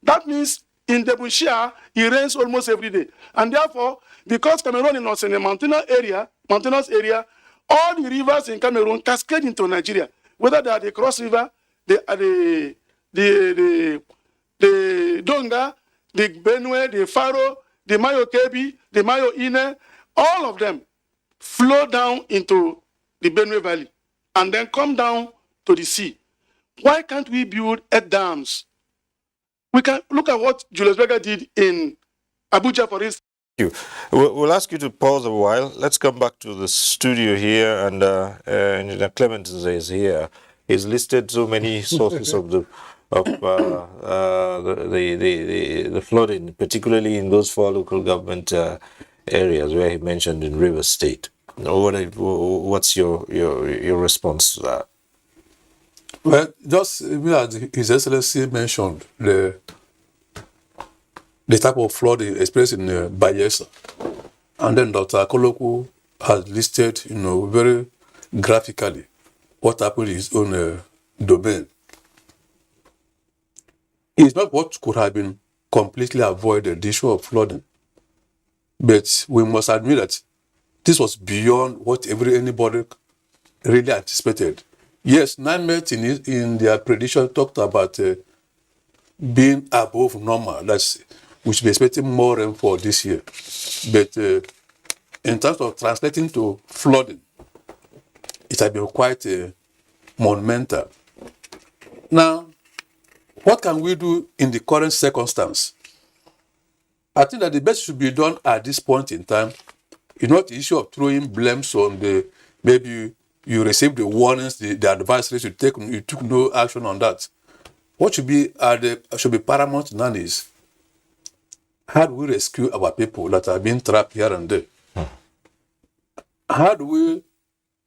That means in Abuja, it rains almost every day. And therefore, because Cameroon is in a mountainous area, all the rivers in Cameroon cascade into Nigeria, whether they are the Cross River, the Donga, the Benue, the Faro, the Mayo Kebi, the Mayo Ine, all of them flow down into the Benue Valley and then come down to the sea. Why can't we build 8 dams? We can look at what Julius Berger did in Abuja, for instance. Thank you. We'll ask you to pause a while. Let's come back to the studio here, and Engineer Clement is here. He's listed so many sources of the flooding, particularly in those 4 local government areas where he mentioned in Rivers State. What's your response to that? Well, just as His Excellency mentioned, the type of flooding experienced in Bayelsa, and then Dr. Akoloku has listed, very graphically what happened in his own domain. It's not what could have been completely avoided, the issue of flooding, but we must admit that this was beyond what anybody really anticipated. Yes, NIMET in their prediction talked about being above normal. We should be expecting more rainfall this year. But in terms of translating to flooding, it has been quite monumental. Now, what can we do in the current circumstance? I think that the best should be done at this point in time is not the issue of throwing blames on maybe you received the warnings, the advisories, you took no action on that. What should be paramount now is, how do we rescue our people that are being trapped here and there? How do we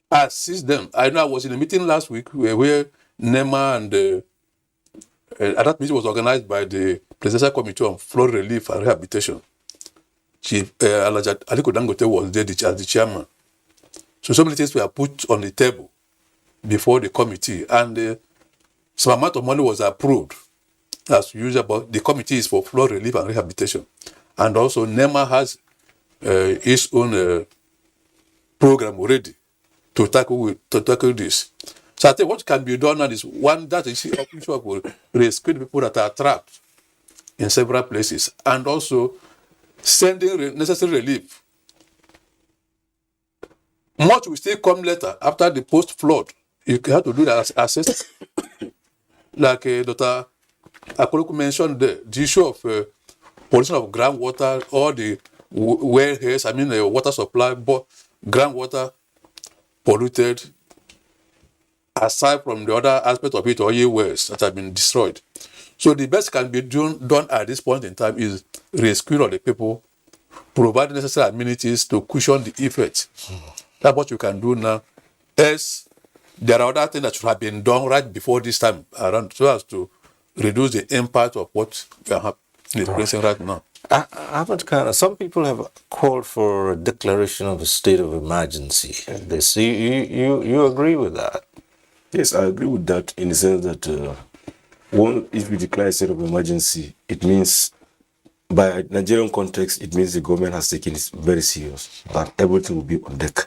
assist them? I know I was in a meeting last week where NEMA and that meeting was organized by the Presidential Committee on Flood Relief and Rehabilitation. Chief Aliko Dangote was there as the chairman. So many things were put on the table before the committee, and some amount of money was approved as usual. But the committee is for flood relief and rehabilitation, and also NEMA has its own program already to tackle this. So I think what can be done now is that issue of rescue the people that are trapped in several places, and also sending necessary relief. Much will still come later after the post-flood. You have to do that assessment. Like Dr. Akoloku mentioned, the issue of pollution of groundwater, or the wellheads, the water supply, but groundwater polluted, aside from the other aspect of it, oil wells that have been destroyed. So the best can be done at this point in time is rescue all the people, provide necessary amenities to cushion the effect. That's what you can do now. As there are other things that should have been done right before this time around, so as to reduce the impact of what we are experiencing right now. Ahmed Khan, some people have called for a declaration of a state of emergency. You agree with that? Yes, I agree with that in the sense that if we declare a state of emergency, it means, by Nigerian context, it means the government has taken it very serious, that everything will be on deck.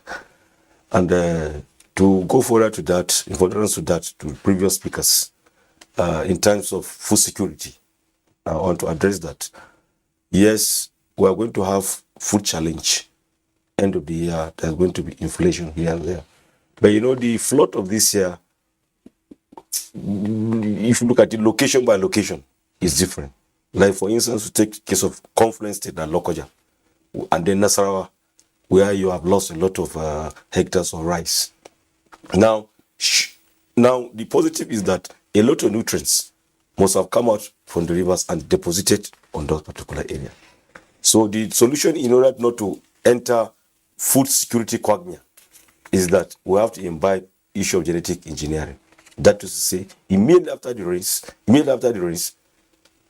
And to go further to that, in furtherance to that, to previous speakers, in terms of food security, I want to address that. Yes, we are going to have food challenge. End of the year, there's going to be inflation here and there. But the flood of this year, if you look at it location by location, is different. Like, for instance, we take case of Confluence State and Lokoja, and then Nasarawa, where you have lost a lot of hectares of rice. Now, the positive is that a lot of nutrients must have come out from the rivers and deposited on those particular areas. So the solution, in order not to enter food security quagmire, is that we have to imbibe issue of genetic engineering. That is to say, immediately after the rains,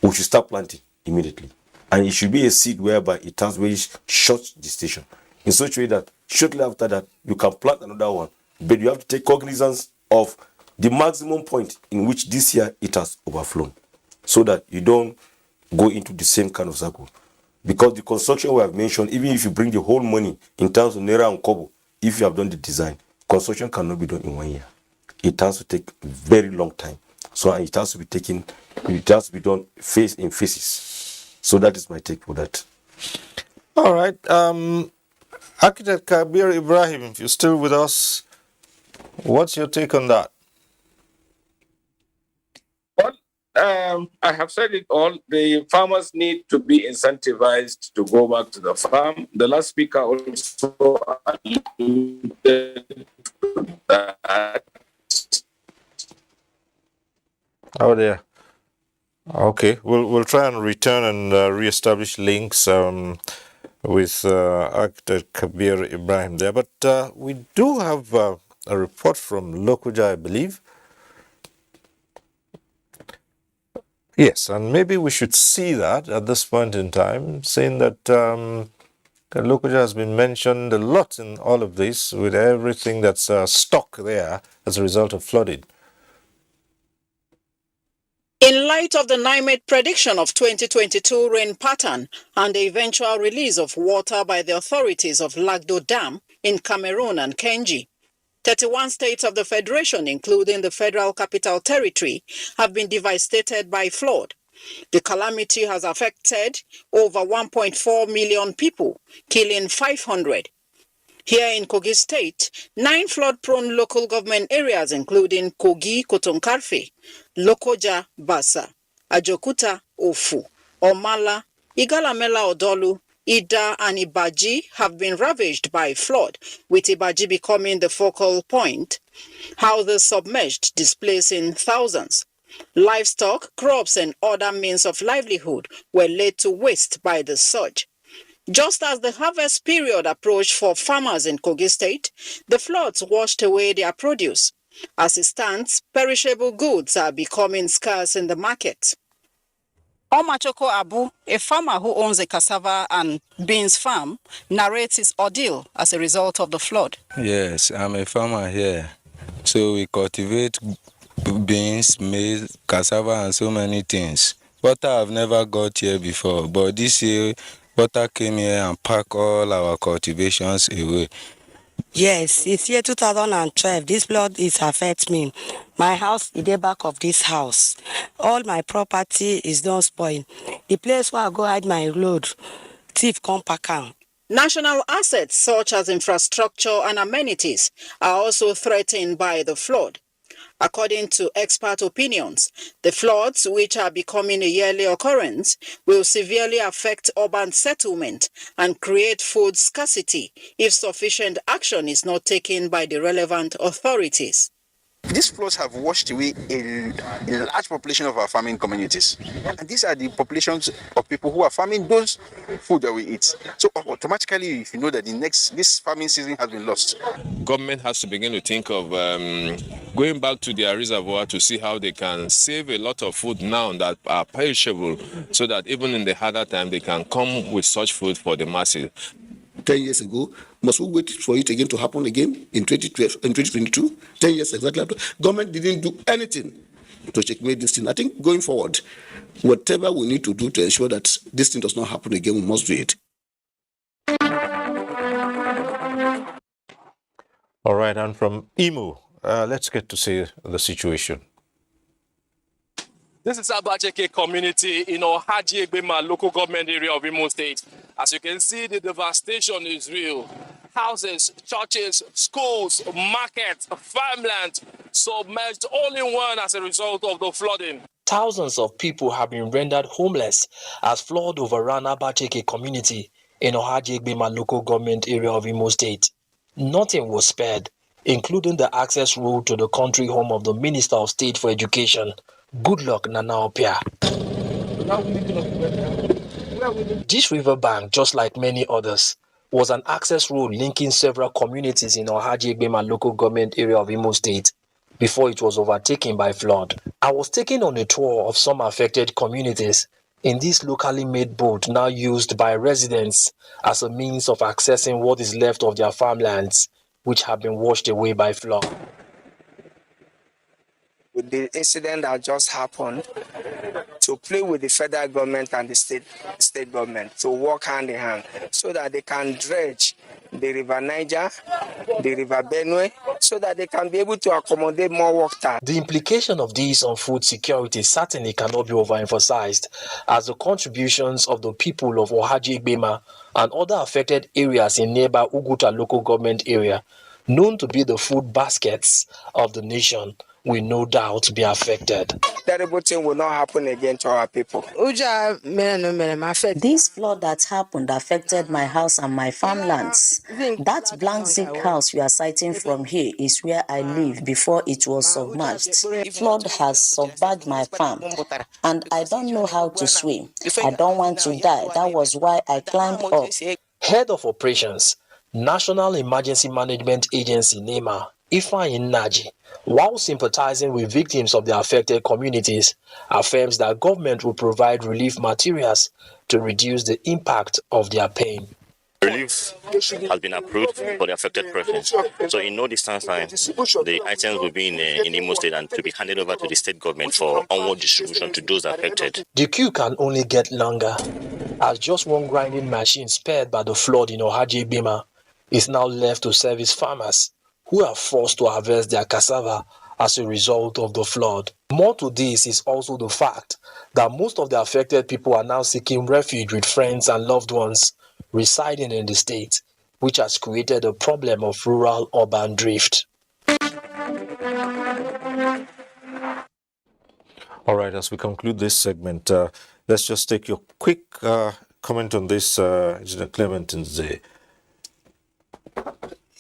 we should start planting immediately. And it should be a seed whereby it has very short gestation, in such a way that shortly after that, you can plant another one. But you have to take cognizance of the maximum point in which this year it has overflown, so that you don't go into the same kind of cycle. Because the construction we have mentioned, even if you bring the whole money in terms of Naira and Kobo, if you have done the design, construction cannot be done in 1 year. It has to take a very long time. So it has to be done phase in phases. So that is my take for that. All right. Architect Kabir Ibrahim, if you're still with us, what's your take on that? Well, I have said it all. The farmers need to be incentivized to go back to the farm. The last speaker also alluded to that. Oh dear. Okay, we'll try and return and re-establish links with Architect Kabir Ibrahim there. But we do have a report from Lokoja, I believe. Yes, and maybe we should see that at this point in time, saying that Lokoja has been mentioned a lot in all of this, with everything that's stuck there as a result of flooding. In light of the NIMET prediction of 2022 rain pattern and the eventual release of water by the authorities of Lagdo Dam in Cameroon and Kenji, 31 states of the Federation, including the Federal Capital Territory, have been devastated by flood. The calamity has affected over 1.4 million people, killing 500. Here in Kogi State, 9 flood-prone local government areas, including Kogi, Kotonkarfe, Lokoja, Basa, Ajokuta, Ofu, Omala, Igalamela Odolu, Ida and Ibaji have been ravaged by flood, with Ibaji becoming the focal point. Houses submerged, displacing thousands. Livestock, crops and other means of livelihood were laid to waste by the surge. Just as the harvest period approached for farmers in Kogi State, the floods washed away their produce. As it stands, perishable goods are becoming scarce in the market. Omachoko Abu, a farmer who owns a cassava and beans farm, narrates his ordeal as a result of the flood. Yes, I'm a farmer here. So we cultivate beans, maize, cassava and so many things. Water I've never got here before, but this year water came here and packed all our cultivations away. Yes, it's year 2012. This flood is affecting me. My house is the back of this house. All my property is not spoiled. The place where I go hide my load, thief come pack am. National assets such as infrastructure and amenities are also threatened by the flood. According to expert opinions, the floods, which are becoming a yearly occurrence, will severely affect urban settlement and create food scarcity if sufficient action is not taken by the relevant authorities. These floods have washed away a large population of our farming communities. And these are the populations of people who are farming those food that we eat. So automatically, if you know that this farming season has been lost. Government has to begin to think of going back to their reservoir to see how they can save a lot of food now that are perishable, so that even in the harder time, they can come with such food for the masses. 10 years ago. Must we wait for it again to happen again in 2012, in 2022? 10 years exactly after. Government didn't do anything to checkmate this thing. I think going forward, whatever we need to do to ensure that this thing does not happen again, we must do it. All right, and from Imo, let's get to see the situation. This is Abuja community in Ohaji-Egbema local government area of Imo State. As you can see, the devastation is real. Houses, churches, schools, markets, farmland submerged all in one as a result of the flooding. Thousands of people have been rendered homeless as flood overran Abuja community in Ohaji-Egbema local government area of Imo State. Nothing was spared, including the access road to the country home of the Minister of State for Education, Goodluck Nanaopia. This riverbank, just like many others, was an access road linking several communities in Ohaji-Egbema local government area of Imo State before it was overtaken by flood. I was taken on a tour of some affected communities in this locally made boat now used by residents as a means of accessing what is left of their farmlands, which have been washed away by flood. With the incident that just happened, to play with the federal government and the state government to work hand in hand so that they can dredge the River Niger, the River Benue, so that they can be able to accommodate more water. The implication of this on food security certainly cannot be overemphasized, as the contributions of the people of Ohaji-Egbema and other affected areas in nearby Uguta local government area, known to be the food baskets of the nation, will no doubt be affected. Terrible thing will not happen again to our people. This flood that happened affected my house and my farmlands. That blank zinc house you are sighting from here is where I lived before it was submerged. Flood has submerged my farm, and I don't know how to swim. I don't want to die. That was why I climbed up. Head of Operations, National Emergency Management Agency NEMA, Ifeanyi Nnaji, while sympathizing with victims of the affected communities, affirms that government will provide relief materials to reduce the impact of their pain. Relief has been approved for the affected persons. So in no distance time, the items will be in Imo State and to be handed over to the state government for onward distribution to those affected. The queue can only get longer, as just one grinding machine spared by the flood in Ohaji-Egbema is now left to service farmers who are forced to harvest their cassava as a result of the flood. More to this is also the fact that most of the affected people are now seeking refuge with friends and loved ones residing in the state, which has created a problem of rural-urban drift. All right, as we conclude this segment, let's just take your quick comment on this, Engineer Clement Nze.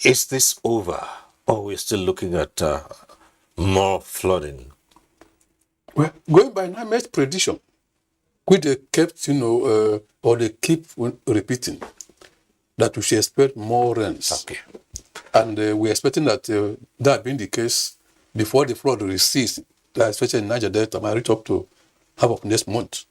Is this over, or we're still looking at more flooding? Well, going by NIME's prediction, which they kept, or they keep repeating, that we should expect more rains. Okay. And we're expecting that that being the case, before the flood recedes, especially in Niger Delta, might reach up to half of next month,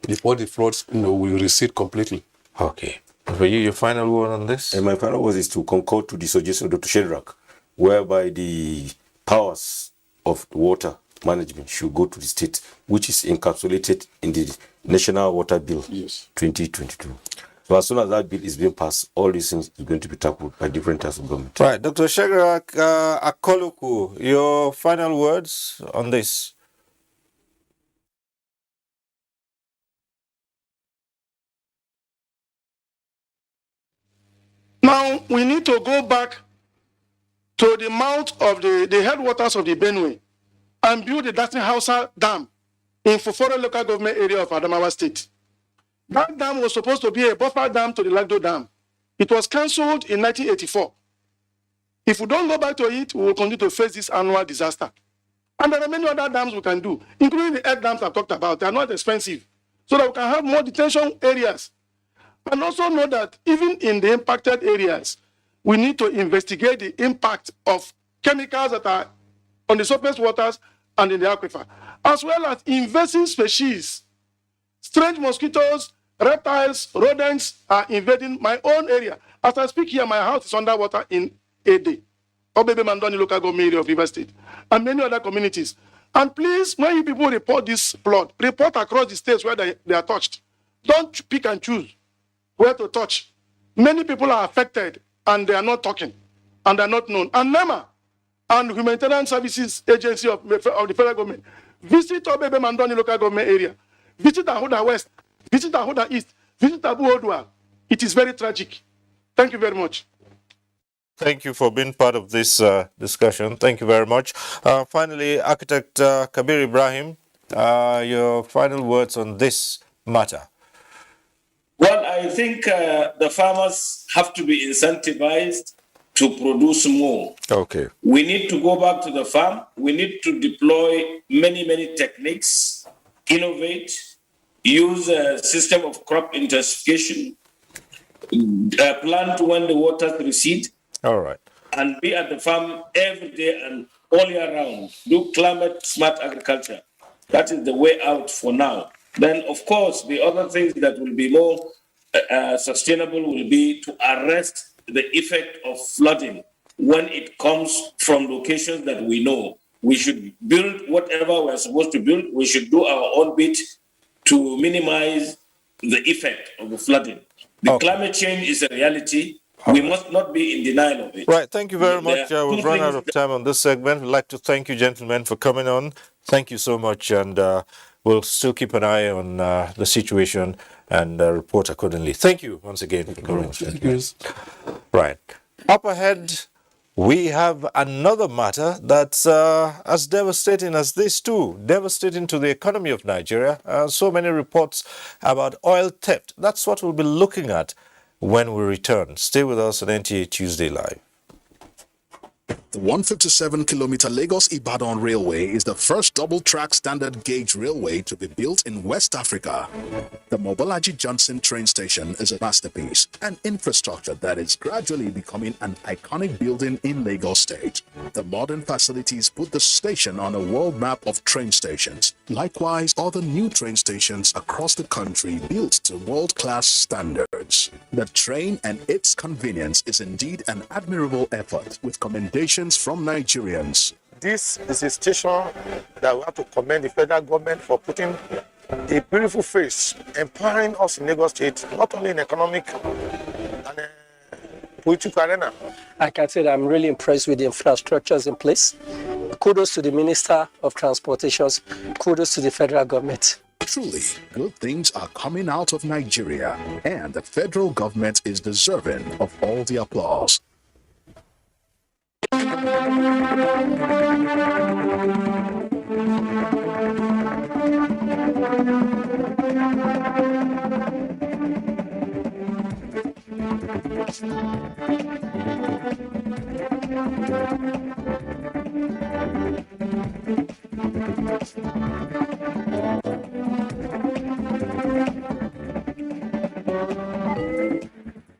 before the floods, will recede completely. Okay. For you, your final word on this? And my final word is to concur to the suggestion of Dr. Shedrack, whereby the powers of water management should go to the state, which is encapsulated in the National Water Bill 2022. So as soon as that bill is being passed, all these things are going to be tackled by different types of government. Right. Dr. Shedrack Akoluku, your final words on this? Now, we need to go back to the mouth of the headwaters of the Benue and build the Hausa Dam in Fufore local government area of Adamawa State. That dam was supposed to be a buffer dam to the Lagdo Dam. It was cancelled in 1984. If we don't go back to it, we will continue to face this annual disaster. And there are many other dams we can do, including the earth dams I've talked about. They are not expensive, so that we can have more detention areas. And also know that even in the impacted areas, we need to investigate the impact of chemicals that are on the surface waters and in the aquifer, as well as invasive species, strange mosquitoes Reptiles, rodents are invading my own area. As I speak here, my house is underwater in a day. Obebe Mandoni local government area of River State, and many other communities. And please, when you people report this flood, report across the states where they are touched. Don't pick and choose where to touch. Many people are affected and they are not talking and they are not known. And NEMA and Humanitarian Services Agency of the federal government visit Obebe Mandoni local government area, visit Ahuda West, visit Ahuda East, visit Abu Odua. It is very tragic. Thank you very much. Thank you for being part of this discussion. Thank you very much. Finally, Architect Kabir Ibrahim, your final words on this matter. Well, I think the farmers have to be incentivized to produce more. Okay. We need to go back to the farm. We need to deploy many techniques, innovate, use a system of crop intensification, plant when the waters recede. All right. And be at the farm every day and all year round. Do climate smart agriculture. That is the way out for now. Then, of course, the other things that will be more sustainable will be to arrest the effect of flooding when it comes from locations that we know. We should build whatever we're supposed to build. We should do our own bit to minimize the effect of the flooding. The climate change is a reality. We must not be in denial of it. Right, thank you very much. We've run out of time on this segment. We'd like to thank you, gentlemen, for coming on. Thank you so much, and we'll still keep an eye on the situation and report accordingly. Thank you once again for coming. Right. Up ahead, we have another matter that's as devastating as this too, devastating to the economy of Nigeria. So many reports about oil theft. That's what we'll be looking at when we return. Stay with us on NTA Tuesday Live. The 157-kilometer Lagos-Ibadan Railway is the first double-track standard gauge railway to be built in West Africa. The Mobolaji Johnson train station is a masterpiece, an infrastructure that is gradually becoming an iconic building in Lagos State. The modern facilities put the station on a world map of train stations. Likewise, other new train stations across the country built to world-class standards. The train and its convenience is indeed an admirable effort, with commendations from Nigerians. This is a station that we have to commend the federal government for putting a beautiful face, empowering us in Lagos State, not only in economic and political arena. I can say that I'm really impressed with the infrastructures in place. Kudos to the Minister of Transportations. Kudos to the federal government. Truly, good things are coming out of Nigeria, and the federal government is deserving of all the applause.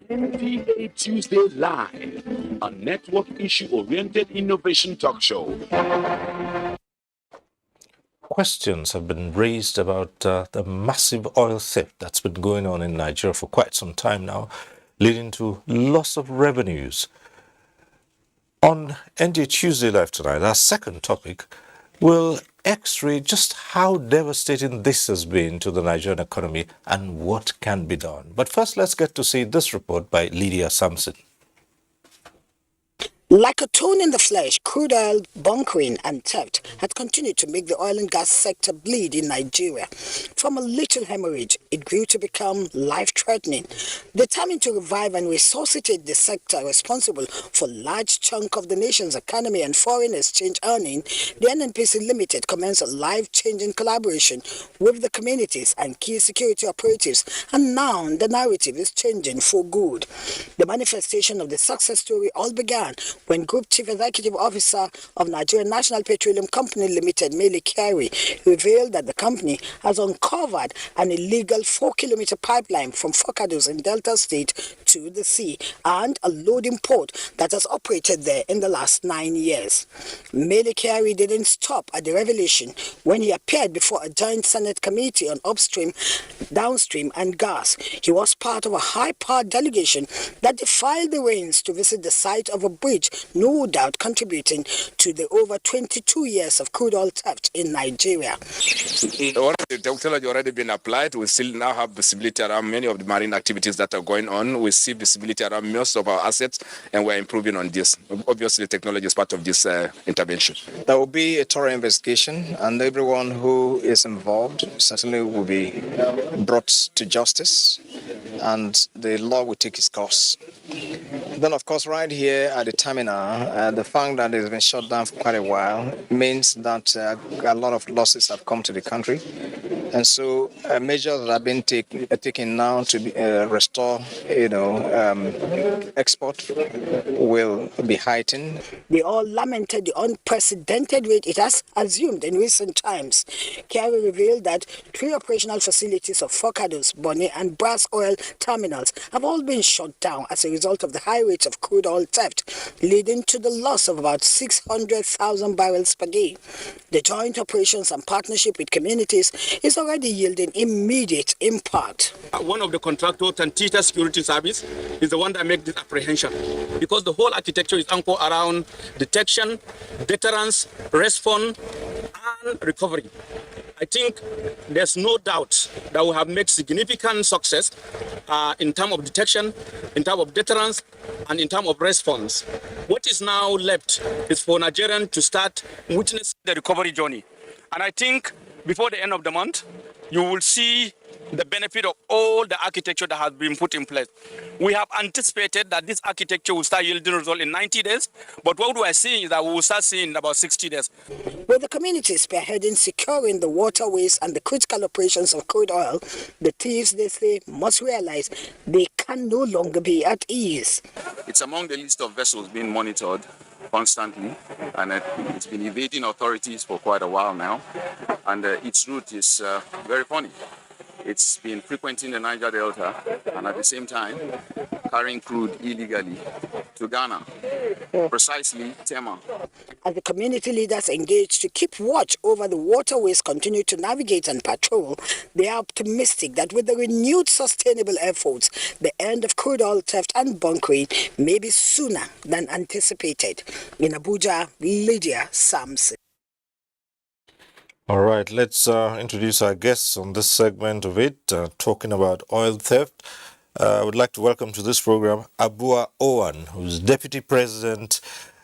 NTA Tuesday Live, a network issue-oriented innovation talk show. Questions have been raised about the massive oil theft that's been going on in Nigeria for quite some time now, leading to loss of revenues. On NTA Tuesday Live tonight, our second topic will x-ray just how devastating this has been to the Nigerian economy and what can be done. But first, let's get to see this report by Lydia Sampson. Like a thorn in the flesh, crude oil bunkering and theft had continued to make the oil and gas sector bleed in Nigeria. From a little hemorrhage, it grew to become life-threatening. Determined to revive and resuscitate the sector responsible for a large chunk of the nation's economy and foreign exchange earning, the NNPC Limited commenced a life-changing collaboration with the communities and key security operatives, and now the narrative is changing for good. The manifestation of the success story all began when Group Chief Executive Officer of Nigerian National Petroleum Company Limited, Mele Kyari, revealed that the company has uncovered an illegal 4-kilometer pipeline from Forcados in Delta State to the sea and a loading port that has operated there in the last 9 years. Mele Kyari didn't stop at the revelation when he appeared before a joint Senate committee on upstream, downstream and gas. He was part of a high-powered delegation that defied the rains to visit the site of a bridge, no doubt contributing to the over 22 years of crude oil theft in Nigeria. The technology already been applied. We still now have visibility around many of the marine activities that are going on. We see visibility around most of our assets, and we're improving on this. Obviously, technology is part of this intervention. There will be a thorough investigation, and everyone who is involved certainly will be brought to justice, and the law will take its course. Then, of course, right here at the terminal, the fact that it's been shut down for quite a while means that a lot of losses have come to the country. And so measures that have been taken now to restore, export will be heightened. They all lamented the unprecedented rate it has assumed in recent times. Kyari revealed that 3 operational facilities of Forcados, Bonny and Brass Oil terminals have all been shut down as a result of the high rates of crude oil theft, leading to the loss of about 600,000 barrels per day. The joint operations and partnership with communities is already yielding immediate impact. One of the contractors, Tantita Security Service, is the one that makes this apprehension, because the whole architecture is anchored around detection, deterrence, response, and recovery. I think there's no doubt that we have made significant success in terms of detection, in terms of deterrence, and in terms of response. What is now left is for Nigerians to start witnessing the recovery journey. And I think before the end of the month, you will see the benefit of all the architecture that has been put in place. We have anticipated that this architecture will start yielding results in 90 days, but what we are seeing is that we will start seeing in about 60 days. With the community spearheading securing the waterways and the critical operations of crude oil, the thieves, they say, must realize they can no longer be at ease. It's among the list of vessels being monitored constantly, and it's been evading authorities for quite a while now, and its route is very funny. It's been frequenting the Niger Delta and at the same time carrying crude illegally to Ghana, precisely Tema. As the community leaders engage to keep watch over the waterways continue to navigate and patrol, they are optimistic that with the renewed sustainable efforts, the end of crude oil theft and bunkering may be sooner than anticipated. In Abuja, Lydia Samson. All right, let's introduce our guests on this segment of it, talking about oil theft. I would like to welcome to this program Abua Owan, who's Deputy President,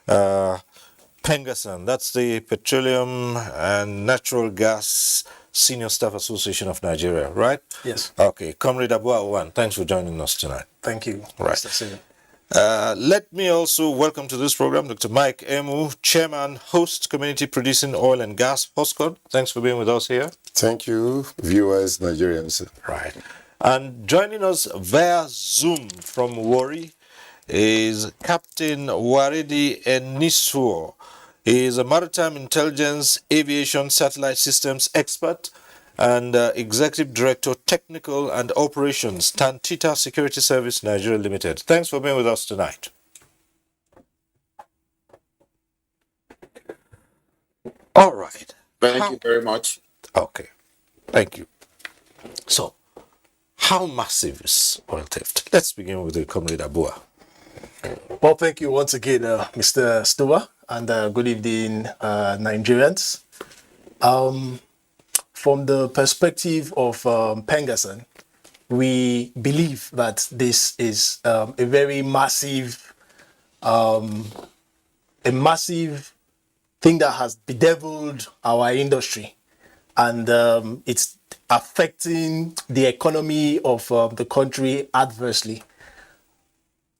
Pengasan. That's the Petroleum and Natural Gas Senior Staff Association of Nigeria, right? Yes. Okay, Comrade Abua Owan, thanks for joining us tonight. Thank you, right. Mr. Senior. Let me also welcome to this program Dr. Mike Emu, Chairman, Host, Community Producing Oil and Gas, Postcode. Thanks for being with us here. Thank you, viewers, Nigerians. Right. And joining us via Zoom from Warri is Captain Waridi Enisuo. He is a maritime intelligence, aviation, satellite systems expert and Executive Director, Technical and Operations, Tantita Security Service, Nigeria Limited. Thanks for being with us tonight. All right. Thank you very much. Okay. Thank you. So, how massive is oil theft? Let's begin with the Comrade Abua. Well, thank you once again, Mr. Stowa, and good evening, Nigerians. From the perspective of Pengasan, we believe that this is a very massive, thing that has bedeviled our industry, and it's affecting the economy of the country adversely.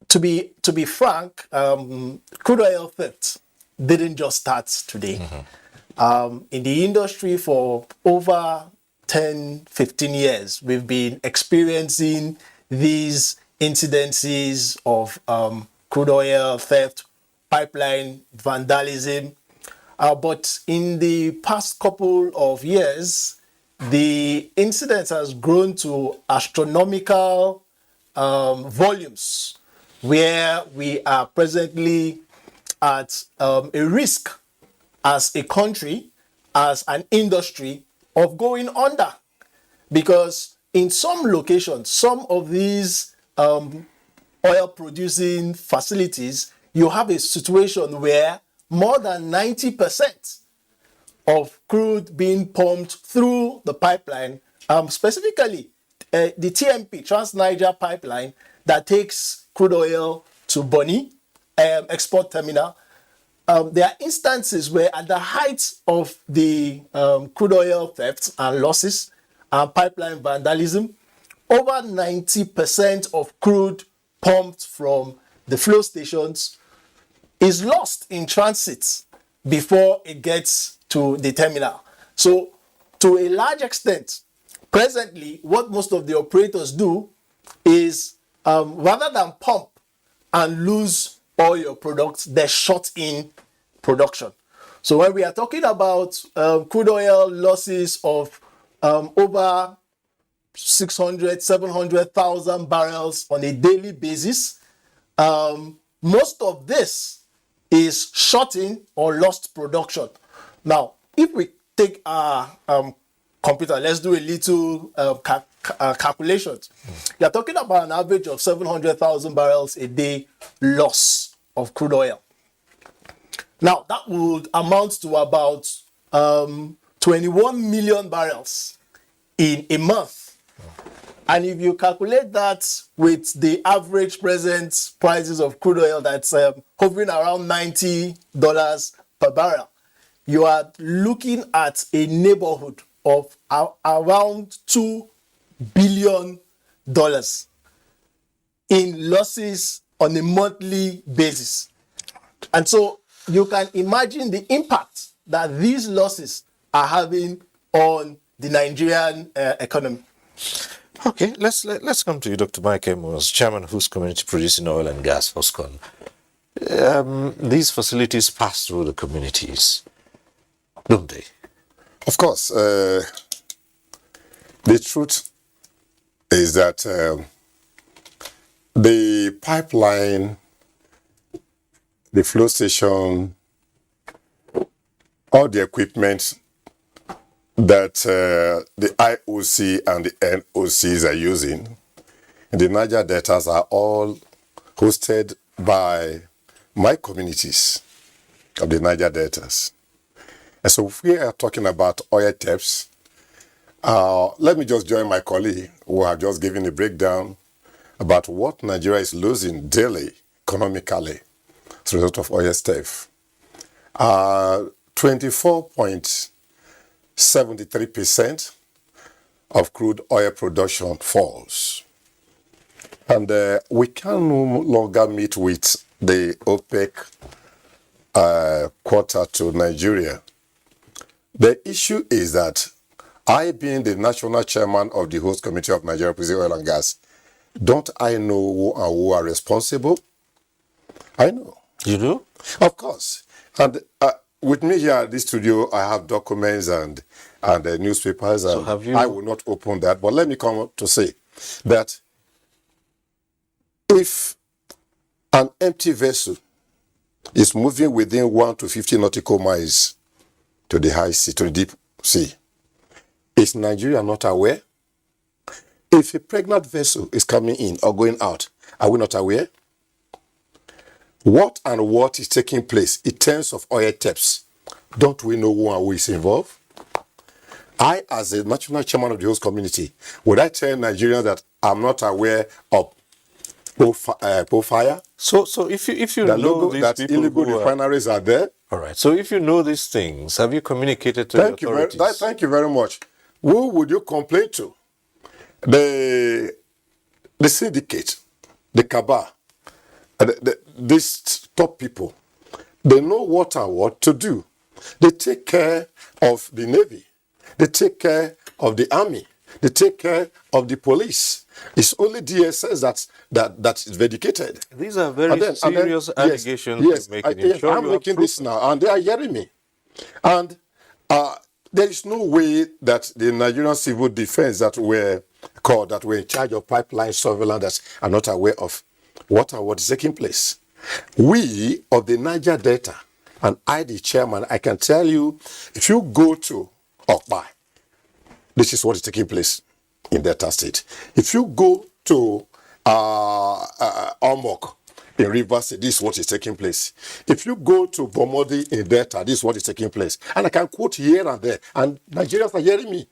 To be frank, crude oil theft didn't just start today. In the industry for over 10, 15 years, we've been experiencing these incidences of crude oil theft pipeline vandalism. But in the past couple of years, the incidence has grown to astronomical volumes, where we are presently at a risk as a country, as an industry, of going under. Because in some locations, some of these oil producing facilities, you have a situation where more than 90% of crude being pumped through the pipeline, specifically the TMP, Trans-Niger Pipeline, that takes crude oil to Bonny export terminal. There are instances where at the height of the crude oil thefts and losses and pipeline vandalism, over 90% of crude pumped from the flow stations is lost in transit before it gets to the terminal. So to a large extent, presently, what most of the operators do is rather than pump and lose all your products, they shut in production. So when we are talking about crude oil losses of over 600, 700,000 barrels on a daily basis, most of this is shut-in or lost production. Now, if we take our computer, let's do a little calculations. You're talking about an average of 700,000 barrels a day loss of crude oil. Now, that would amount to about 21 million barrels in a month. And if you calculate that with the average present prices of crude oil that's hovering around $90 per barrel, you are looking at a neighborhood of around $2 billion in losses on a monthly basis. And so you can imagine the impact that these losses are having on the Nigerian economy. Okay, let's come to you, Dr. Mike Amos, Chairman of Who's Community Producing Oil and Gas, HOSCON. These facilities pass through the communities, don't they? Of course. The truth is that the pipeline, the flow station, all the equipment that the IOC and the NOCs are using, the Niger Deltas are all hosted by my communities of the Niger Deltas. And so if we are talking about oil taps, let me just join my colleague who have just given a breakdown about what Nigeria is losing daily economically as a result of oil theft. 24.73% of crude oil production falls. And we can no longer meet with the OPEC quota to Nigeria. The issue is that I, being the national chairman of the host committee of Nigeria Producing Oil and Gas, don't I know who are responsible? I know. You do? Of course. And with me here at this studio, I have documents and newspapers. And so have you... I will not open that, but let me come to say that if an empty vessel is moving within 1 to 50 nautical miles to the high sea, to the deep sea, is Nigeria not aware? If a pregnant vessel is coming in or going out, are we not aware? What is taking place in terms of oil taps? Don't we know who is involved? I, as a national chairman of the host community, would I tell Nigerians that I'm not aware of fire? So if you know these that people illegal refineries are there. All right. So if you know these things, have you communicated to the authorities? Thank you very much. Who would you complain to? The syndicate, the cabal, these top people. They know what to do. They take care of the Navy. They take care of the Army. They take care of the police. It's only DSS that is dedicated. These are very serious allegations yes, you're making. I'm making this now, and they are hearing me. And there is no way that the Nigerian civil defense that were in charge of pipeline surveillance are not aware of what is taking place. We of the Niger Delta, and I, the chairman, I can tell you, if you go to Okpai, this is what is taking place in Delta State. If you go to Omok in Rivers State, this is what is taking place. If you go to Bomodi in Delta, this is what is taking place. And I can quote here and there, and Nigerians are hearing me.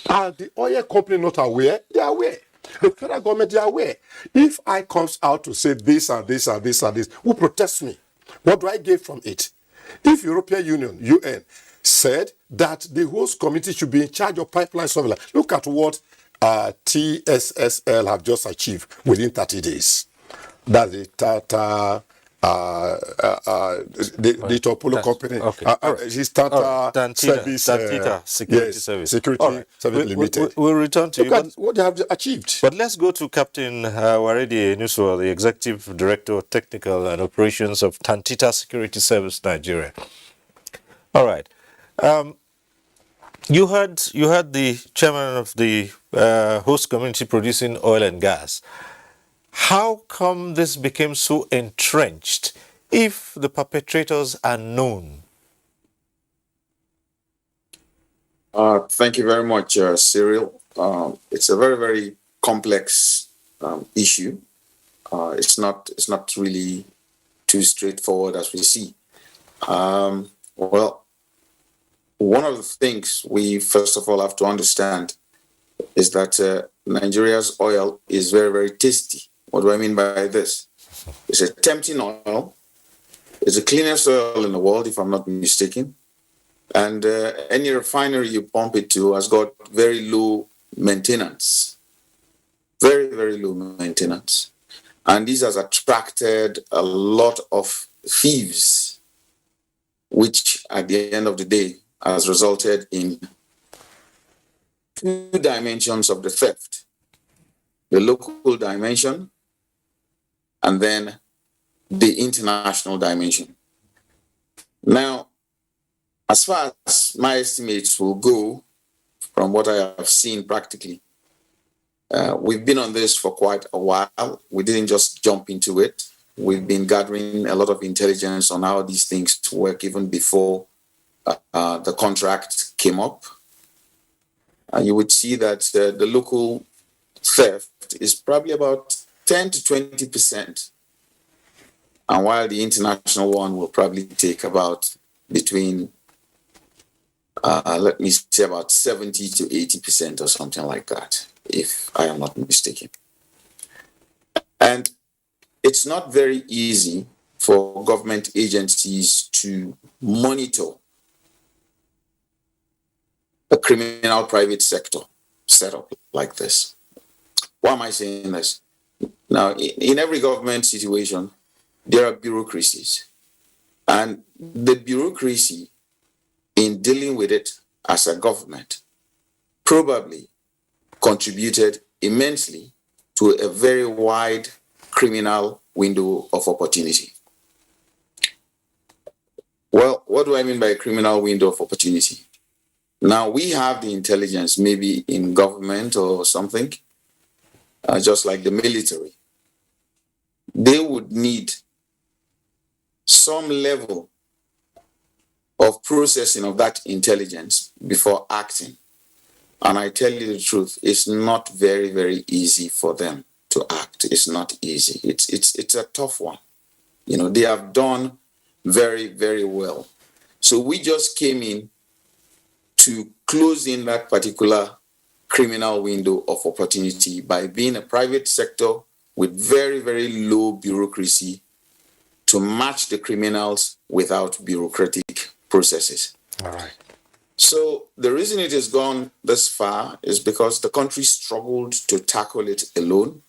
Are the oil company not aware? They are aware. The federal government, they are aware. If I comes out to say this and this and this and this, who protests me? What do I get from it? If European Union, UN, said that the host committee should be in charge of pipeline surveillance, look at what TSSL have just achieved within 30 days. That's the Tata, the Topolo company. Okay. His Tata Service. Tantita Security Service. Security Service Limited. We'll return to look you. At what they have achieved. But let's go to Captain Waredi Nuswa, the Executive Director of Technical and Operations of Tantita Security Service Nigeria. All right. You heard the chairman of the host community producing oil and gas. How come this became so entrenched if the perpetrators are known? Thank you very much, Cyril. It's a very, very complex issue. It's not really too straightforward as we see. Well, one of the things we first of all have to understand is that Nigeria's oil is very, very tasty. What do I mean by this? It's a tempting oil. It's the cleanest oil in the world, if I'm not mistaken. And any refinery you pump it to has got very low maintenance. Very, very low maintenance. And this has attracted a lot of thieves, which at the end of the day has resulted in two dimensions of the theft. The local dimension and then the international dimension. Now, as far as my estimates will go, from what I have seen practically, we've been on this for quite a while. We didn't just jump into it. We've been gathering a lot of intelligence on how these things work even before the contract came up. You would see that the local theft is probably about 10 to 20%. And while the international one will probably take about between, let me say about 70 to 80% or something like that, if I am not mistaken. And it's not very easy for government agencies to monitor a criminal private sector setup like this. Why am I saying this? Now, in every government situation, there are bureaucracies. And the bureaucracy in dealing with it as a government probably contributed immensely to a very wide criminal window of opportunity. Well, what do I mean by a criminal window of opportunity? Now, we have the intelligence maybe in government or something, just like the military. They would need some level of processing of that intelligence before acting. And I tell you the truth, it's not very, very easy for them to act. It's not easy. It's a tough one. You know, they have done very, very well. So we just came in to close in that particular criminal window of opportunity by being a private sector with very, very low bureaucracy to match the criminals without bureaucratic processes. All right. So the reason it has gone this far is because the country struggled to tackle it alone.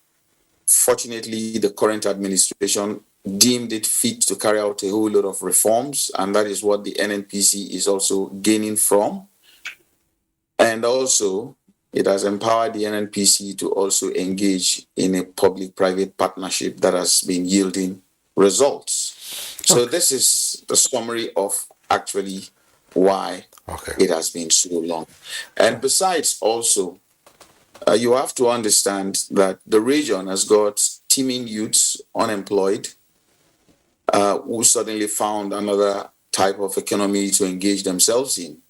Fortunately, the current administration deemed it fit to carry out a whole lot of reforms, and that is what the NNPC is also gaining from. And also, it has empowered the NNPC to also engage in a public-private partnership that has been yielding results. So this is the summary of actually why it has been so long. And besides also, you have to understand that the region has got teeming youths unemployed who suddenly found another type of economy to engage themselves in.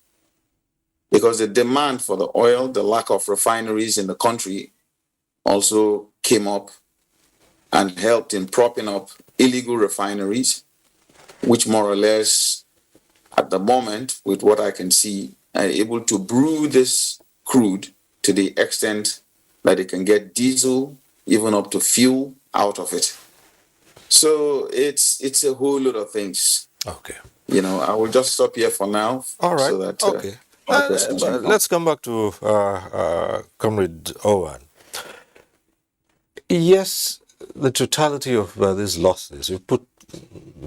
Because the demand for the oil, the lack of refineries in the country also came up and helped in propping up illegal refineries, which more or less, at the moment, with what I can see, are able to brew this crude to the extent that it can get diesel, even up to fuel out of it. So it's a whole lot of things. Okay. You know, I will just stop here for now. All right. So that, Okay. Let's come back to Comrade Owen. Yes, the totality of these losses, you put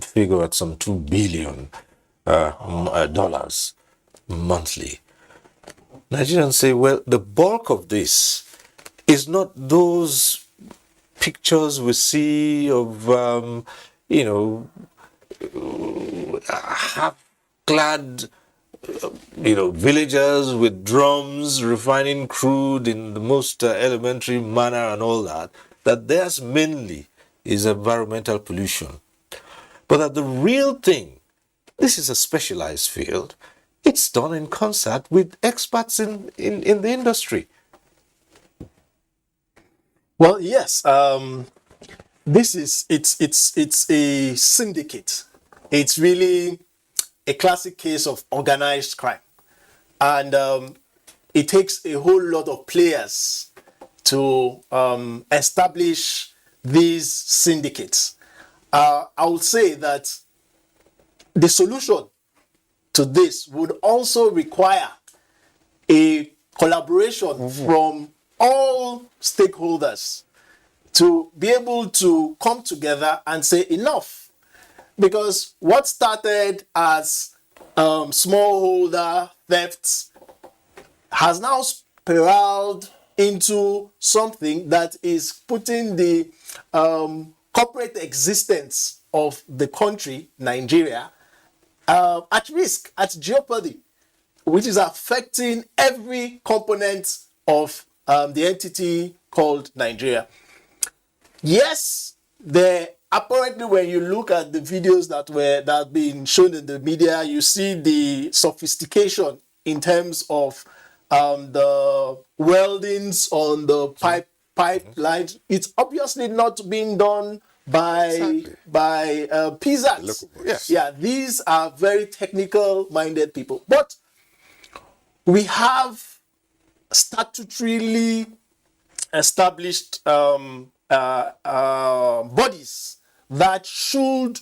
figure at some $2 billion dollars monthly. Nigerians say, well, the bulk of this is not those pictures we see of, half-clad, villagers with drums refining crude in the most elementary manner and all that. That theirs mainly is environmental pollution. But that the real thing, this is a specialized field, it's done in concert with experts in the industry. Well, yes. It's a syndicate. It's really a classic case of organized crime. And it takes a whole lot of players to establish these syndicates. I would say that the solution to this would also require a collaboration from all stakeholders to be able to come together and say enough. Because what started as smallholder thefts has now spiraled into something that is putting the corporate existence of the country, Nigeria, at risk, at jeopardy, which is affecting every component of the entity called Nigeria. Yes, apparently when you look at the videos that have been shown in the media, you see the sophistication in terms of the weldings on the pipelines. It's obviously not being done by peasants. Yes. Yeah, these are very technical-minded people. But we have statutorily established bodies that should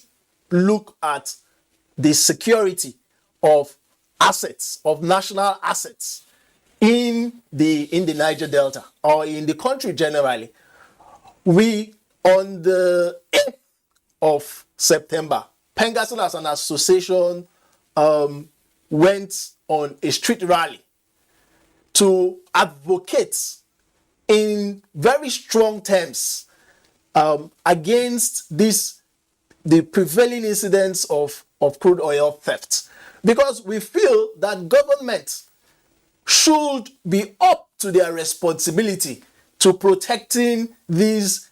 look at the security of assets, of national assets in the Niger Delta or in the country generally. We, on the 8th of September, Pengasson as an association went on a street rally to advocate in very strong terms against the prevailing incidents of crude oil theft. Because we feel that government should be up to their responsibility to protecting these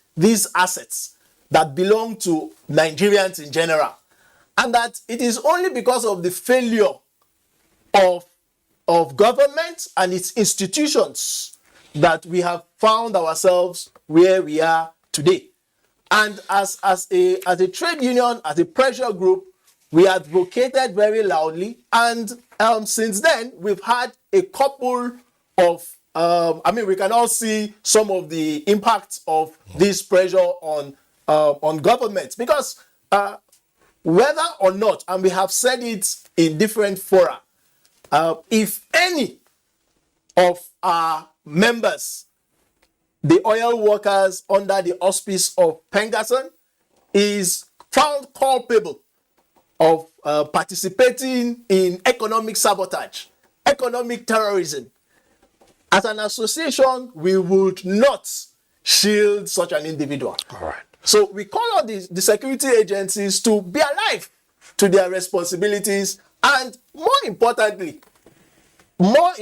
assets that belong to Nigerians in general. And that it is only because of the failure of government and its institutions that we have found ourselves where we are today. And as a trade union, as a pressure group, we advocated very loudly. And since then, we've had a couple of, we can all see some of the impacts of this pressure on government. Because whether or not, and we have said it in different fora, if any of our members, the oil workers under the auspice of Pengasson, is found culpable of participating in economic sabotage, economic terrorism, As an association, we would not shield such an individual. All right. So we call on the security agencies to be alive to their responsibilities, and more importantly, for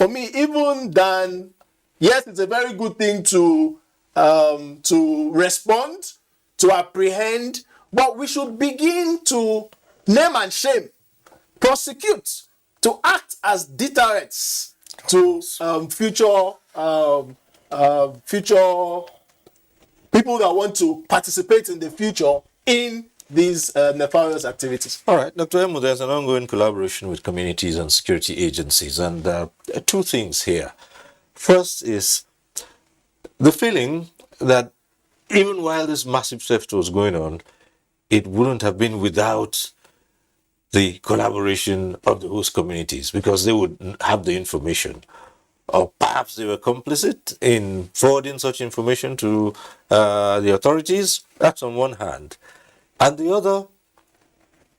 me, even than, yes, it's a very good thing to respond, to apprehend, but we should begin to name and shame, prosecute, to act as deterrents to future people that want to participate in the future in these nefarious activities. All right, Dr. Emu, there's an ongoing collaboration with communities and security agencies, and two things here. First is the feeling that even while this massive theft was going on, it wouldn't have been without the collaboration of the host communities, because they would have the information. Or perhaps they were complicit in forwarding such information to the authorities. That's on one hand. And the other,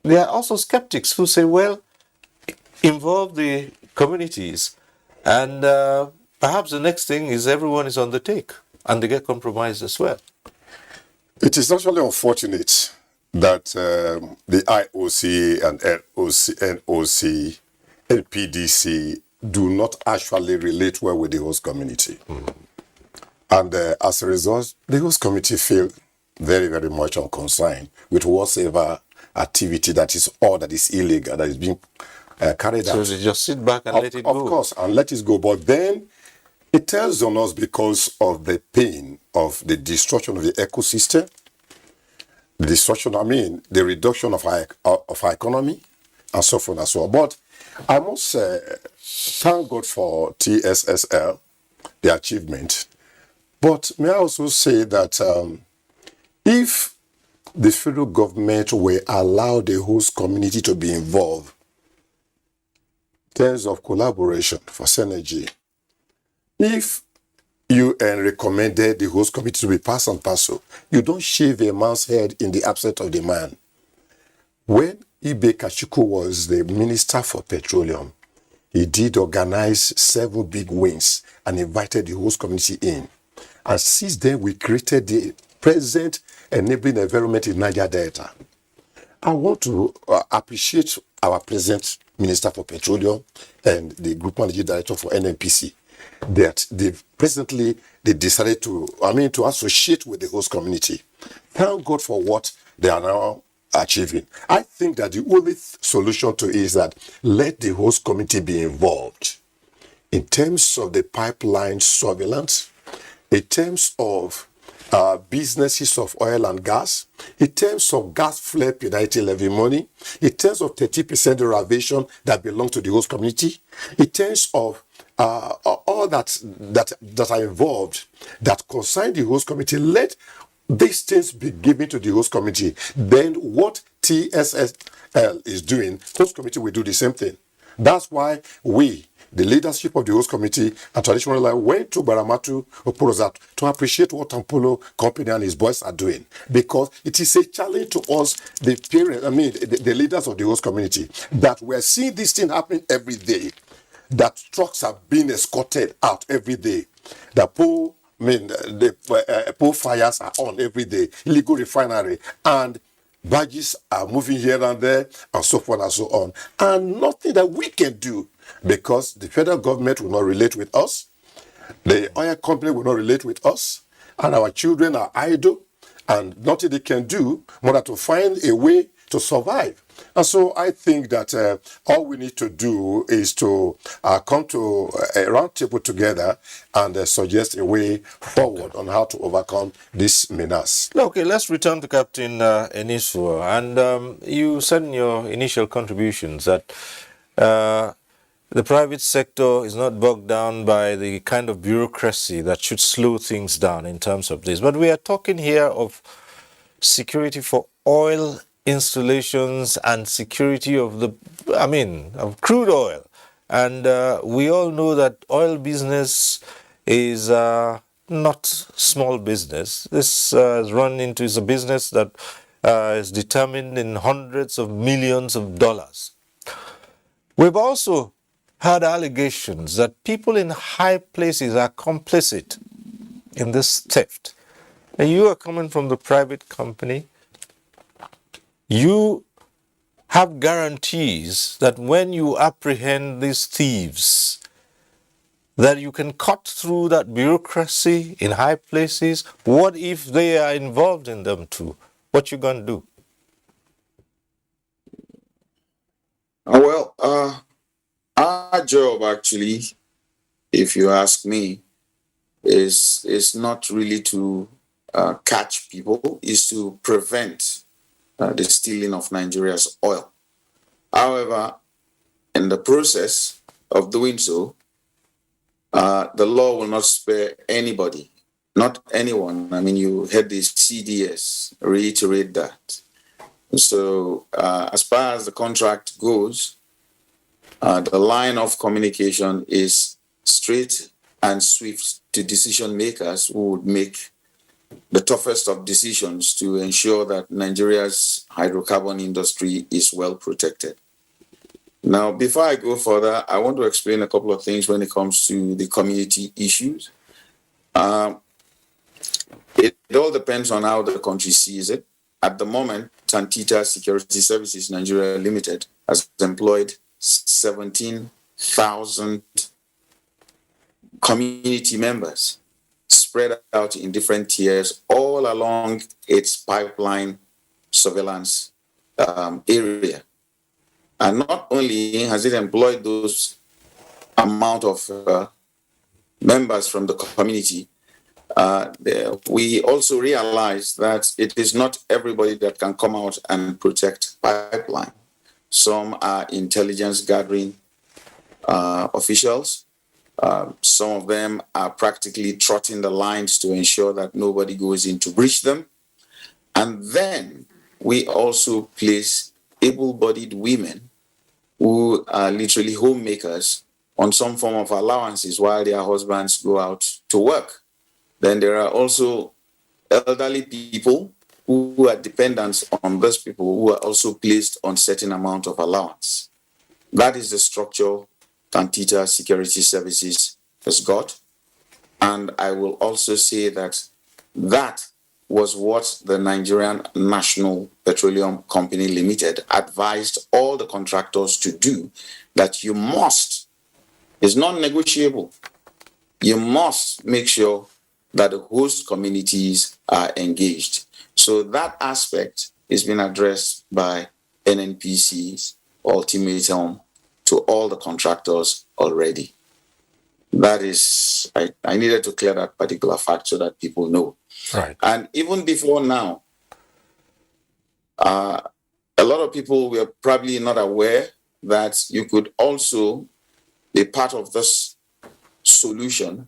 there are also skeptics who say, well, involve the communities, and perhaps the next thing is everyone is on the take, and they get compromised as well. It is actually unfortunate that the IOC and NOC, LPDC do not actually relate well with the host community. And as a result, the host committee feel very, very much unconcerned with whatsoever activity that is illegal, that is being carried out. So they just sit back and let it go. Of course, and let it go. But then it tells on us because of the pain of the destruction of the ecosystem, the reduction of our economy, and so forth and so on. But I must thank God for TSSL, the achievement. But may I also say that if the federal government will allow the host community to be involved in terms of collaboration for synergy, if UN recommended the host committee to be part and parcel, you don't shave a man's head in the absence of the man. When Ibe Kachuku was the Minister for Petroleum, he did organize several big wins and invited the host community in. And since then, we created the present enabling environment in Niger Delta. I want to appreciate our present Minister for Petroleum and the Group Managing Director for NNPC, that they decided to associate with the host community. Thank God for what they are now achieving. I think that the only solution to it is that let the host committee be involved in terms of the pipeline surveillance, in terms of businesses of oil and gas, in terms of gas flare penalty levy money, in terms of 30% derivation that belong to the host community, in terms of all that are involved that concern the host committee, let these things be given to the host committee. Then what TSSL is doing, host committee will do the same thing. That's why we, the leadership of the host committee and traditional life, went to Baramatu Oporozat to appreciate what Tampolo Company and his boys are doing, because it is a challenge to us, the leaders of the host community, that we're seeing this thing happening every day, that trucks are being escorted out every day, that pole fires are on every day, illegal refinery, and badges are moving here and there, and so forth and so on. And nothing that we can do, because the federal government will not relate with us, the oil company will not relate with us, and our children are idle, and nothing they can do more than to find a way to survive. And so I think that all we need to do is to come to a round table together and suggest a way forward on how to overcome this menace. Okay, let's return to Captain Enisu. And you said in your initial contributions that the private sector is not bogged down by the kind of bureaucracy that should slow things down in terms of this. But we are talking here of security for oil installations and security of of crude oil. And we all know that oil business is not small business. This is a business that is determined in hundreds of millions of dollars. We've also heard allegations that people in high places are complicit in this theft. And you are coming from the private company. You have guarantees that when you apprehend these thieves, that you can cut through that bureaucracy in high places. What if they are involved in them too? What you gonna do? Our job actually, if you ask me, is not really to catch people, is to prevent the stealing of Nigeria's oil. However, in the process of doing so, the law will not spare anybody, not anyone. I mean, you heard the CDS reiterate that. So as far as the contract goes, the line of communication is straight and swift to decision makers who would make the toughest of decisions to ensure that Nigeria's hydrocarbon industry is well protected. Now, before I go further, I want to explain a couple of things when it comes to the community issues. It all depends on how the country sees it. At the moment, Tantita Security Services Nigeria Limited has employed 17,000 community members spread out in different tiers all along its pipeline surveillance area. And not only has it employed those amount of members from the community, we also realize that it is not everybody that can come out and protect pipeline. Some are intelligence gathering officials. Some of them are practically trotting the lines to ensure that nobody goes in to breach them. And then we also place able-bodied women who are literally homemakers on some form of allowances while their husbands go out to work. Then there are also elderly people who are dependents on those people who are also placed on certain amount of allowance. That is the structure Tantita Security Services has got. And I will also say that that was what the Nigerian National Petroleum Company Limited advised all the contractors to do, that you must, it's non-negotiable, you must make sure that the host communities are engaged. So that aspect is being addressed by NNPC's ultimatum to all the contractors already. That is, I needed to clear that particular fact so that people know. Right. And even before now, a lot of people were probably not aware that you could also be part of this solution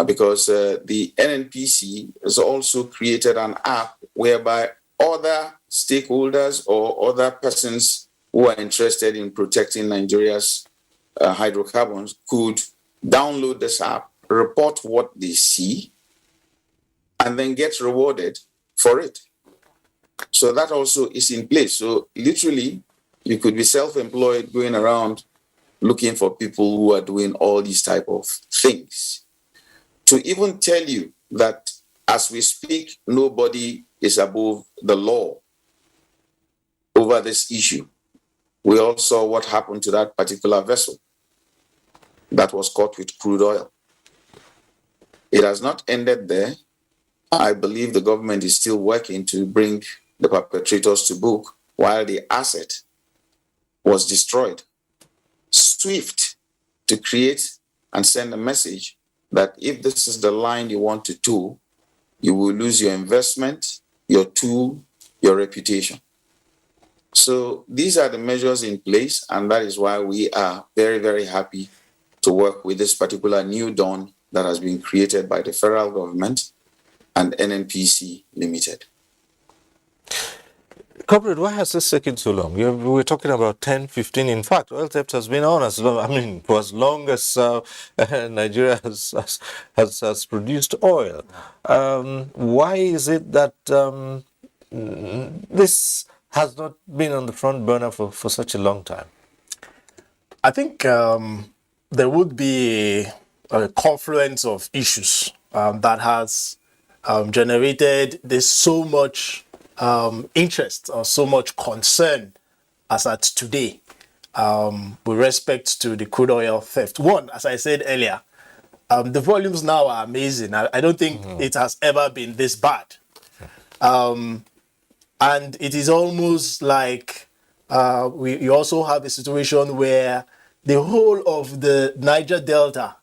because the NNPC has also created an app whereby other stakeholders or other persons who are interested in protecting Nigeria's hydrocarbons could download this app, report what they see, and then get rewarded for it. So that also is in place. So literally, you could be self-employed going around looking for people who are doing all these type of things. To even tell you that as we speak, nobody is above the law over this issue. We all saw what happened to that particular vessel that was caught with crude oil. It has not ended there. I believe the government is still working to bring the perpetrators to book while the asset was destroyed. Swift to create and send a message that if this is the line you want to tow, you will lose your investment, your tool, your reputation. So these are the measures in place, and that is why we are very, very happy to work with this particular new dawn that has been created by the federal government and NNPC Limited. Corporate, why has this taken so long? We're talking about 10, 15. In fact, oil theft has been on as long, for as long as Nigeria has produced oil. Why is it that this has not been on the front burner for such a long time? I think there would be a confluence of issues that has generated this so much interest or so much concern as at today with respect to the crude oil theft. One, as I said earlier, the volumes now are amazing. I don't think it has ever been this bad. And it is almost like you also have a situation where the whole of the Niger Delta,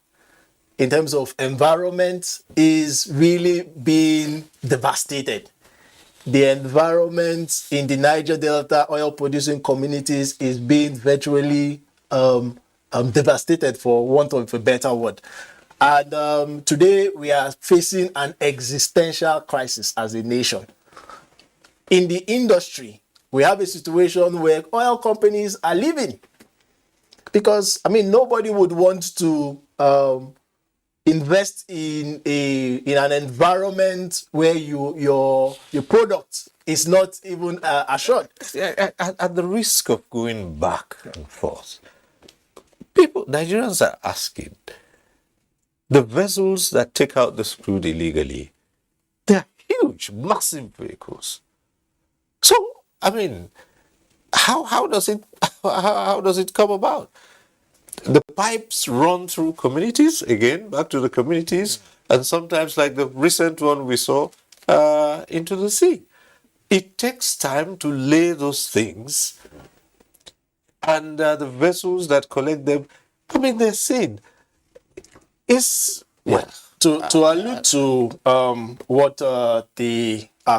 in terms of environment, is really being devastated. The environment in the Niger Delta oil producing communities is being virtually devastated, for want of a better word. And today we are facing an existential crisis as a nation. In the industry, we have a situation where oil companies are leaving. Because, I mean, nobody would want to invest in an environment where your product is not even assured. At the risk of going back and forth, Nigerians are asking, the vessels that take out this crude illegally, they're huge, massive vehicles. So, I mean, how does it come about? The pipes run through communities, again, back to the communities, and sometimes, like the recent one we saw, into the sea. It takes time to lay those things, and the vessels that collect them, I mean, they're seen. To allude to what our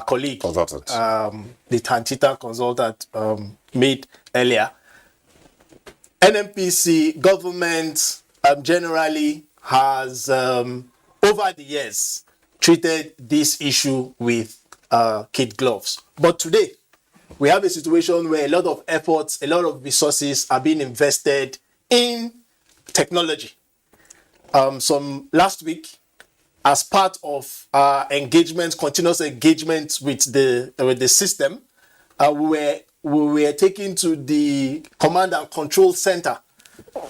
colleague, the Tantita consultant, made earlier, NNPC government generally has, over the years, treated this issue with kid gloves. But today, we have a situation where a lot of efforts, a lot of resources are being invested in technology. Last week, as part of our engagement, continuous engagement with the system, we were taken to the command and control center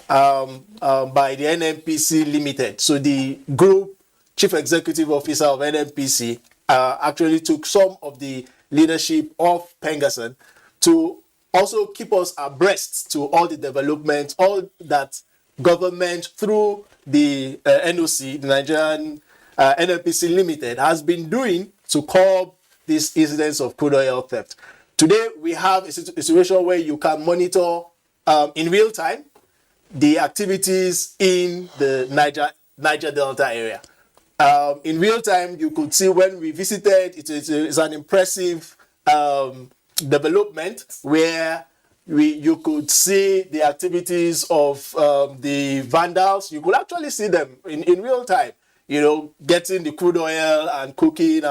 by the NNPC Limited. So the group chief executive officer of NNPC actually took some of the leadership of Pengasson to also keep us abreast to all the developments, all that government through the NOC, the Nigerian NNPC Limited, has been doing to curb these incidents of crude oil theft. Today, we have a situation where you can monitor in real time the activities in the Niger Delta area. In real time, you could see when we visited, it's an impressive development where you could see the activities of the vandals. You could actually see them in real time, getting the crude oil and cooking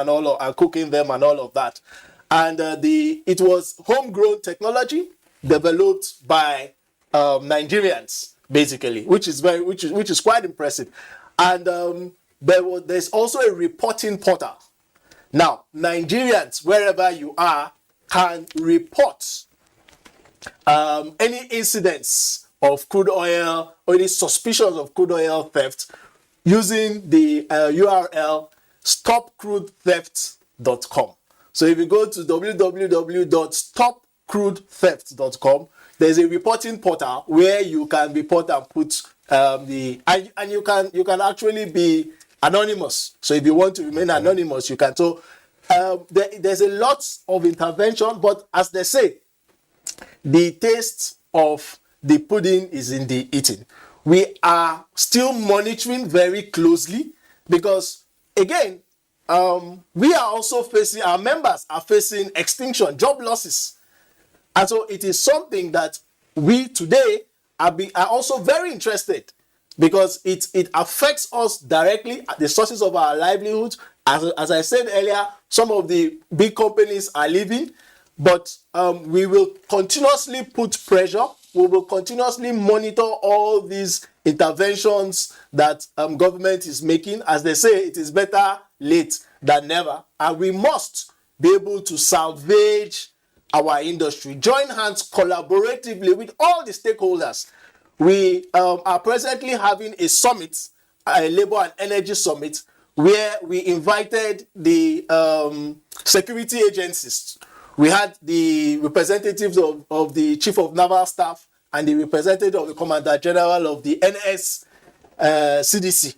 cooking them and all of that. And it was homegrown technology developed by Nigerians, basically, which is quite impressive. And there's also a reporting portal. Now, Nigerians, wherever you are, can report any incidents of crude oil or any suspicions of crude oil theft using the URL stopcrudetheft.com. So if you go to www.stopcrudetheft.com, there's a reporting portal where you can report and put and you can actually be anonymous. So if you want to remain anonymous, you can. So there's a lot of intervention, but as they say, the taste of the pudding is in the eating. We are still monitoring very closely because, again, we are also facing, our members are facing extinction, job losses. And so it is something that we today are also very interested, because it affects us directly at the sources of our livelihood. As I said earlier, some of the big companies are leaving, but we will continuously put pressure. We will continuously monitor all these interventions that government is making. As they say, it is better late than never. And we must be able to salvage our industry, join hands collaboratively with all the stakeholders. we are presently having a summit, a labor and energy summit, where we invited the security agencies. We had the representatives of the Chief of Naval Staff and the representative of the Commander General of the NS CDC.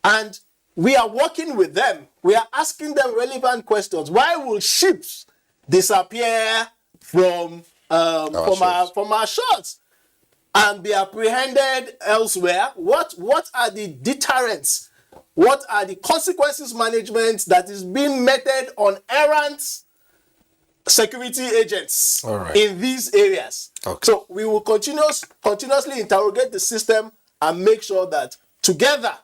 And we are working with them. We are asking them relevant questions. Why will ships disappear from our shores and be apprehended elsewhere? What are the deterrents? What are the consequences management that is being meted on errant security agents in these areas? So we will continuously interrogate the system and make sure that together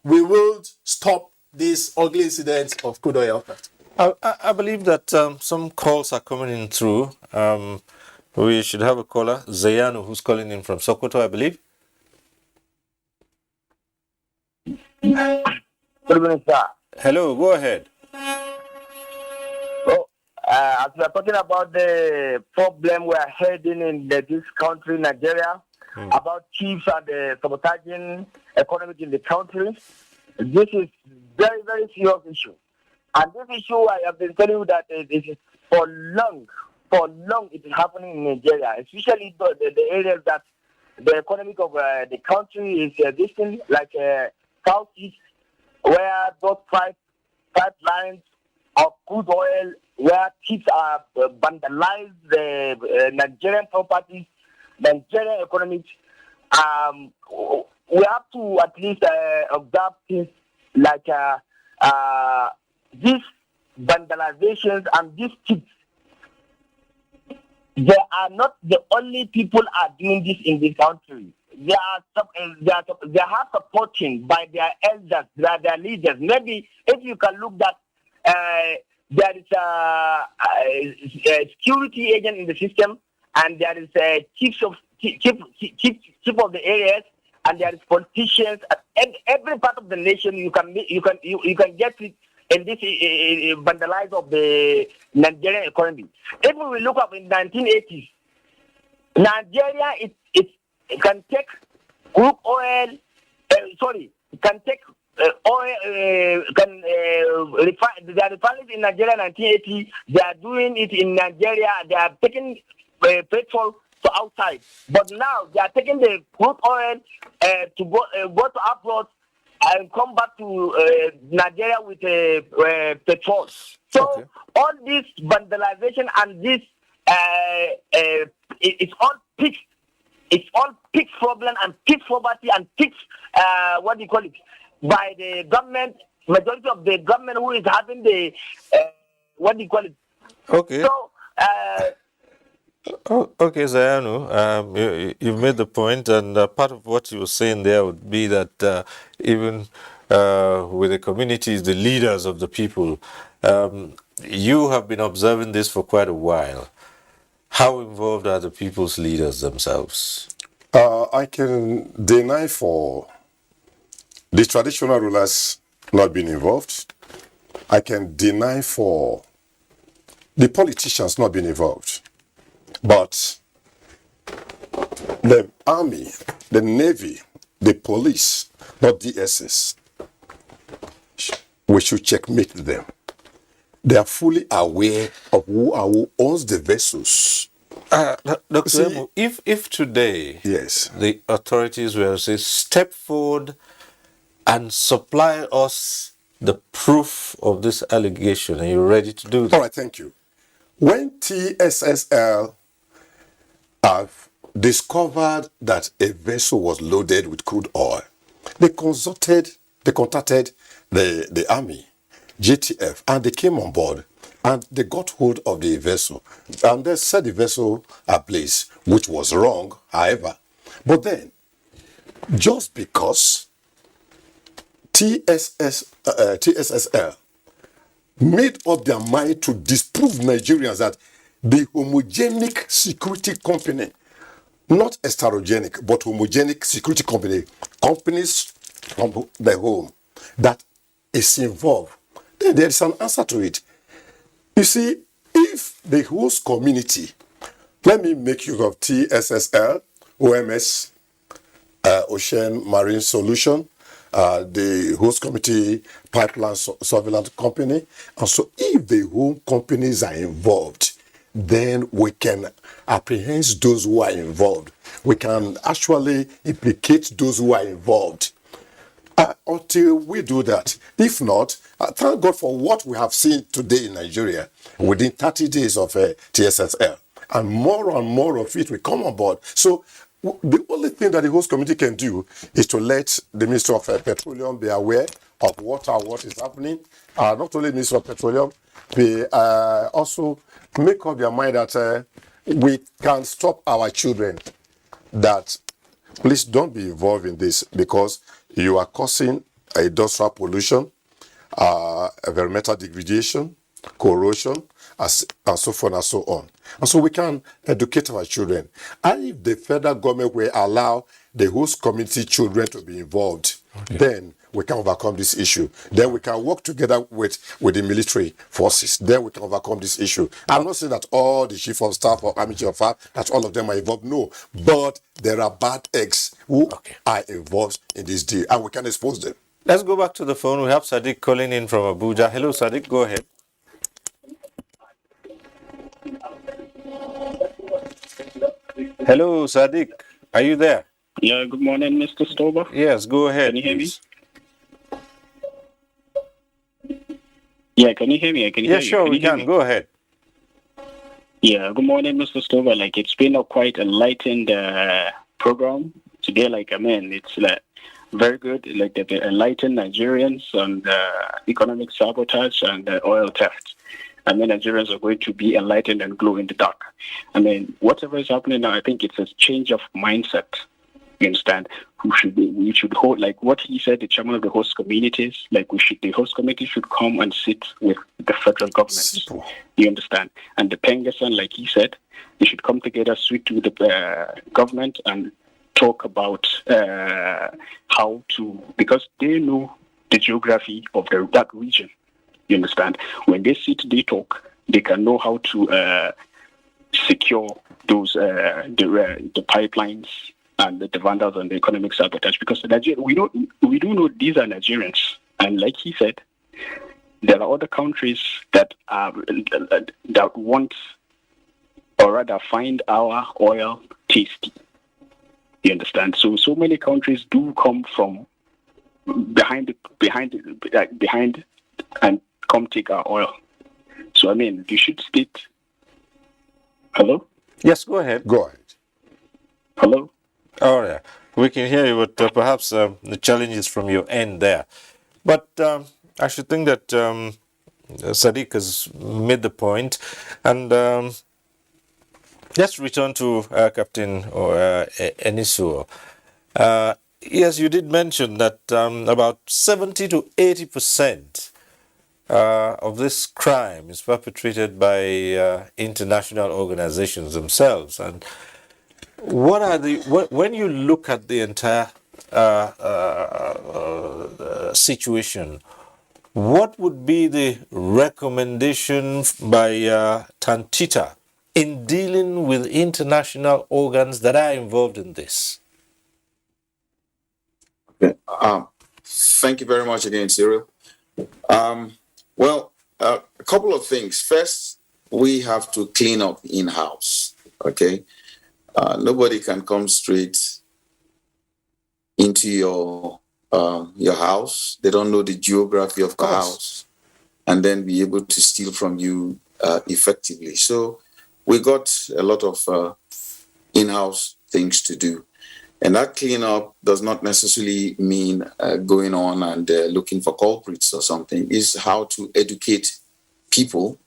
we will stop this ugly incident of crude oil theft. I believe that some calls are coming in through. We should have a caller, Zayanu, who's calling in from Sokoto, I believe. Good evening, sir. Hello, go ahead. So, as we are talking about the problem we are heading in this country, Nigeria, about chiefs and the sabotaging economy in the country, this is very, very serious issue. And this issue, I have been telling you that it is for long it is happening in Nigeria, especially the areas that the economy of the country is distant, like southeast, where those pipelines of crude oil, where thieves are vandalized the Nigerian properties, Nigerian economy. We have to at least observe things like these vandalizations and these thieves. They are not the only people are doing this in this country. They are supporting by their elders, their leaders. Maybe if you can look that there is a security agent in the system, and there is a chief of the areas, and there is politicians. Every part of the nation you can get it in this vandalize of the Nigerian economy. If we look up in 1980s, Nigeria it can take crude oil. Can take oil. Refine. They are refining in Nigeria in 1980. They are doing it in Nigeria. They are taking petrol to outside. But now they are taking the crude oil to go to abroad and come back to Nigeria with petrol. So all this vandalization and this it's all peaks. It's all peak problem and peak poverty and peak by the government. Majority of the government who is having the Okay. So. Okay, Zayanu, you've made the point, and part of what you were saying there would be that even with the communities, the leaders of the people, you have been observing this for quite a while. How involved are the people's leaders themselves? I can deny for the traditional rulers not being involved. I can deny for the politicians not being involved. But the army, the navy, the police, not DSS, we should checkmate them. They are fully aware of who owns the vessels. Dr. Emu, if today the authorities were to say, step forward and supply us the proof of this allegation, are you ready to do that? All right, thank you. When TSSL have discovered that a vessel was loaded with crude oil, they contacted the army, GTF, and they came on board and they got hold of the vessel. And they set the vessel ablaze, which was wrong, however. But then, just because TSSL made up their mind to disprove Nigerians that the homogenic security company, not heterogenic, but homogenic security company, companies from the home that is involved, then there is an answer to it. You see, if the host community, let me make use of TSSL, OMS, Ocean Marine Solution, the host committee pipeline surveillance company. And so if the home companies are involved, then we can apprehend those who are involved. We can actually implicate those who are involved. Until we do that. If not, thank God for what we have seen today in Nigeria within 30 days of TSSL. And more of it will come on board. So the only thing that the host committee can do is to let the Minister of Petroleum be aware of what is happening. Not only Minister of Petroleum, they also make up their mind that we can stop our children, that please don't be involved in this because you are causing industrial pollution, environmental degradation, corrosion, and so forth and so on. And so we can educate our children. And if the federal government will allow the host community children to be involved, then we can overcome this issue. Then we can work together with the military forces. Then we can overcome this issue. I'm not saying that all the chief of staff or army chief of staff, that all of them are involved. No. But there are bad eggs who are involved in this deal, and we can expose them. Let's go back to the phone. We have Sadiq calling in from Abuja. Hello, Sadiq. Go ahead. Hello, Sadiq. Are you there? Yeah, good morning, Mr. Stober. Yes, go ahead. Can you hear please. me? Yeah, can you hear me? Yeah, sure, we can. Go ahead. Yeah, good morning, Mr. Stober. Like, it's been a quite enlightened program today. Like, I mean, it's like very good. Like, they've enlightened Nigerians on economic sabotage and oil theft. I mean, Nigerians are going to be enlightened and glow in the dark. I mean, whatever is happening now, I think it's a change of mindset. You understand? We should hold, like what he said, the chairman of the host communities, like the host committee should come and sit with the federal government. You understand? And the Pengasan, like he said, they should come together, sit with the government and talk about how to, because they know the geography of that region. You understand? When they sit, they talk, they can know how to secure those the pipelines and the vandals and the economic sabotage. Because we do know these are Nigerians, and like he said, there are other countries that want, or rather find our oil tasty. You understand? So many countries do come from behind and come take our oil. So I mean, you should state. Hello? Yes, go ahead. Go ahead. Hello? Oh, yeah. We can hear you, but perhaps the challenge is from your end there. But I should think that Sadiq has made the point. And let's return to Captain Eniso. Yes, you did mention that about 70 to 80% of this crime is perpetrated by international organizations themselves. And what are when you look at the entire situation, what would be the recommendation by Tantita in dealing with international organs that are involved in this? Okay. Thank you very much again, Cyril. Well, a couple of things. First, we have to clean up in-house, okay? Nobody can come straight into your house. They don't know the geography of the house and then be able to steal from you effectively. So we got a lot of in-house things to do. And that cleanup does not necessarily mean going on and looking for culprits or something. It's how to educate people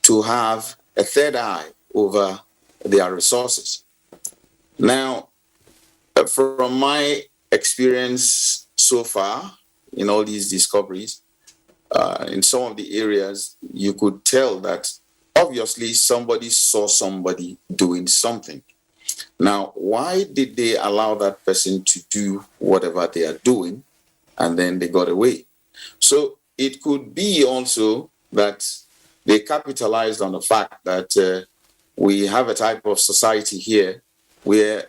to have a third eye over their resources. Now, from my experience so far in all these discoveries, in some of the areas, you could tell that obviously somebody saw somebody doing something. Now, why did they allow that person to do whatever they are doing and then they got away? So it could be also that they capitalized on the fact that we have a type of society here where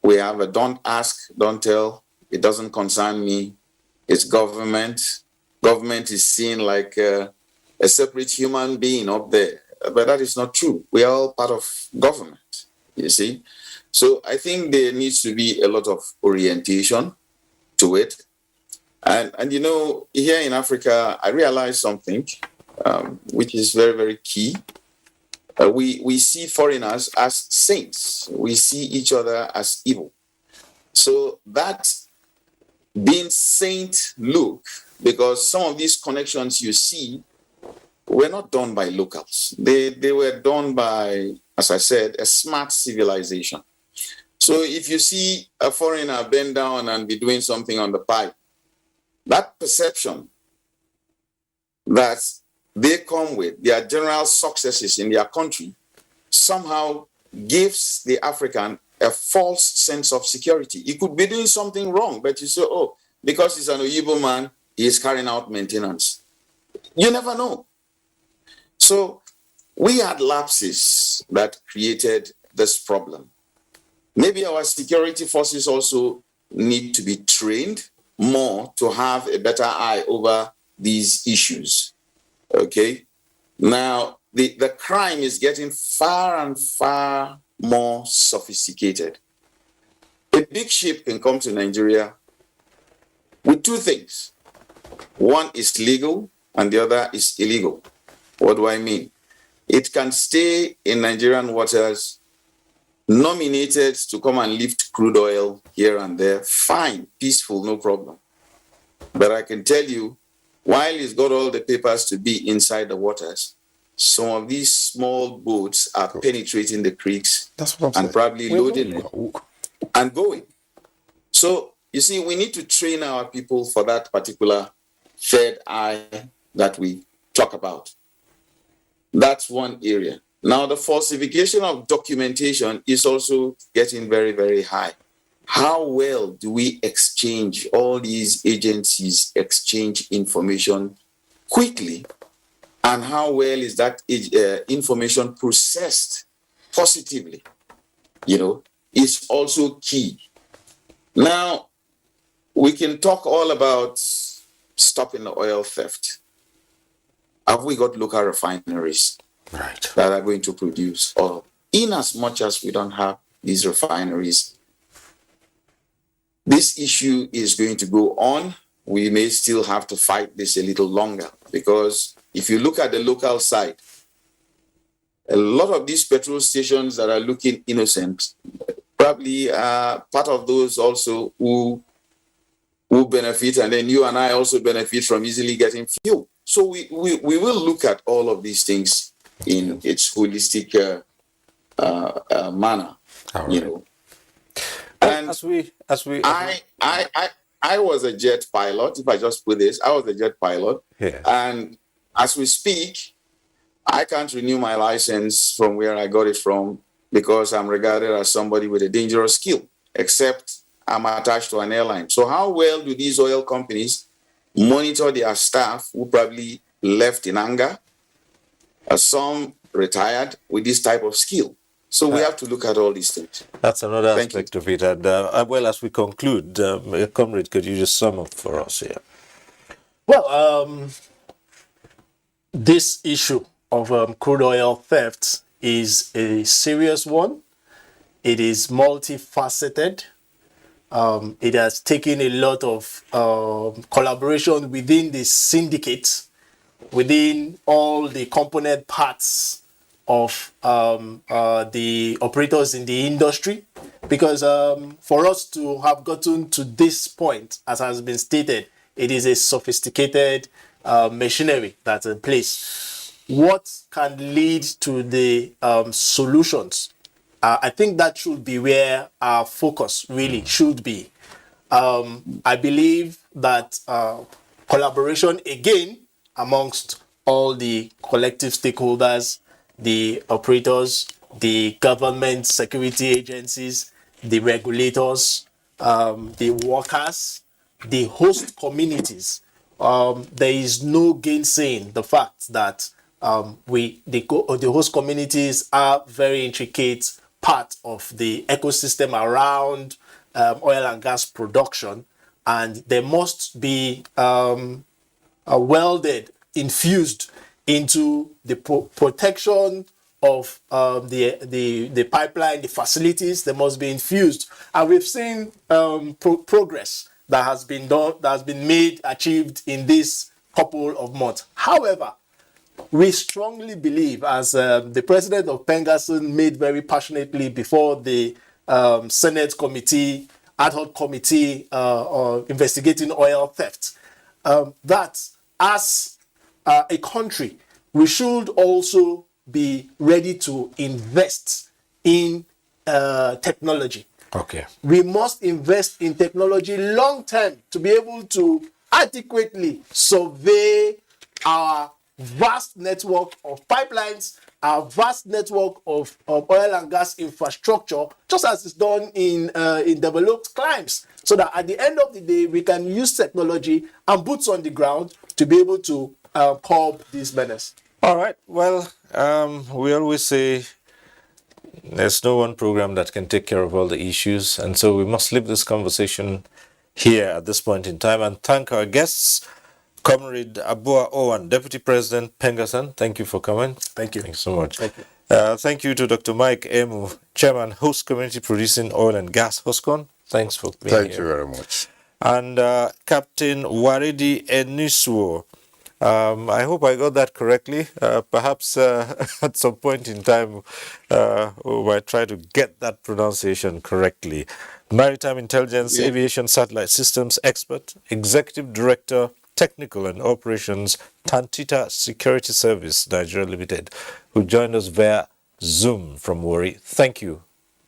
We have a don't ask, don't tell. It doesn't concern me. It's government. Government is seen like a separate human being up there. But that is not true. We are all part of government, you see. So I think there needs to be a lot of orientation to it. And you know, here in Africa, I realized something which is very, very key. We see foreigners as saints. We see each other as evil. So that being saint look, because some of these connections you see were not done by locals. They were done by, as I said, a smart civilization. So if you see a foreigner bend down and be doing something on the pipe, that perception that they come with, their general successes in their country, somehow gives the African a false sense of security. He could be doing something wrong, but you say, oh, because he's an Oyibo man, he is carrying out maintenance. You never know. So we had lapses that created this problem. Maybe our security forces also need to be trained more to have a better eye over these issues. Okay? Now, the crime is getting far and far more sophisticated. A big ship can come to Nigeria with two things. One is legal and the other is illegal. What do I mean? It can stay in Nigerian waters, nominated to come and lift crude oil here and there. Fine, peaceful, no problem. But I can tell you, while it's got all the papers to be inside the waters, some of these small boats are penetrating the creeks and probably loading it and going. So, you see, we need to train our people for that particular third eye that we talk about. That's one area. Now, the falsification of documentation is also getting very, very high. How well do we exchange, all these agencies exchange information quickly? And how well is that information processed positively? You know, it's also key. Now, we can talk all about stopping the oil theft. Have we got local refineries that are going to produce oil? In as much as we don't have these refineries, this issue is going to go on. We may still have to fight this a little longer, because if you look at the local side, a lot of these petrol stations that are looking innocent probably are part of those also who benefit, and then you and I also benefit from easily getting fuel. So we will look at all of these things in its holistic manner, you know. And I was a jet pilot. If I just put this, I was a jet pilot. Yeah. And as we speak, I can't renew my license from where I got it from, because I'm regarded as somebody with a dangerous skill, except I'm attached to an airline. So how well do these oil companies monitor their staff who probably left in anger? Some retired with this type of skill. So we have to look at all these things. That's another aspect of it. And well, as we conclude, Comrade, could you just sum up for us here? Well, this issue of crude oil theft is a serious one. It is multifaceted. It has taken a lot of collaboration within the syndicate, within all the component parts of the operators in the industry, because for us to have gotten to this point, as has been stated, it is a sophisticated machinery that's in place. What can lead to the solutions? I think that should be where our focus really should be. I believe that collaboration again amongst all the collective stakeholders, the operators, the government security agencies, the regulators, the workers, the host communities. There is no gainsaying the fact that the host communities are very intricate part of the ecosystem around oil and gas production, and they must be welded, infused into the protection of the pipeline, the facilities. They must be infused, and we've seen progress that has been done, that has been made, achieved in this couple of months. However, we strongly believe, as the president of Pengasson made very passionately before the Senate committee, ad hoc committee investigating oil theft, that as a country, we should also be ready to invest in technology. Okay. We must invest in technology long term to be able to adequately survey our vast network of pipelines, our vast network of oil and gas infrastructure, just as it's done in developed climes, so that at the end of the day, we can use technology and boots on the ground to be able to curb this menace. All right. Well, we always say there's no one program that can take care of all the issues, and so we must leave this conversation here at this point in time and thank our guests. Comrade Abua Owan, Deputy President Pengasson, thank you for coming. Thank you. Thanks so much. Thank you. Thank you to Dr. Mike Emu, Chairman, Host Community Producing Oil and Gas, HOSCON. Thanks for being here. Thank you very much. And Captain Waridi Enisuo. I hope I got that correctly. Perhaps at some point in time, we might try to get that pronunciation correctly. Maritime Intelligence, Aviation Satellite Systems Expert, Executive Director, Technical and Operations, Tantita Security Service, Nigeria Limited, who joined us via Zoom from Warri. Thank you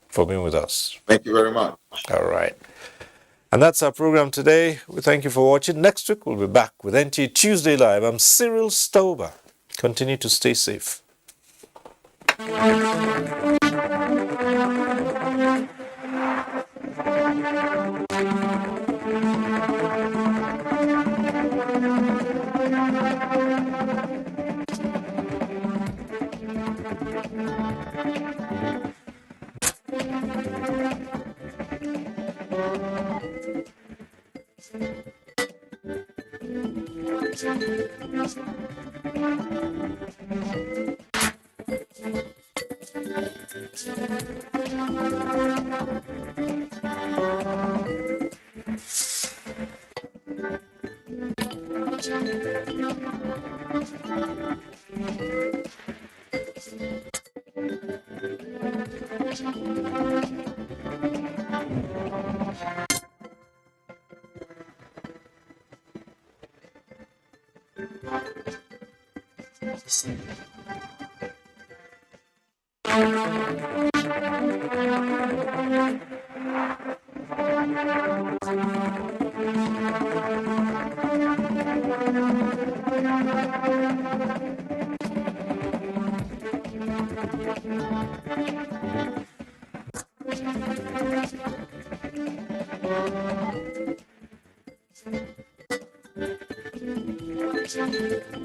for being with us. Thank you very much. All right. And that's our program today. We thank you for watching. Next week, we'll be back with NTA Tuesday Live. I'm Cyril Stover. Continue to stay safe.